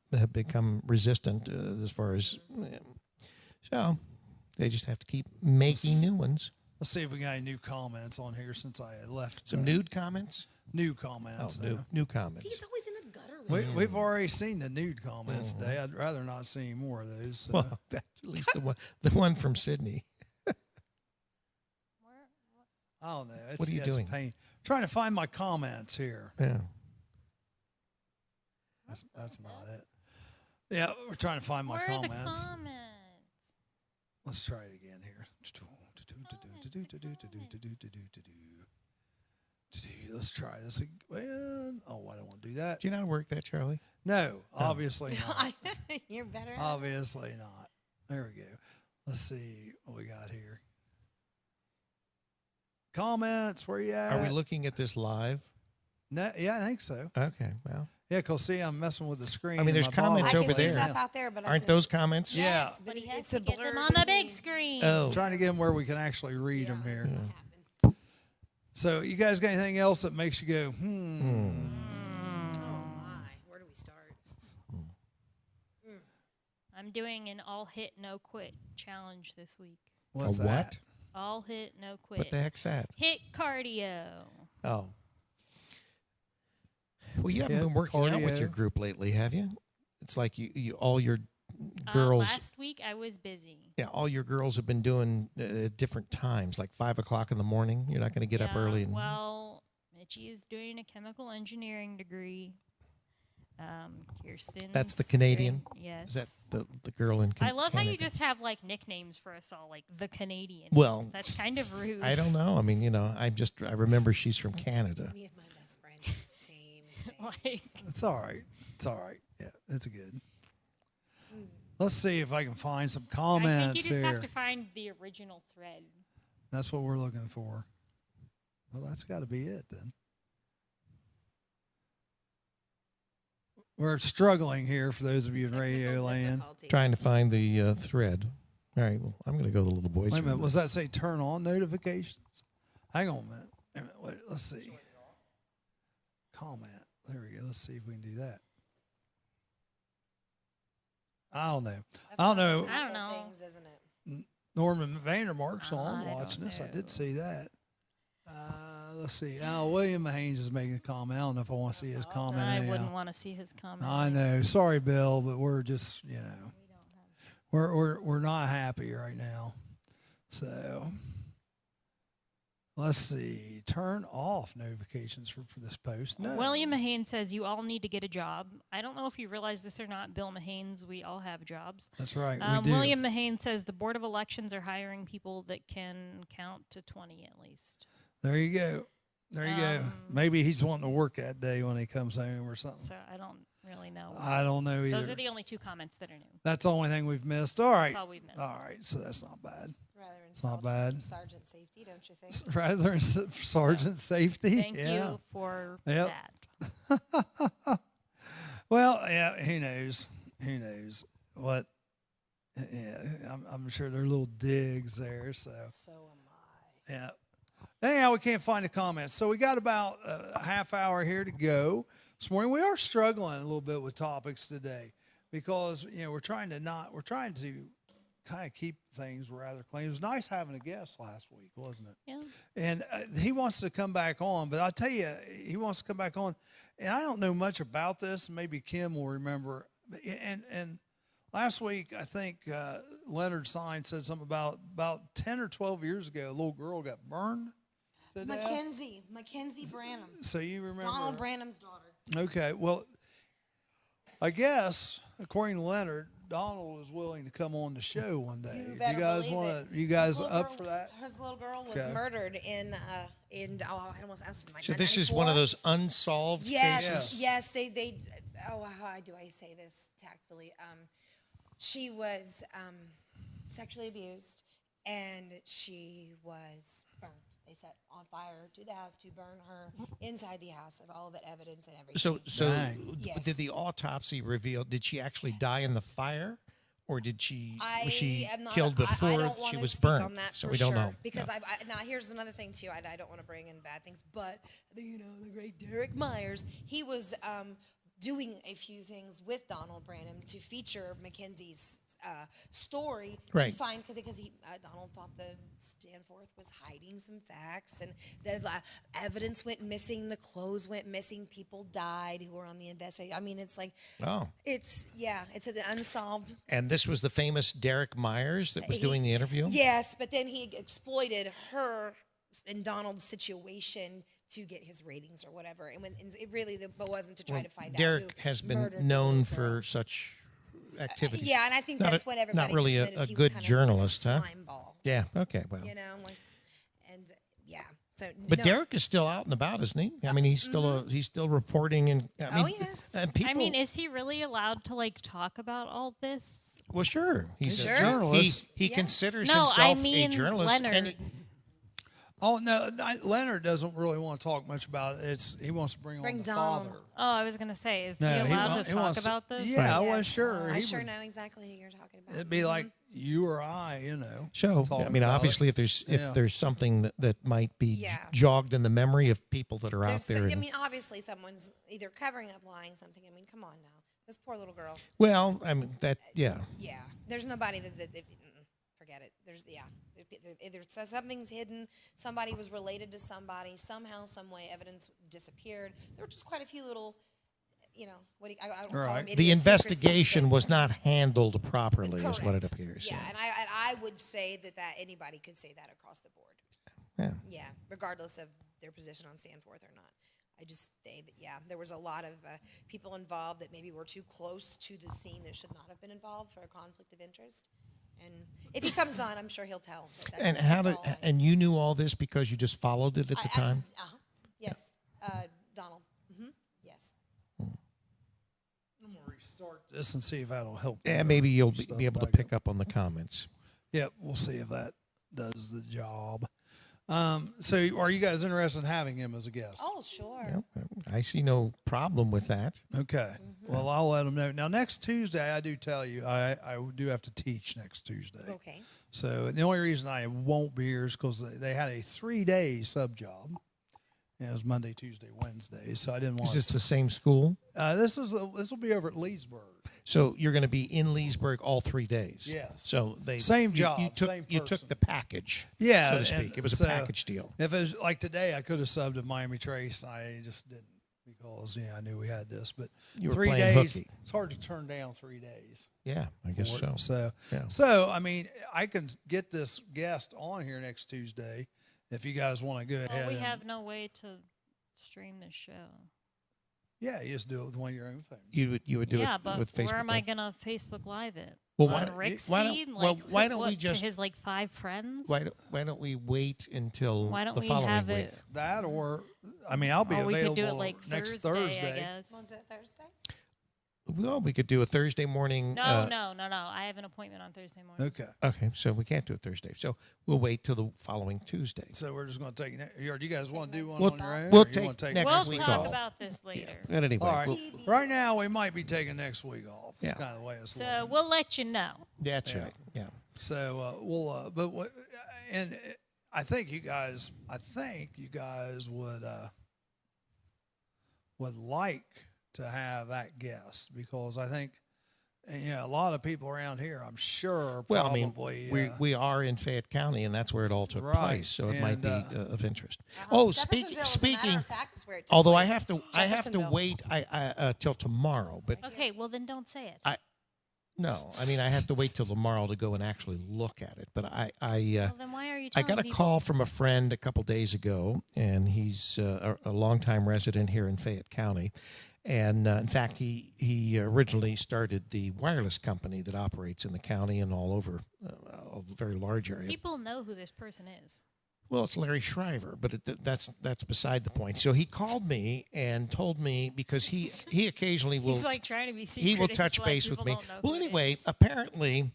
resistant as far as, so they just have to keep making new ones. Let's see if we got any new comments on here since I had left. Some nude comments. New comments. New comments. He's always in the gutter. We've already seen the nude comments today. I'd rather not see any more of those. So. Well, that's at least the one from Sydney. I don't know. What are you it's doing? Pain. Trying to find my comments here. Yeah. That's not it. Yeah, we're trying to find my Where are the comments. comments? Let's try it again here. Let's try this again. Oh, I don't want to do that. Do you not work that, Charlie? No, obviously not. You're better. Obviously not. There we go. Let's see what we got here. Comments, where you at? Are we looking at this live? No, yeah, I think so. Okay, well. Yeah, because see, I'm messing with the screen. I mean, and there's my comments I volume- can over see there. stuff out there, but Aren't those comments? Yeah. Yes, but He has it's to a get blur them on the big screen. Oh. Trying to get them where we can actually read them here. So, you guys got anything else that makes you go, Oh my, where do we start? I'm doing an all hit, no quit challenge this week. What's A that? what? All hit, no quit. What the heck's that? Hit cardio. Oh. Well, you haven't been working out with your cardio. group lately, have you? It's like you all your girls. Last week I was busy. Yeah, all your girls have been doing different times, like 5 o'clock in the morning. You're not going to get up early. And, Well, Mitchie is doing a chemical engineering degree. Kirsten. That's the Canadian? Yes. is that the girl in I love how you Canada? just have like nicknames for us all, like the Canadian. Well, That's kind of rude. I don't know. I mean, I remember she's from Canada. Me and my best friend do the same thing. Like, It's all right. It's all right. Yeah, it's good. Let's see if I can find some I comments think you just here. have to find the original thread. That's what we're looking for. Well, that's got to be it then. We're struggling here for those of you in radio Technical land. difficulty. Trying to find the thread. All right, well, I'm going to go to the little boys' Wait a minute. room. Was that say turn on notifications? Hang on a minute. Wait a minute. Wait, let's see. Comment. There we go. Let's see if we can do that. I don't know. I don't know. I don't know. Things, isn't it? Norman Vandermark's on I don't watching us. I know. did see that. Let's see. William Haynes is making a comment. I don't know if I want to see his comment. I anyhow. wouldn't want to see his comment. I know. Sorry, Bill, but we're just, we're not happy right now. So let's see. Turn off notifications for this post. No. William Mahane says you all need to get a job. I don't know if you realize this or not, Bill Mahane's. We all have jobs. That's right. We do. William Mahane says the Board of Elections are hiring people that can count to 20 at least. There you go. There you go. Maybe he's wanting to work that day when he comes home or something. So I don't really know. I don't know either. Those are the only 2 comments that are new. That's the only thing we've missed. All right. That's all we've missed. All right. So that's not bad. Rather It's not bad. Sergeant safety, don't you think? Rather than sergeant safety. Thank yeah. you for Yep. that. Well, yeah, who knows? Who knows what? Yeah, I'm sure there are little digs there. So So am I. yeah. Anyhow, we can't find the comments, so we got about a half hour here to go this morning. We are struggling a little bit with topics today because we're trying to kind of keep things rather clean. It was nice having a guest last week, wasn't it? Yeah. And he wants to come back on, but I'll tell you, he wants to come back on. And I don't know much about this. Maybe Kim will remember. And last week, I think Leonard Sine said something about 10 or 12 years ago, a little girl got burned to death. Mackenzie Branham. So you remember? Donald Branham's daughter. Okay. Well, I guess, according to Leonard, Donald was willing to come on the show one day. You Do better you guys believe want it. to? You guys His little up girl- for that? His little girl was Okay. murdered in I almost asked So this is one of 1994. those unsolved Yes, cases. yes. They. Oh, how do I say this tactfully? She was sexually abused, and she was burnt. They set on fire to the house to burn her inside the house of all of the evidence and everything. So Dang. Yes. did the autopsy reveal? Did she actually die in the fire, or was she am not- killed I before don't she wanna was speak burned? on that So for we don't sure, know. because No. now here's another thing too. I don't want to bring in bad things, but the great Derek Myers, he was doing a few things with Donald Branham to feature Mackenzie's story Right. to find because Donald thought the Stanforth was hiding some facts, and the evidence went missing, the clothes went missing, people died who were on the investigation. I mean, it's like it's an unsolved. And this was the famous Derek Myers that was doing the interview? Yes, but then he exploited her and Donald's situation to get his ratings or whatever. And it really wasn't to try to find out. Derek who has been murdered the known little girl. for such activities. Yeah, and I think Not that's a- what everybody not really just a said is he was good kind of journalist, like a huh? slime ball, Yeah, okay, well. and yeah. So, But no. Derek is still out and about, isn't he? I mean, he's still reporting, and I mean, yes. and people. I mean, is he really allowed to talk about all this? well, sure, he's He's a a journalist. He considers No, himself I mean a journalist. Leonard. And Oh no, Leonard doesn't really want to talk much about it. He wants to bring on the Donald. father. Oh, I was gonna say, is No, he allowed wa- to he talk wants to- about this? Yeah, I Yes. was sure. I He sure would- know exactly who you're talking about. It'd be like you or I, So, talking I mean, about obviously, it. if Yeah. there's something that might be Yeah. jogged in the memory of people that are out there. I and- mean, obviously, someone's either covering up, lying something. I mean, come on now, this poor little girl. well, I mean yeah. Yeah, there's nobody forget it. Either something's hidden, somebody was related to somebody, somehow, some way, evidence disappeared. There were just quite a few little, I don't call Right. them The idiosyncrasies, investigation but- was not handled properly, is what it Correct. appears. Yeah, and I would say that anybody could say that across the board. Yeah. Yeah, regardless of their position on Stanforth or not. I just say that, there was a lot of people involved that maybe were too close to the scene that should not have been involved for a conflict of interest. And if he comes on, I'm sure he'll tell. But And and you knew all this because you just followed it at the time? Yes, Donald. Yes. I'm gonna restart this and see if that'll help. Yeah, maybe you'll Stuff be able to back pick up on the comments. Yep, we'll see if that does the job. So, are you guys interested in having him as a guest? Oh, sure. Yeah, I see no problem with that. Okay. Well, I'll let them know. Now, next Tuesday, I do tell you, I do have to teach next Tuesday. Okay. So the only reason I won't be here is because they had a 3-day sub job, And it was Monday, Tuesday, Wednesday. So I didn't want. Is this the same school? This will be over at Leesburg. So you're going to be in Leesburg all 3 days. Yes. So Same job, You took same you took person. the package. Yeah, So to speak, and it was so a package deal. If it was like today, I could have subbed at Miami Trace. I just didn't because I knew we had this. But You were 3 playing days, hooky. it's hard to turn down 3 days. Yeah, I guess so. So I mean, I can get this guest on here next Tuesday if you guys want to go ahead. Well, we and- have no way to stream this show. Yeah, you just do it with one of your own phones. You would do Yeah, it but with Facebook. where am I Live? gonna Facebook Live it? Well, On Rick's why don't- feed? well, Like, why don't we what, just- to his like 5 friends? Why don't we wait until Why don't the we following have week? it? That or I mean, I'll be Or we available could do it like next Thursday, I guess. Thursday? Well, we could do a Thursday morning. No. I have an appointment on Thursday morning. Okay. Okay, so we can't do it Thursday. So we'll wait till the following Tuesday. So we're just going to take it. Or do you guys want to do one We'll- on your own? we'll or you take wanna take next We'll week talk off. about this later. But anyway, All right. we'll- Right now, we might be taking next week off. It's Yeah. kind of the way it's So looking. we'll let you know. that's right. Yeah. So we'll, but what, and I think you guys would like to have that guest because I think, a lot of people around here, I'm sure, Well, I probably. mean, we are in Fayette County, and that's where it all took Right. place. So it might And, be of interest. Oh, speaking. Although I have to Jeffersonville. wait till tomorrow. But Okay, well then don't say it. no, I mean I have to wait till tomorrow to go and actually look at it. But well, then why are you I telling got a people? call from a friend a couple days ago, and he's a longtime resident here in Fayette County. And in fact, he originally started the wireless company that operates in the county and all over a very large area. People know who this person is. Well, it's Larry Shriver, but that's beside the point. So he called me and told me because he occasionally will He's like trying to be secret. he will He's touch like, base with people me. don't know Well, who it anyway, is. apparently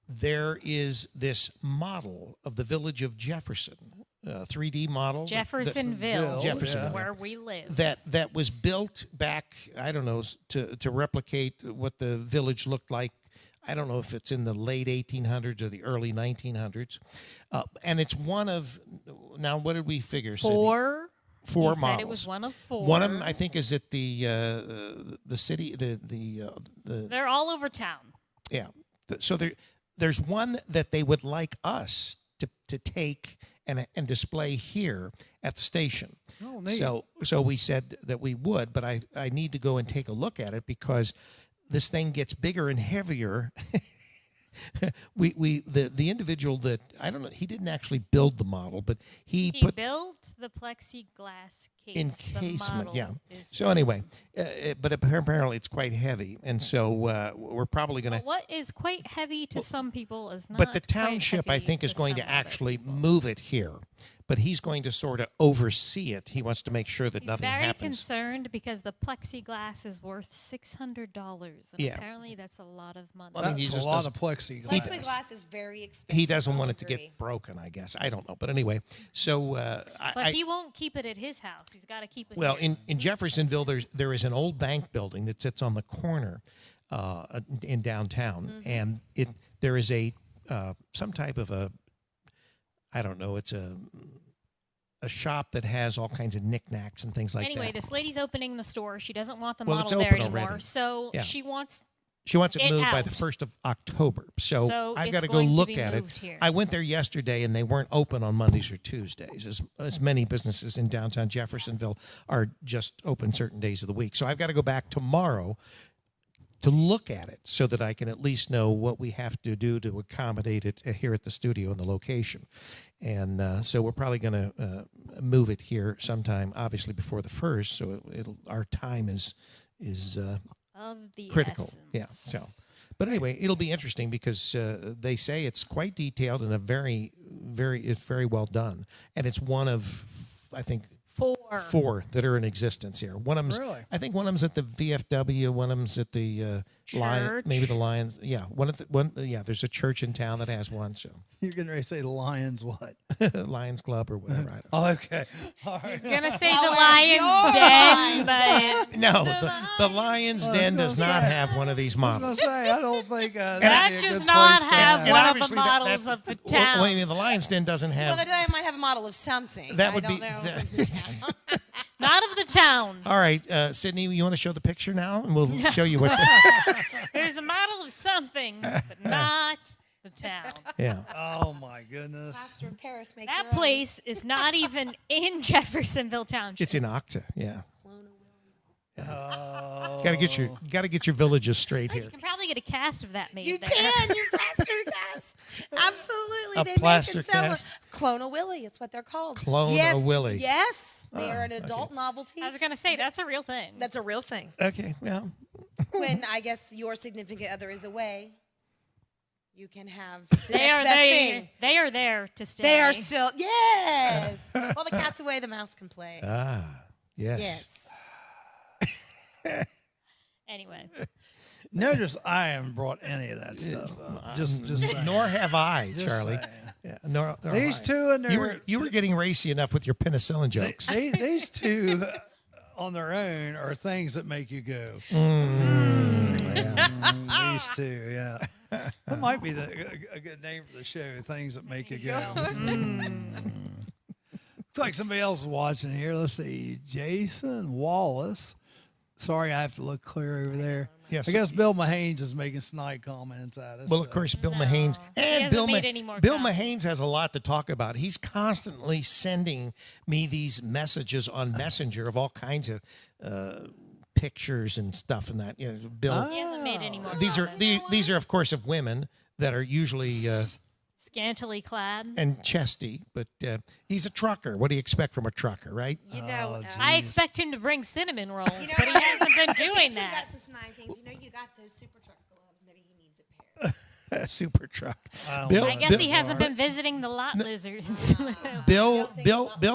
there is this model of the village of Jefferson, 3D model. Jeffersonville, Jeffersonville. where we live. That was built back, I don't know, to replicate what the village looked like. I don't know if it's in the late 1800s or the early 1900s. And it's one of, now what did we figure? Cindy? Four Four he models. Said it was one of 4. One of them, I think, is at the city, the They're all over town. yeah. So there's one that they would like us to take and display here at the station. Oh, neat. So we said that we would, but I need to go and take a look at it because this thing gets bigger and heavier. The individual that I don't know, he didn't actually build the model, but he put built the plexiglass case. encasement. The Yeah. model is So anyway, but apparently it's quite heavy, and so we're probably going to. what is quite heavy to some people is not. But the quite township, I heavy think, is to going to some other actually people. move it here. But he's going to sort of oversee it. He wants to make sure that He's nothing very happens. concerned because the plexiglass is worth $600, and Yeah. apparently that's a lot of money. I mean, he That's a just lot doesn't- of plexiglass. Plexiglass is very expensive. He doesn't I'll want it to agree. get broken, I guess. I don't know. But anyway, so But he won't keep it at his house. He's got to keep it. well, here. in Jeffersonville, there is an old bank building that sits on the corner in downtown, and there is a some type of a, I don't know, it's a shop that has all kinds of knickknacks and things like anyway, that. this lady's opening the store. She doesn't want the Well, it's model there open anymore, already. so Yeah. she wants. She wants it it moved by out. the 1st of October. So I've it's got to go going to look be at it. moved here. I went there yesterday and they weren't open on Mondays or Tuesdays. As many businesses in downtown Jeffersonville are just open certain days of the week. So I've got to go back tomorrow to look at it so that I can at least know what we have to do to accommodate it here at the studio and the location. And so we're probably going to move it here sometime, obviously before the 1st. So our time is Of the critical. essence. Yeah. So, but anyway, it'll be interesting because they say it's quite detailed and it's very well done, and it's one of, I think, 4. that are in existence here. One of them's, Really? I think one of them's at the VFW, one of them's at the Church. maybe the Lions. Yeah, there's a church in town that has one. So You're getting ready to say the Lions what? Lions Club or whatever. I don't Oh, okay. All right. He's gonna say Now the where's Lions your Den, but know. No, the Lions Den does gonna not say. have one of these I was models. gonna say I don't think that that'd be a does good not place to have And one of the obviously models of the town. Wait a minute, the Lions Den doesn't Well, have. they might have a model of something. That I would don't be- know. that- Not of the town. All right, Sydney, you want to show the picture now, and we'll show you what. There's a model of something, but not the town. Yeah. Oh my goodness. Plaster of Paris make That your own. place is not even in Jeffersonville Township. It's in Octa. Yeah. Oh. Got to get your villages straight here. You can probably get a cast of that made You there. can. You plaster cast. Absolutely. A They plaster make it sell. cast? Clone a Willy. It's what they're called. Clone yes, a Willy. Yes. They are an adult novelty. I was gonna say that's a real thing. That's a real thing. Okay. Well. When I guess your significant other is away, you can have the They next are best they. thing. They are there to stay. They are still yes. While the cat's away, the mouse can play. Yes. Yes. Anyway, Notice I haven't brought any of that stuff up. Just saying. Nor have I, Just Charlie. saying. Yeah, nor These have I. two and their You were getting racy enough with your penicillin jokes. these two on their own are things that make you go. These two, yeah. That might be a good name for the show. Things that make you go. Looks like somebody else is watching here. Let's see, Jason Wallace. Sorry, I have to look clear over there. Yes. I guess Bill Mahanes is making snide comments at us. Well, of course, Bill Mahanes and hasn't Bill made any more Bill comments. Mahanes has a lot to talk about. He's constantly sending me these messages on Messenger of all kinds of pictures and stuff and that. You know, Bill. he hasn't made any more. These are of course of women that are usually Scantily clad. and chesty, but he's a trucker. What do you expect from a trucker, right? You know, I expect him to bring cinnamon rolls, you know but he what? hasn't been If doing you that. got some snide things. You know, you got those super truck gloves. Maybe he needs a pair. Super truck. I guess he hasn't been visiting the lot lizards. Bill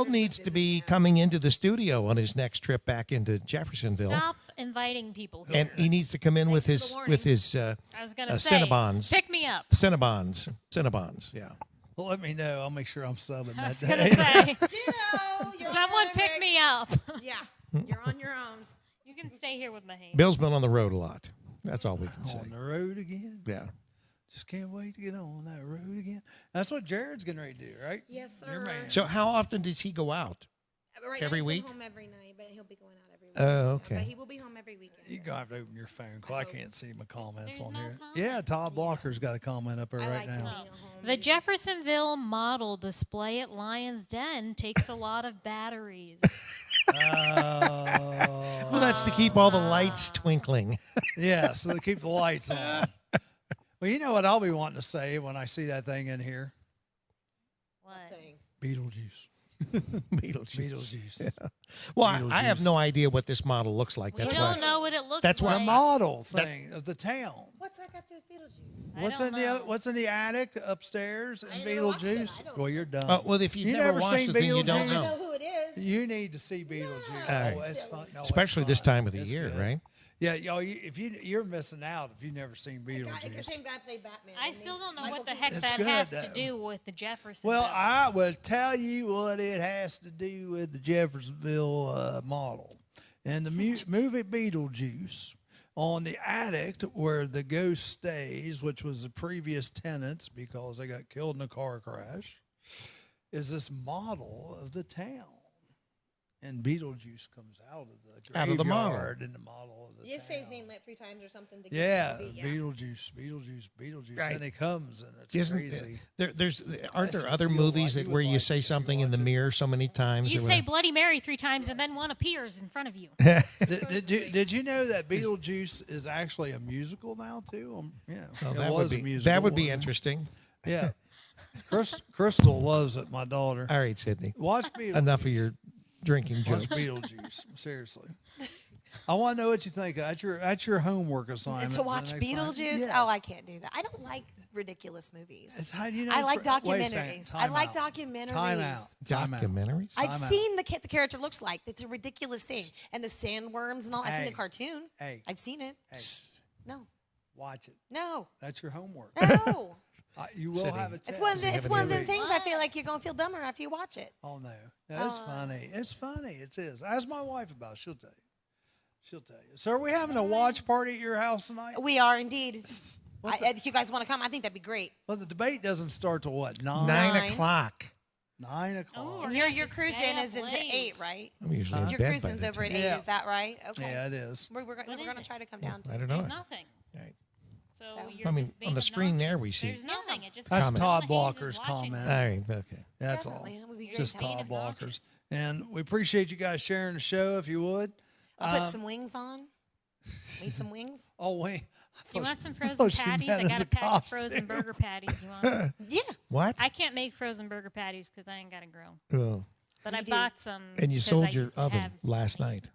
needs to be coming into the studio on his next trip back into Jeffersonville. Stop inviting people here. And he needs to come in with for the his warning. I was gonna say, Cinnabons. pick me up. Cinnabons, yeah. well, let me know. I'll make sure I'm subbing I that was day. gonna say, Ditto. You're someone on, pick Rick. me up. Yeah, you're on your own. You can stay here with Mahanes. Bill's been on the road a lot. That's all we can say. On the road again. Yeah. Just can't wait to get on that road again. That's what Jared's getting ready to do, right? Yes, Your sir. man. So how often does he go out? Right Every now, week? He's home every night, but he'll be going out every week. Oh, okay. But he will be home every weekend. You're going to have to open your phone because I can't see my comments There's on no here. comments? Yeah, Todd Blocker's got a comment up there I right like now. him being at home. The Jeffersonville model display at Lion's Den takes a lot of batteries. Well, that's to keep all the lights twinkling. Yeah, so they keep the lights on. Well, you know what I'll be wanting to say when I see that thing in here? What? Thing. Beetlejuice. Beetlejuice. Well, I have no idea what this model looks like. We That's don't why. know what it looks That's why like. The model thing of the town. What's that got to do with Beetlejuice? I don't know. What's in the attic upstairs in I never watched it. Beetlejuice? I don't Well, you're done. Oh, well, if you've You never never watched seen it, then you don't Beetlejuice? I know. know who it is. You need to see Beetlejuice. All right. Oh, it's fun. No, it's Especially this fun. time of the It's year, good. right? Yeah, if you're missing out if you've never seen The Beetlejuice. same guy played Batman. I didn't he? still don't know Michael what the Keaton. heck It's that good, has though. to do with the Jeffersonville. Well, I will tell you what it has to do with the Jeffersonville model. And the movie Beetlejuice, on the attic where the ghost stays, which was the previous tenants because they got killed in a car crash, is this model of the town. And Beetlejuice comes out of the Out of the model. graveyard in the model of the You have to say his town. name like 3 times or something to get Yeah, the beat, Beetlejuice, Right. and he comes, and it's Isn't crazy. aren't That's there what other you would movies like. that You where would you like say it if you something in the watch it. mirror so many times? you or say whatever? Bloody Mary 3 times and then one appears in front of you. Did you know that Beetlejuice is actually a musical now too? Yeah, Oh, it that was would a be musical. that would be interesting. Yeah, Crystal loves it. My daughter. All right, Sydney. Watch Beetlejuice. Enough of your drinking Watch jokes. Beetlejuice. Seriously. I want to know what you think. That's your homework assignment. To for the watch next time. Beetlejuice? Yes. Oh, I can't do that. I don't like ridiculous movies. It's how you know I it's like wait a second. documentaries. I Time like out. documentaries. Time out. Time out. Documentaries. I've Time out. seen the character looks like. It's a ridiculous thing. And the sandworms and all. I've seen Hey. the cartoon. Hey. I've seen it. Hey, No. Watch it. No. That's your homework. No. You will Sydney. have a test. It's one of them things I feel like you're going to feel dumber after you watch it. Oh, no. It's funny. It's funny. It is. Ask my wife about it. She'll tell you. She'll tell you. So are we having a watch party at your house tonight? We are indeed. If you guys want to come, I think that'd be great. Well, the debate doesn't start till what, 9? 9 o'clock. 9 o'clock. Oh, And we're your gonna have to cruising stay up is into late. 8, right? I'm usually in Your bed by cruising's that over at time. 8, Yeah. is that right? Okay. Yeah, it is. We're going is to it? try to come down to I don't know. There's it. nothing. Right. So, So- you're I mean, just on the being screen there obnoxious. we see. There's nothing. It just That's says Todd Haynes is Blocker's watching. comment. All right. Okay. That's all. Definitely. That would be great. Just being Todd Blockers. obnoxious. And we appreciate you guys sharing the show, if you would. I'll put some wings on. Eat some wings. Oh, wait. You want some thought frozen she patties? meant I as got a a pack of costume. frozen burger patties. You want? Yeah. What? I can't make frozen burger patties because I ain't got a grill. Oh. But You I do. bought some. And you 'cause sold I your used to oven have last night.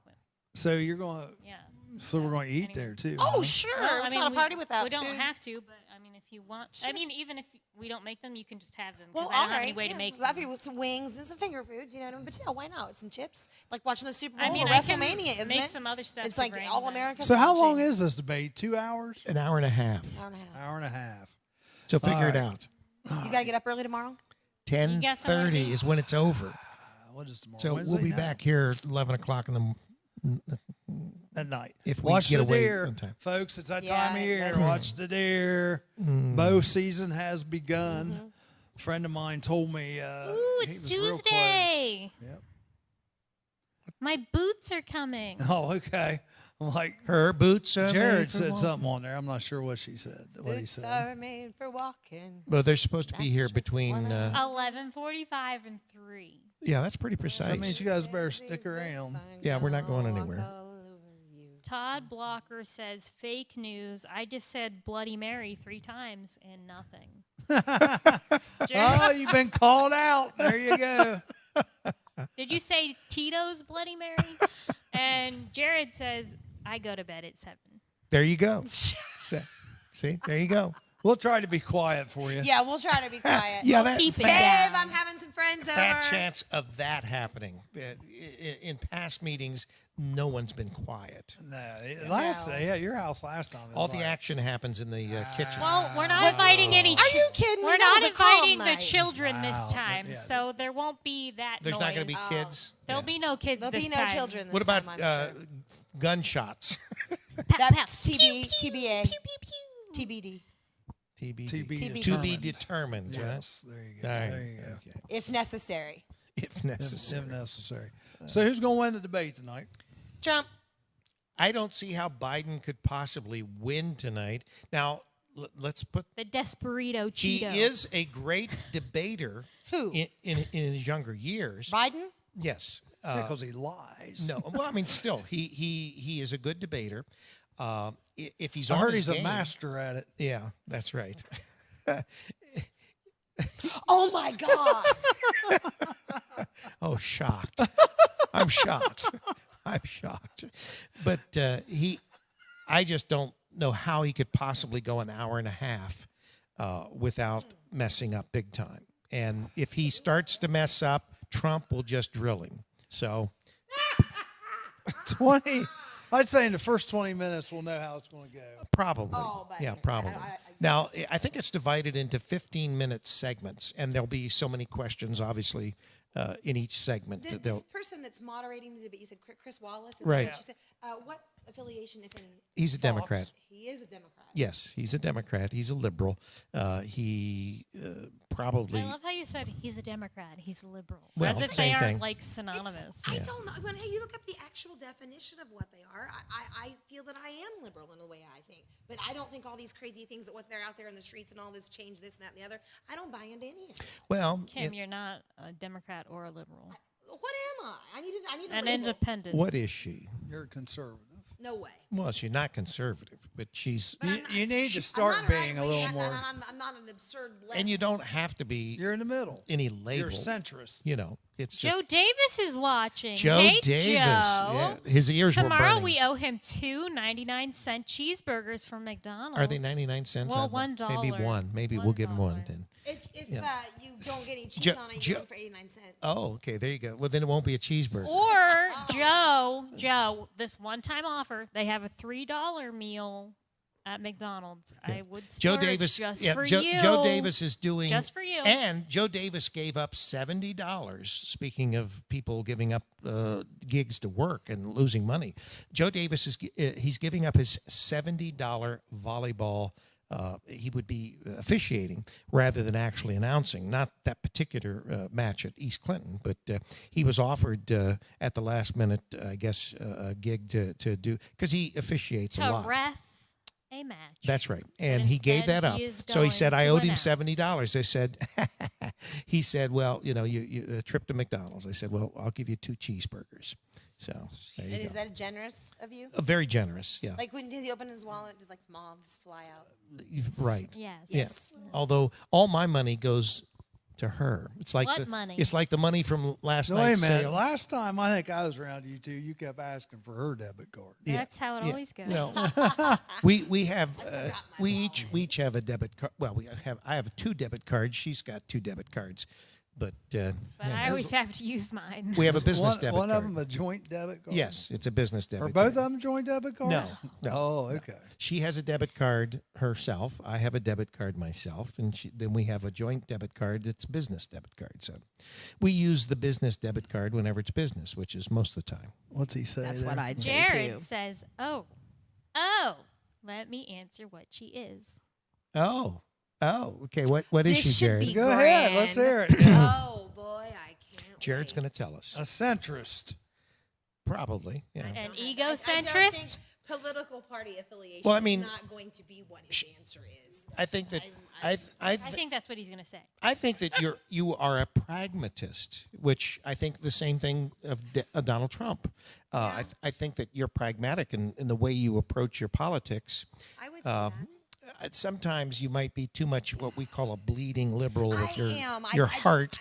So you're going to, Yeah. so we're going to eat anyway. there, too. Oh, huh? sure. Well, It's not a party without We don't food. have to, but I mean, if you want, I mean, even if we don't make them, you can just have them Well, because I all don't have any right. way Yeah. to make I'll them. with some wings and some finger foods, you know. But yeah, why not? Some chips, like watching the Super Bowl I mean, or I can WrestleMania, isn't make it? some other stuff. It's to like bring, All but- American. So how long sausage. is this debate? 2 hours? An hour and a half. Hour and a half. Hour and a half. So figure it right. out. You gotta get up early tomorrow. 10:30 is when it's over. What is tomorrow? So Wednesday we'll be night? back here at 11 o'clock in the At night. If we Watch get the away deer, on time. folks. It's that Yeah, time of year. that's- Watch the deer. Bow season has begun. Mm-hmm. A friend of mine told me. Ooh, he it's was real close. Tuesday. Yep. My boots are coming. Oh, okay. I'm like, Her boots are Jared made for said walking. something on there. I'm not sure what she said. What he Boots said. are made for walking. Well, they're supposed to be That's here just between. what I- 11:45 and 3. Yeah, that's pretty So precise. that means you guys better stick around. Yeah, we're not going anywhere. Todd Blocker says fake news. I just said Bloody Mary 3 times and nothing. Oh, you've been called out. There you go. Did you say Tito's Bloody Mary? And Jared says I go to bed at 7. There you go. See, there you go. We'll try to be quiet for you. Yeah, we'll try to be quiet. Yeah, I'll that keep it Babe, down. I'm having some friends over. fat chance of that happening. In past meetings, no one's been quiet. No, your house last time. it All was the like, action happens in the kitchen. Well, we're not inviting any. Are you kidding me? We're That not was a calm inviting the night. children Wow, this time, yeah. so there won't be that. There's not going to be noise. kids. There'll be no kids There'll this be no time. children this What about time, I'm sure. gunshots? That's Pew, TB, pew, TBA, pew, pew, pew. TBD, TB To be determined. Yes, there you go. Right? All right. There you go. Okay. if necessary. If necessary. If necessary. So who's going to win the debate tonight? Trump. I don't see how Biden could possibly win tonight. Now, let's put. The Desperado He Cheeto. is a great debater. Who? In his younger years? Biden? Yes. Because he lies. No. Well, I mean, still, he is a good debater. If he's I on heard his he's a game- master at it. Yeah, that's right. Oh my God. Oh, shocked. I'm shocked. I'm shocked. But I just don't know how he could possibly go an hour and a half without messing up big time. And if he starts to mess up, Trump will just drill him. So 20. I'd say in the first 20 minutes, we'll know how it's going to go. probably. Oh, but Yeah, probably. I- Now, I think it's divided into 15-minute segments, and there'll be so many questions, obviously, in each segment. that This they'll, person that's moderating the debate, you said Chris Wallace? Is that Right. what you said? What affiliation, if any? he's a Democrat. He is a Democrat. Yes, he's a Democrat. He's a liberal. He probably. I love how you said he's a Democrat. He's a liberal. Well, As if same they aren't thing. like synonymous. I don't know. When you look up the actual definition of what they are, I feel that I am liberal in the way I think. But I don't think all these crazy things that what they're out there in the streets and all this change, this and that and the other. I don't buy into any of it. Well, Kim, you're not a Democrat or a liberal. What am I? I need a An label. independent. what is she? You're a conservative. No way. Well, she's not conservative, but she's. You need to I'm start not being a right-wing, little and more. I'm not an absurd left. And you don't have to be You're in the middle. any label. You're centrist. You know, it's just Joe Davis is watching. Joe hey, Davis. Joe. Yeah, his ears were Tomorrow burning. we owe him 2 99-cent cheeseburgers from McDonald's. Are they 99 cents? Well, I don't know. Maybe $1. one. Maybe we'll give him one. Then. If you don't get any cheese Jo- on it, you Jo- get it for 89 cents. Oh, okay. There you go. Well, then it won't be a cheeseburger. Or Joe, this one-time offer. They have a $3 meal at McDonald's. I would Joe splurge Davis, just yeah, for Joe, you. Joe Davis is doing Just for you. And Joe Davis gave up $70. Speaking of people giving up gigs to work and losing money, Joe Davis he's giving up his $70 volleyball. He would be officiating rather than actually announcing. Not that particular match at East Clinton, but he was offered at the last minute, I guess, a gig to do because he officiates a lot. To ref a match. That's right, But and he gave instead that up. he is So he said, going "I to owed him announce. $70." I said, he said, "Well, you know, you a trip to McDonald's." I said, "Well, I'll give you 2 cheeseburgers." So there you And is go. that generous of you? Very generous, yeah. Like when does he open his wallet? Does like moths fly out? Right. Yes. Yes. Although all my money goes to her. It's like What money? It's like the money from last So wait a night's minute. sale. Last time I think I was around you two, you kept asking for her debit card. That's how it always goes. No. we have we each have a debit card. Well, I have 2 debit cards. She's got 2 debit cards, but But I always have to use mine. we have a business One, debit one card. of them a joint debit card? Yes, it's a business debit Are card. both of them joint debit cards? No. Oh, okay. She has a debit card herself. I have a debit card myself, and then we have a joint debit card that's business debit card. So we use the business debit card whenever it's business, which is most of the time. What's he say? That's there? what I'd say Jared too. says, oh, let me answer what she is. Oh, okay. What is This she, should Jared? be Go ahead. Let's hear it. Oh boy, I can't. Jared's wait. going to tell us. A centrist. Probably, yeah. An I don't egocentrist? think political party affiliation Well, I mean- is not going to be what his answer is. I think that I I think that's what he's going to say. I think that you are a pragmatist, which I think the same thing of Donald Trump. I think that you're pragmatic in the way you approach your politics. I would say that. Sometimes you might be too much what we call a bleeding liberal with I am. your I- heart.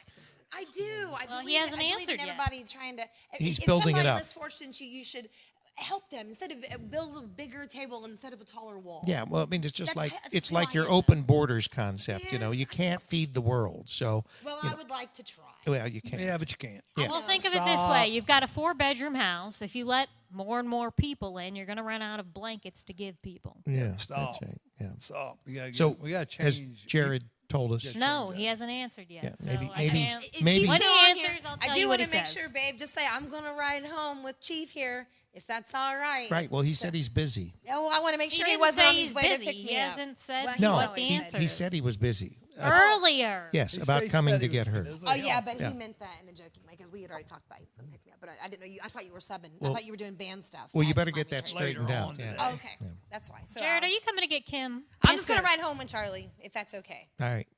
I do. I Well, he believe, hasn't I believe answered in yet. everybody trying to. He's if building it somebody up. less fortunate, you should help them instead of build a bigger table instead of a taller wall. Yeah, well, I mean, it's just That's like who it's I like your am. open borders concept. You know, Yes, you I can't feed the world, so Well, I would like to try. well, you can't. Yeah, but you can't. Yeah. Well, think of it this way. You've got a 4-bedroom house. If you let more and more people in, you're going to run out of blankets to give people. Yeah, Stop. that's right. Yeah. Stop. So we got to has change. Jared told us? No, he hasn't answered yet. Yeah, so maybe- I maybe- can't. If Maybe- he's When still he on here, answers, I'll I tell do you what want he to make says. sure, babe. Just say I'm going to ride home with Chief here, if that's all right. Right. Well, he said he's busy. Oh, I want to make He sure he didn't wasn't say on his he's way busy. to pick He me up. hasn't said Well, he's No, what the he- answer he is. said he was busy. Earlier. Yes, He about said coming he to was get her. busy. Oh yeah, but Yeah. he meant that in a joking way because we had already talked about he was going to pick me up. But I didn't know you. I thought you were subbing. I Well- thought you were doing band stuff. Well, you at better Miami get that Church. straightened Later out. on Yeah. today. Oh, okay, that's why. So Jared, are you coming to get Kim? I'm just going to Answer. ride home with Charlie, if that's okay. All right.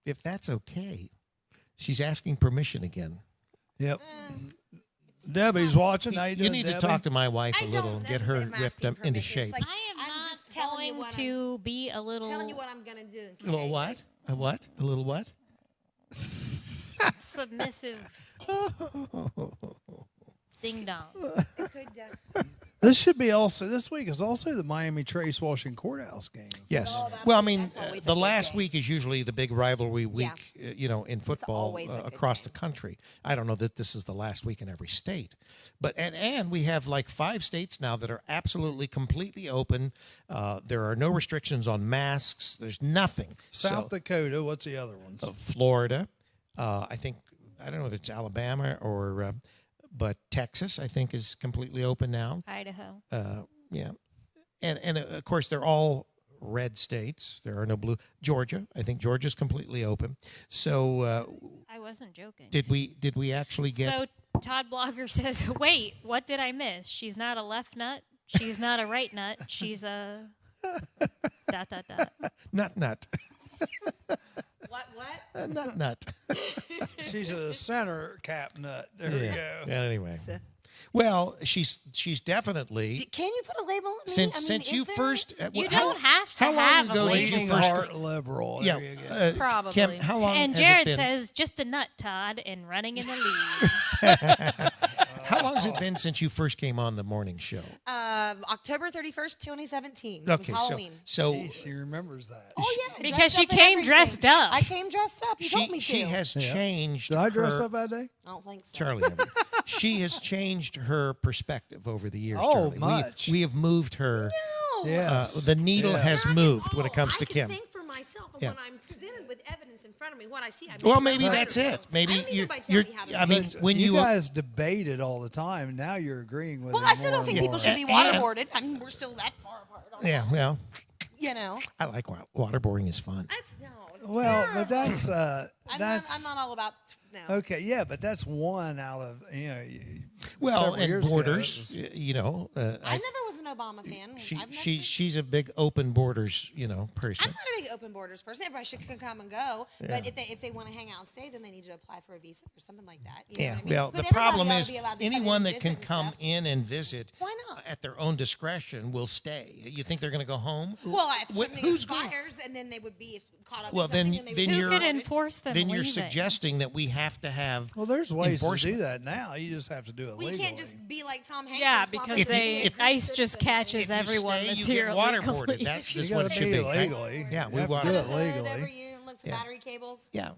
If that's okay, she's asking permission again. Yep. Debbie's watching. How you You doing, need Debbie? to talk to my wife I a little don't and get know her if I'm ripped asking up into permission. shape. It's like, I am I'm not just telling you going what to be a little telling you what I'm going to do. A little what? A what? A little what? submissive ding dong. This should be also this week is also the Miami Trace Washington Courthouse game. Yes. Oh, that'll Well, I be- mean, that's always a the big last day. week is usually the big rivalry week, in football always a good across game. the country. I don't know that this is the last week in every state, but and we have like 5 states now that are absolutely completely open. There are no restrictions on masks. There's nothing. South Dakota. What's the other ones? Florida, I think I don't know if it's Alabama or, but Texas I think is completely open now. Idaho. Yeah, and of course they're all red states. There are no blue. Georgia, I think Georgia's completely open. So I wasn't joking. did we actually get? So Todd Blogger says, wait, what did I miss? She's not a left nut. She's not a right nut. She's a ... Nut. What? Nut. She's a center cap nut. There we go. Yeah, anyway. Well, she's definitely Can you put a label on me? since you first. You don't have to how long have a ago did label. you Bleeding first? heart liberal. Yeah, There you go. Probably. Kim, how long And has it Jared been? says, just a nut, Todd, and running in the lead. How long has it been since you first came on the morning show? October 31st, 2017. It Okay, was Halloween. so Gee, she remembers that. Oh, yeah. Because dressed she up and came everything. dressed up. I came dressed up. You told me to. she has changed. Did I dress her- up that day? I don't think so. Charlie, never. She has changed her perspective over the years. Oh, Charlie. much. We have moved her. Yeah. The needle Yeah. has Not at moved when all. it comes to I Kim. can think for myself, and Yeah. when I'm presented with evidence in front of me, what I see, I make Well, my maybe own that's mind. it. Maybe I don't need you're. nobody telling me how to I mean, think. when you guys debated all the time, now you're agreeing with Well, it I still more don't think and people more. should be And- waterboarded. I mean, we're still that far apart. On Yeah, that, well, you know, I like waterboarding. Is fun. that's no. It's Well, terrible. but that's I'm not all about no. okay. Yeah, but that's one out of Well, several and years ago, borders. it was- I never was an Obama fan. I've never, She's a big open borders person. I'm not a big open borders person. Everybody should come and go. But if they want to hang out and stay, then they need to apply for a visa or something like that. You know Yeah, what I mean? well, But the problem everybody ought is to be allowed to come in anyone and that visit can and come stuff. in and visit Why not? at their own discretion will stay. You think they're going to go home? Well, if Wh- something who's going- expires, and then they would be caught up. Well, in something, then they then would be Who you're could deported. enforce them then you're leaving? suggesting that we have to have Well, there's ways to enforcement. do that now. You just have to do it We legally. can't just be like Tom Hanks. Yeah, and plop because us in they the ICE just citizen. catches If you everyone stay, that's you here get illegally. waterboarded. That's You just gotta what it should be be. right? legally. Yeah, You we have to water. do Put it a hood legally. over you and look some Yeah. battery cables. Yeah.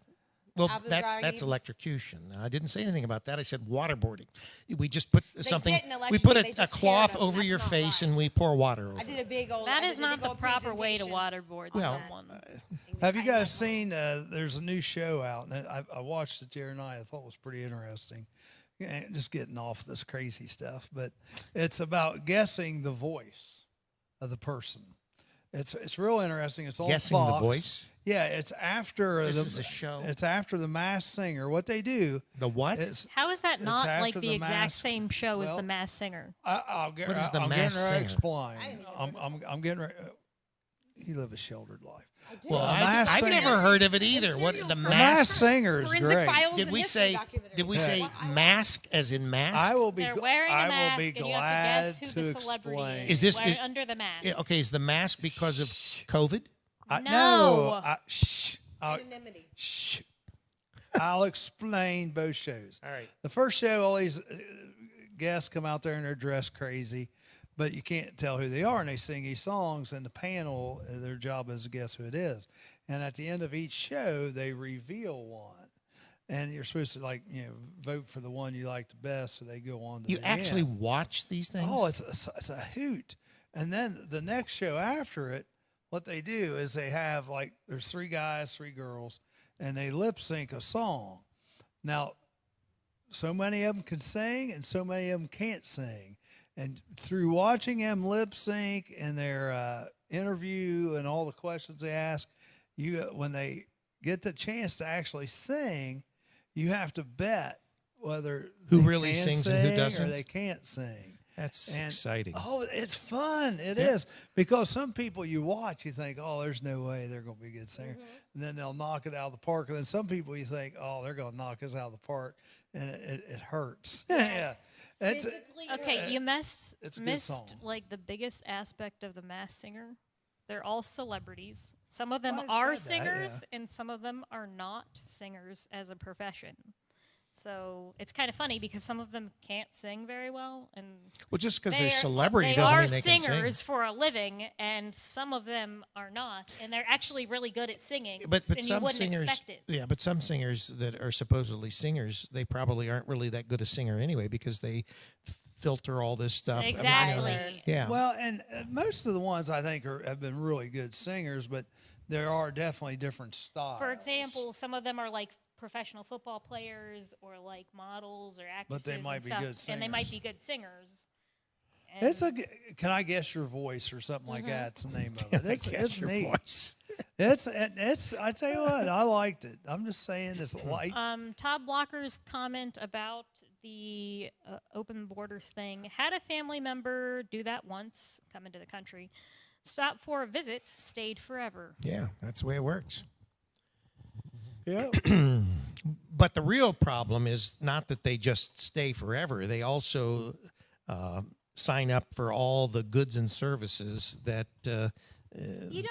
Well, Abu that's Ghraib. electrocution. I didn't say anything about that. I said waterboarding. We just put something. didn't We put electrocute, a they just cloth scared 'em. over That's your not face right. and we pour water over. I did a big old. That I is did a not big the old proper way to presentation. waterboard Well, someone. Have you guys seen? There's a new show out, and I watched it the other night. I thought it was pretty interesting. Just getting off this crazy stuff, but it's about guessing the voice of the person. It's real interesting. It's on Guessing the Fox. voice? Yeah, it's after This the is a show? It's after the Masked Singer. What they do? The what? Is, How is that It's not like after the the exact mask- same show as well, The Masked Singer? I'll get. What is the I'm Masked getting ready to Singer? explain. I'm getting ready. You live a sheltered life. Well, Masked I've Singer. never heard of it either. What serial the killer. The Masked mask? Singer is Forensic great. Files Did and we history say? documentary. Did we Yeah. say mask as in mask? I will be. They're wearing a I will mask, be and you have to glad guess who to the celebrity explain. is. Is this- wearing is- under the mask? Okay, is the mask because of COVID? No. Shh. Anonymity. Shh. I'll explain both shows. All right. The first show, all these guests come out there and they're dressed crazy, but you can't tell who they are, and they sing these songs. And the panel, their job is to guess who it is. And at the end of each show, they reveal one. And you're supposed to vote for the one you like the best, so they go on to You the actually end. watch these things? Oh, it's a hoot. And then the next show after it, what they do is they have there's 3 guys, 3 girls, and they lip sync a song. Now, so many of them can sing and so many of them can't sing. And through watching them lip sync and their interview and all the questions they ask, when they get the chance to actually sing, you have to bet whether Who they really can sings and who sing doesn't? or they can't sing. That's And- exciting. Oh, it's fun. It is. Because some people you watch, you think, oh, there's no way they're going to be a good singer. And then they'll knock it out of the park. And then some people you think, oh, they're going to knock us out of the park. And it hurts. Yeah. It's, Physically. Okay, you it's a good missed song. the biggest aspect of The Masked Singer. They're all celebrities. Some of them Well, I are said that, singers, and some of them are not singers as a profession. So it's kind of funny because some of them can't sing very well, and Well, just because they're they're- celebrity they doesn't are mean they can singers sing. for a living, and some of them are not, and they're actually really good at singing. But and you some wouldn't singers, expect it. yeah, but some singers that are supposedly singers, they probably aren't really that good a singer anyway because they filter all this stuff. I mean, Exactly. yeah. Well, and most of the ones I think have been really good singers, but there are definitely different styles. For example, some of them are like professional football players or like models or actresses they might and be stuff, good and they might singers. be good singers. And It's can I guess your voice or something like that? It's the name of it. It's, Guess it's your neat. voice. It's. I tell you what, I liked it. I'm just saying, it's light. Todd Blocker's comment about the open borders thing had a family member do that once, come into the country, stopped for a visit, stayed forever. Yeah, that's the way it works. Yeah. But the real problem is not that they just stay forever. They also sign up for all the goods and services that You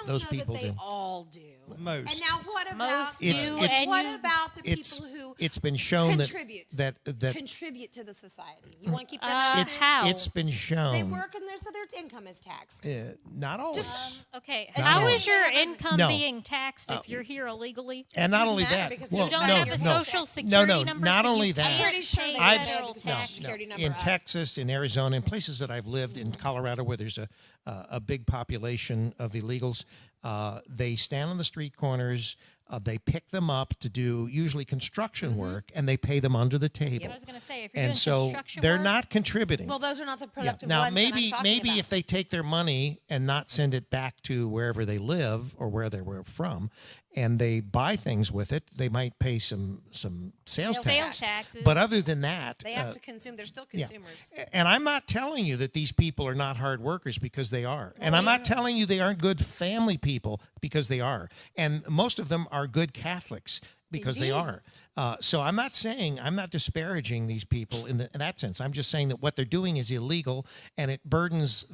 those don't know people that they do. all do. Most. And now what about Most It's- do, it's- and what you- about the it's- people who it's been shown contribute that contribute to the society. You want to keep them out too? How? it's been shown. They work and so their income is taxed. Not always. Okay, Not how always. is your income No. being taxed if you're here illegally? And not Wouldn't only matter that, because well, we You don't no, have a no, social security no, number. not so only you that. can't I'm pretty sure pay they I've- have federal the social tax. security number in up. Texas, in Arizona, in places that I've lived, in Colorado, where there's a big population of illegals, they stand on the street corners. They pick them up to do usually construction work, and they pay them under the table. I was going to say, if you're And doing so construction they're work, not contributing. Well, those are not the Yeah. productive Now ones that I'm maybe talking about. if they take their money and not send it back to wherever they live or where they were from, and they buy things with it, they might pay some sales tax. sales taxes. But other than that, They have to consume. They're still consumers. and I'm not telling you that these people are not hard workers, because they are. And I'm not telling you they aren't good family people, because they are. And most of them are good Catholics, because they are. So I'm not disparaging these people in that sense. I'm just saying that what they're doing is illegal, and it burdens,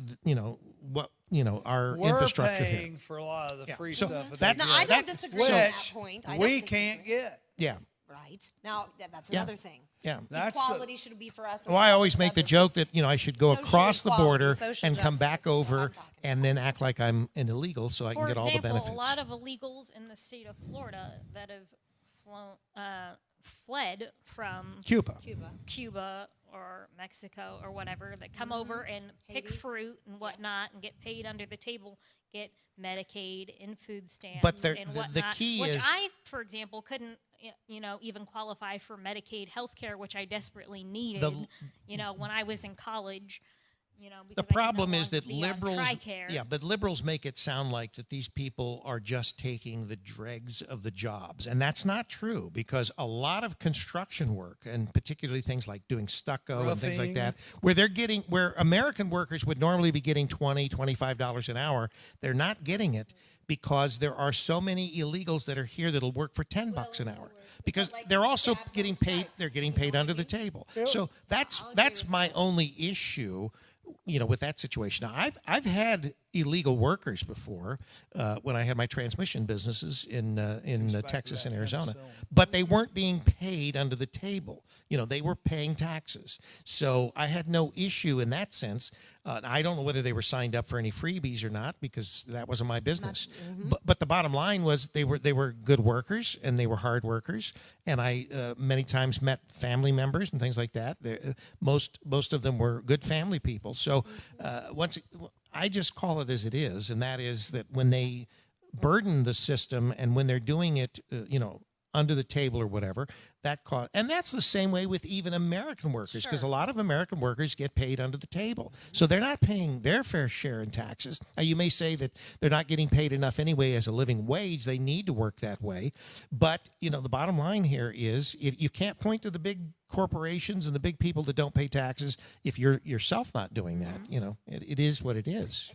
our We're infrastructure paying here. for a lot of the free So stuff. that that's- they Now, I get, don't disagree on that which point. I we don't can't disagree. get. Yeah, Right. Now, that's Yeah. another thing. yeah. That's Equality should be for us. as Well, I always make the others. joke that I should go Social across the equality, border social and come back justice is what I'm over talking and then act like I'm an illegal, so I can for get all the example, benefits. a lot of illegals in the state of Florida that have fled from Cuba. Cuba or Mexico or whatever that come over and pick Haiti. fruit and whatnot and get paid under the table, get Medicaid and food stamps But the- and the whatnot. key which is- I, for example, couldn't even qualify for Medicaid health care, which I desperately needed. When I was in college. The Because problem I is that didn't want to be on liberals, TRICARE. but liberals make it sound like that these people are just taking the dregs of the jobs, and that's not true, because a lot of construction work, and particularly things like doing stucco and things like that, where American workers would normally be getting $20-$25 an hour, they're not getting it because there are so many illegals that are here that'll work for $10 an hour, because like they're also scabs on getting paid. stripes, They're getting you know paid what I under the mean? table. So that's my only issue. With that situation. Now, I've had illegal workers before when I had my transmission businesses in Texas and Arizona, but they weren't being paid under the table. They were paying taxes, so I had no issue in that sense. I don't know whether they were signed up for any freebies or not, because that wasn't my business. But the bottom line was they were good workers, and they were hard workers, and I many times met family members and things like that. Most of them were good family people. So I just call it as it is, and that is that when they burden the system and when they're doing it, under the table or whatever, and that's the same way with even American workers, because a lot of American workers get paid under the table, so they're not paying their fair share in taxes. Now, you may say that they're not getting paid enough anyway as a living wage; they need to work that way. But the bottom line here is, if you can't point to the big corporations and the big people that don't pay taxes, if you're yourself not doing that, it is what it is.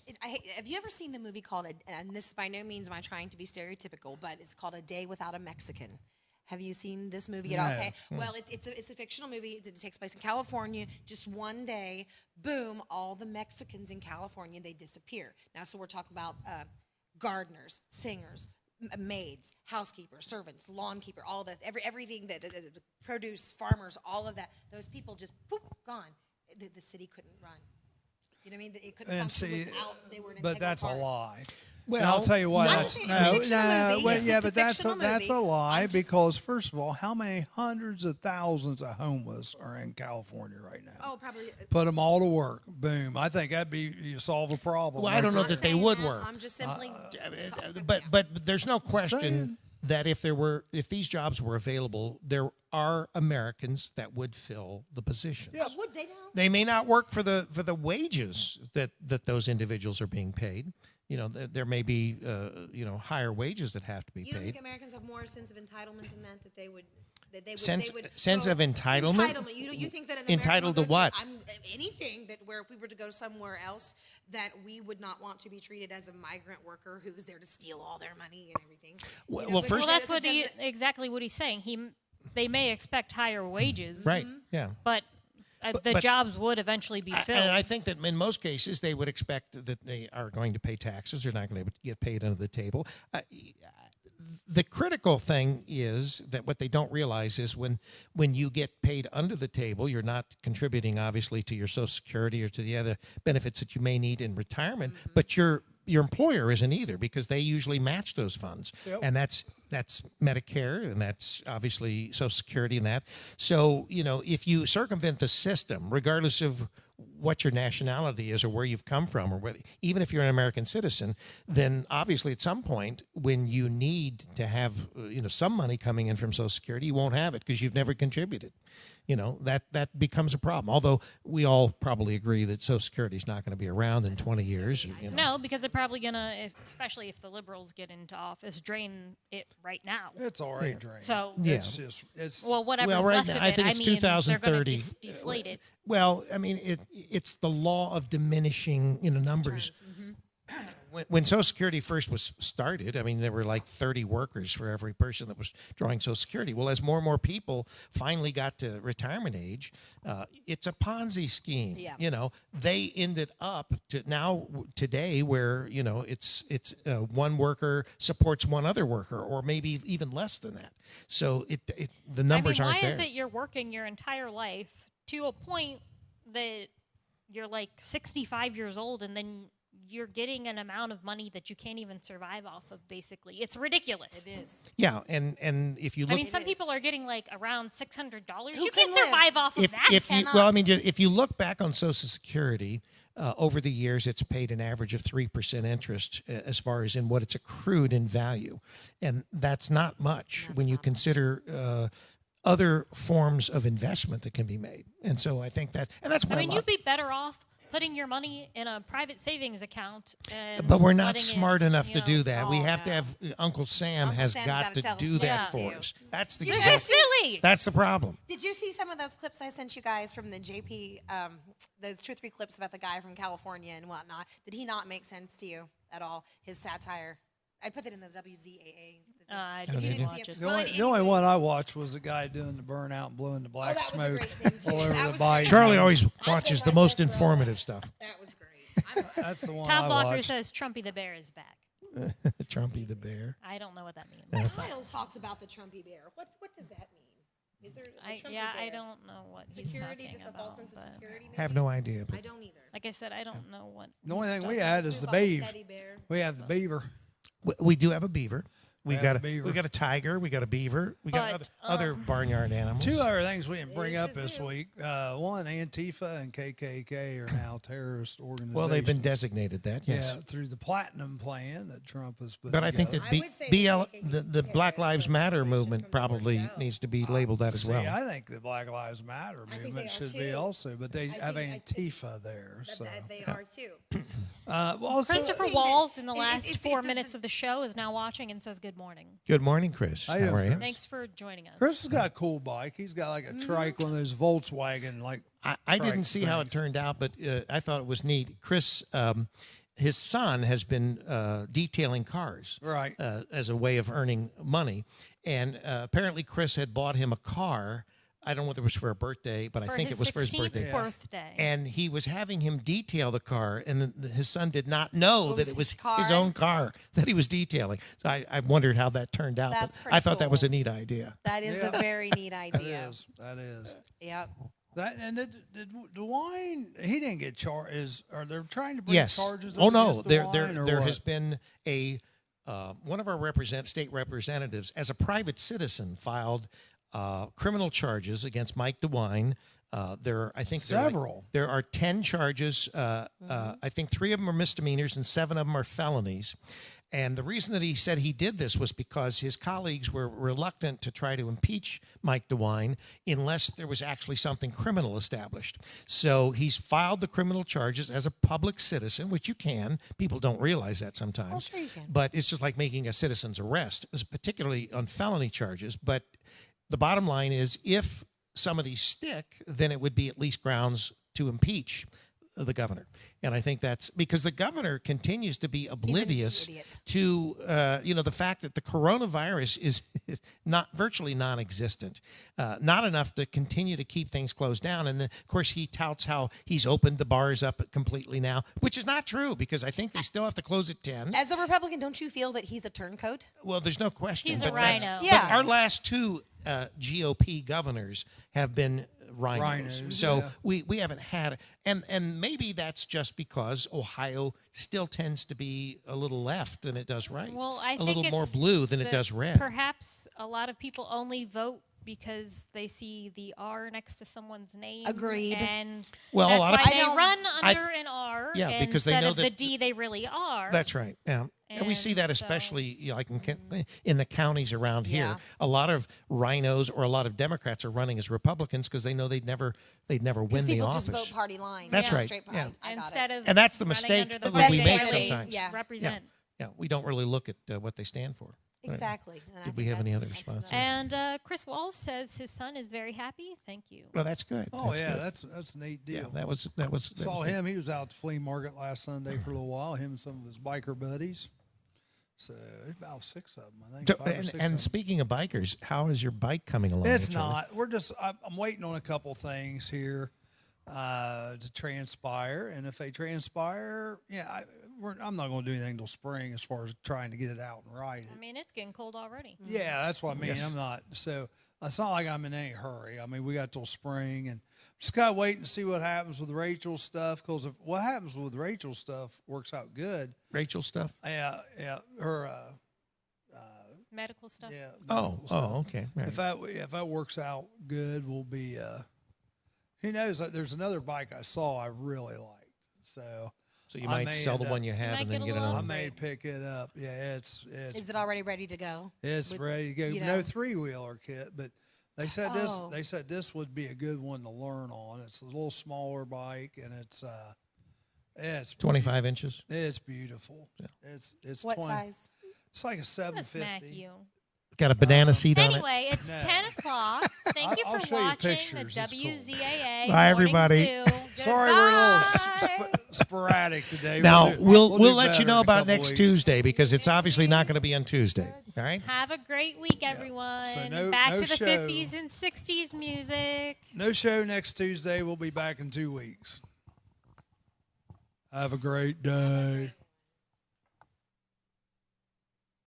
Have you ever seen the movie called, and this by no means am I trying to be stereotypical, but it's called A Day Without a Mexican? Have you seen this movie at all? No. Okay. Well, it's a fictional movie. It takes place in California. Just one day, boom, all the Mexicans in California, they disappear. Now, so we're talking about gardeners, singers, maids, housekeepers, servants, lawn keeper, all that, everything that the produce, farmers, all of that. Those people just poof, gone. The city couldn't run. You know what I mean? It couldn't And function see, without they were an but integral that's part. a lie. Well, And I'll tell you why. I'm That's just saying, it's a fictional movie. well, It's yeah, a but that's fictional a movie. lie, I'm just- because first of all, how many hundreds of thousands of homeless are in California right now? Oh, probably. Put them all to work. Boom. I think that'd be, you solve a problem. Well, I don't know I'm that they saying would that. work. I'm just simply. But there's no question Saying. that if these jobs were available, there are Americans that would fill the positions. Yeah. Would they now? They may not work for the wages that those individuals are being paid. There may be higher wages that have to be You don't paid. think Americans have more sense of entitlement than that they would Sense go- of entitlement? Entitlement. You think that an Entitled American to what? Anything that where if we were to go somewhere else that we would not want to be treated as a migrant worker who's there to steal all their money and everything. Well, You know, first- Well, that's what because exactly what he's saying. They may expect higher wages, Right. Yeah. But the but- jobs would eventually be filled. And I think that in most cases they would expect that they are going to pay taxes. They're not going to get paid under the table. the critical thing is that what they don't realize is when you get paid under the table, you're not contributing obviously to your Social Security or to the other benefits that you may need in retirement, but your employer isn't either, because they usually match those funds. Yep. And that's Medicare, and that's obviously Social Security and that. So, if you circumvent the system, regardless of what your nationality is or where you've come from, or whether, even if you're an American citizen, then obviously at some point when you need to have some money coming in from Social Security, you won't have it because you've never contributed. That becomes a problem. Although we all probably agree that Social Security is not going to be around in 20 years. No, because they're probably going to, especially if the liberals get into office, drain it right now. It's already drained. So it's well, whatever's Well, right left now, of I it, think it's they're going 2030. to deflate it. Well, I mean, it's the law of diminishing numbers. When Social Security first was started, I mean, there were like 30 workers for every person that was drawing Social Security. Well, as more and more people finally got to retirement age, it's a Ponzi scheme. Yeah. They ended up to now today where it's one worker supports one other worker, or maybe even less than that. So the numbers aren't there. Why is it you're working your entire life to a point that you're like 65 years old, and then you're getting an amount of money that you can't even survive off of, basically? It's ridiculous. It is. Yeah, and if you look, I mean, some people are getting like around $600. Who You can can't live? survive off of that. If you look back on Social Security, over the years, it's paid an average of 3% interest as far as in what it's accrued in value, and that's not much when you consider other forms of investment that can be made. And so I think that's why you'd be better off putting your money in a private savings account. But we're not letting smart enough to do that. We Oh, have to no. have Uncle Sam has Sam's got gotta to tell us do what that to do. for us. That's the Did This you is silly. That's the problem. Did you see some of those clips I sent you guys from the JP, those 2 or 3 clips about the guy from California and whatnot? Did he not make sense to you at all, his satire? I put it in the WZAA. I If you didn't didn't watch see it. The Well, only anyway- one I watched was the guy doing the burnout and blowing the black that was a smoke great thing, too. all over That the was bike. great. Charlie always I watches put the my most head for all informative that. stuff. That was great. That's the one Tom I Blocker watched. says Trumpy the Bear is back. Trumpy the bear. I don't know what that means. Miles talks about the Trumpy bear. What does that mean? Is there a Trumpy bear? I don't know what he's Security, talking just a false about. sense of But security. Maybe? Have no idea. I But don't either. like I said, I don't know what. The only he's thing we talking had about. is the Move on, beaver. teddy bear. We have the beaver. we do have a beaver. We have got a a beaver. we got a tiger. We got a beaver. We got But, other barnyard animals. 2 other things we didn't bring is up the this zoo. week. One, Antifa and KKK are now terrorist organizations. Well, they've been designated that. Yes. Yeah, through the Platinum Plan that Trump has put But I think together. that I would say the Black Lives Matter movement probably needs to be labeled that as See, well. I think the Black Lives Matter think movement they are should be too. also, but they have think- Antifa there. So, That they are too. also, Christopher mean, Walls in the it- last it's- 4 it's- minutes of the show is now watching and says good morning. Good morning, Chris. How you How are doing, you? Chris? Thanks for joining us. Chris has got a cool bike. He's got like a trike, one of those Volkswagen, like. I didn't trike see how it things. turned out, but I thought it was neat. Chris, his son has been detailing cars, Right. as a way of earning money, and apparently Chris had bought him a car. I don't know whether it was for a birthday, but I For think his it was for his 16th birthday. birthday. And he was having him detail the car, and his son did not know that it was his car? his own car that he was detailing. So I wondered how that turned out. That's but pretty I thought that was cool. a neat idea. That is a very neat That idea. is. That is. Yep. That and did DeWine? He didn't get charged. Are they trying to bring Yes. charges? Oh up no, against there DeWine, or there what? has been a one of our state representatives, as a private citizen, filed criminal charges against Mike DeWine. I think Several. There are 10 charges. I think 3 of them are misdemeanors and 7 of them are felonies. And the reason that he said he did this was because his colleagues were reluctant to try to impeach Mike DeWine unless there was actually something criminal established. So he's filed the criminal charges as a public citizen, which you can. People don't realize that sometimes. Oh, sure you can. But it's just like making a citizen's arrest, particularly on felony charges. But the bottom line is, if some of these stick, then it would be at least grounds to impeach the governor. And I think that's because the governor continues to be oblivious idiot. to the fact that the coronavirus is not virtually non-existent, not enough to continue to keep things closed down. And then, of course, he touts how he's opened the bars up completely now, which is not true because I think they still have to close at 10. As a Republican, don't you feel that he's a turncoat? Well, there's no question. He's a but that's- rhino. Yeah. But our last two GOP governors have been rhinos. So yeah. we haven't had, and maybe that's just because Ohio still tends to be a little left than it does right. Well, I a think little more it's blue than it that does red. Perhaps a lot of people only vote because they see the R next to someone's name. Agreed. And Well, a that's lot of why people- they I don't- run under an R Yeah, because they instead know of the that- D they really are. That's right. Yeah. And we see And that so- especially like in the counties around here. Yeah. A lot of rhinos or a lot of Democrats are running as Republicans because they know they'd never win Because the people office. just vote party line. That's yeah. right, Straight yeah. party. I got Instead it. of And that's the running mistake under the that we party make they sometimes. Yeah. represent. Yeah, we don't really look at what they stand for. Exactly. And I Did we think have any that's- other that's responses? the- And Chris Walls says his son is very happy. Thank you. Well, that's good. Oh That's yeah, good. that's a neat Yeah, deal. that was Saw him. He was out at the flea market last Sunday for a little while. Him and some of his biker buddies. So about 6 of them, I think. So, 5 or 6 of them. and speaking of bikers, how is your bike coming along? It's Charlie? not. We're just. I'm waiting on a couple things here to transpire, and if they transpire, I'm not going to do anything till spring as far as trying to get it out and ride it. I mean, it's getting cold already. Yeah, that's what I mean. Yes. I'm not. So it's not like I'm in any hurry. I mean, we got till spring, and just gotta wait and see what happens with Rachel's stuff. Because if what happens with Rachel's stuff works out good, Rachel stuff. yeah, her, Medical stuff. yeah. Oh, stuff. okay. Right. If that works out good, we'll be. Who knows? There's another bike I saw I really liked. So So you I might may sell the end one up- you have might and then get a get little I another. may pick it up. Yeah, it's Is it already ready to go? it's with- ready to go. you No know? 3-wheeler kit, but they said Oh. this would be a good one to learn on. It's a little smaller bike, and it's 25 inches. It's beautiful. Yeah. It's What 20. size? It's like a I'm gonna smack 750. you. Got a banana seat on it. Anyway, it's No. 10 o'clock. Thank you I'll for show you watching the pictures. It's cool. WZAA. Bye, Morning everybody. Zoo. Sorry, we're a little Goodbye. sporadic today. Now we'll do let you better know in a about couple next weeks. Tuesday because it's obviously not going to be on Tuesday. All right. Have a great week, everyone. So no- Back no to the show. 50s and 60s music. No show next Tuesday. We'll be back in 2 weeks. Have a great day.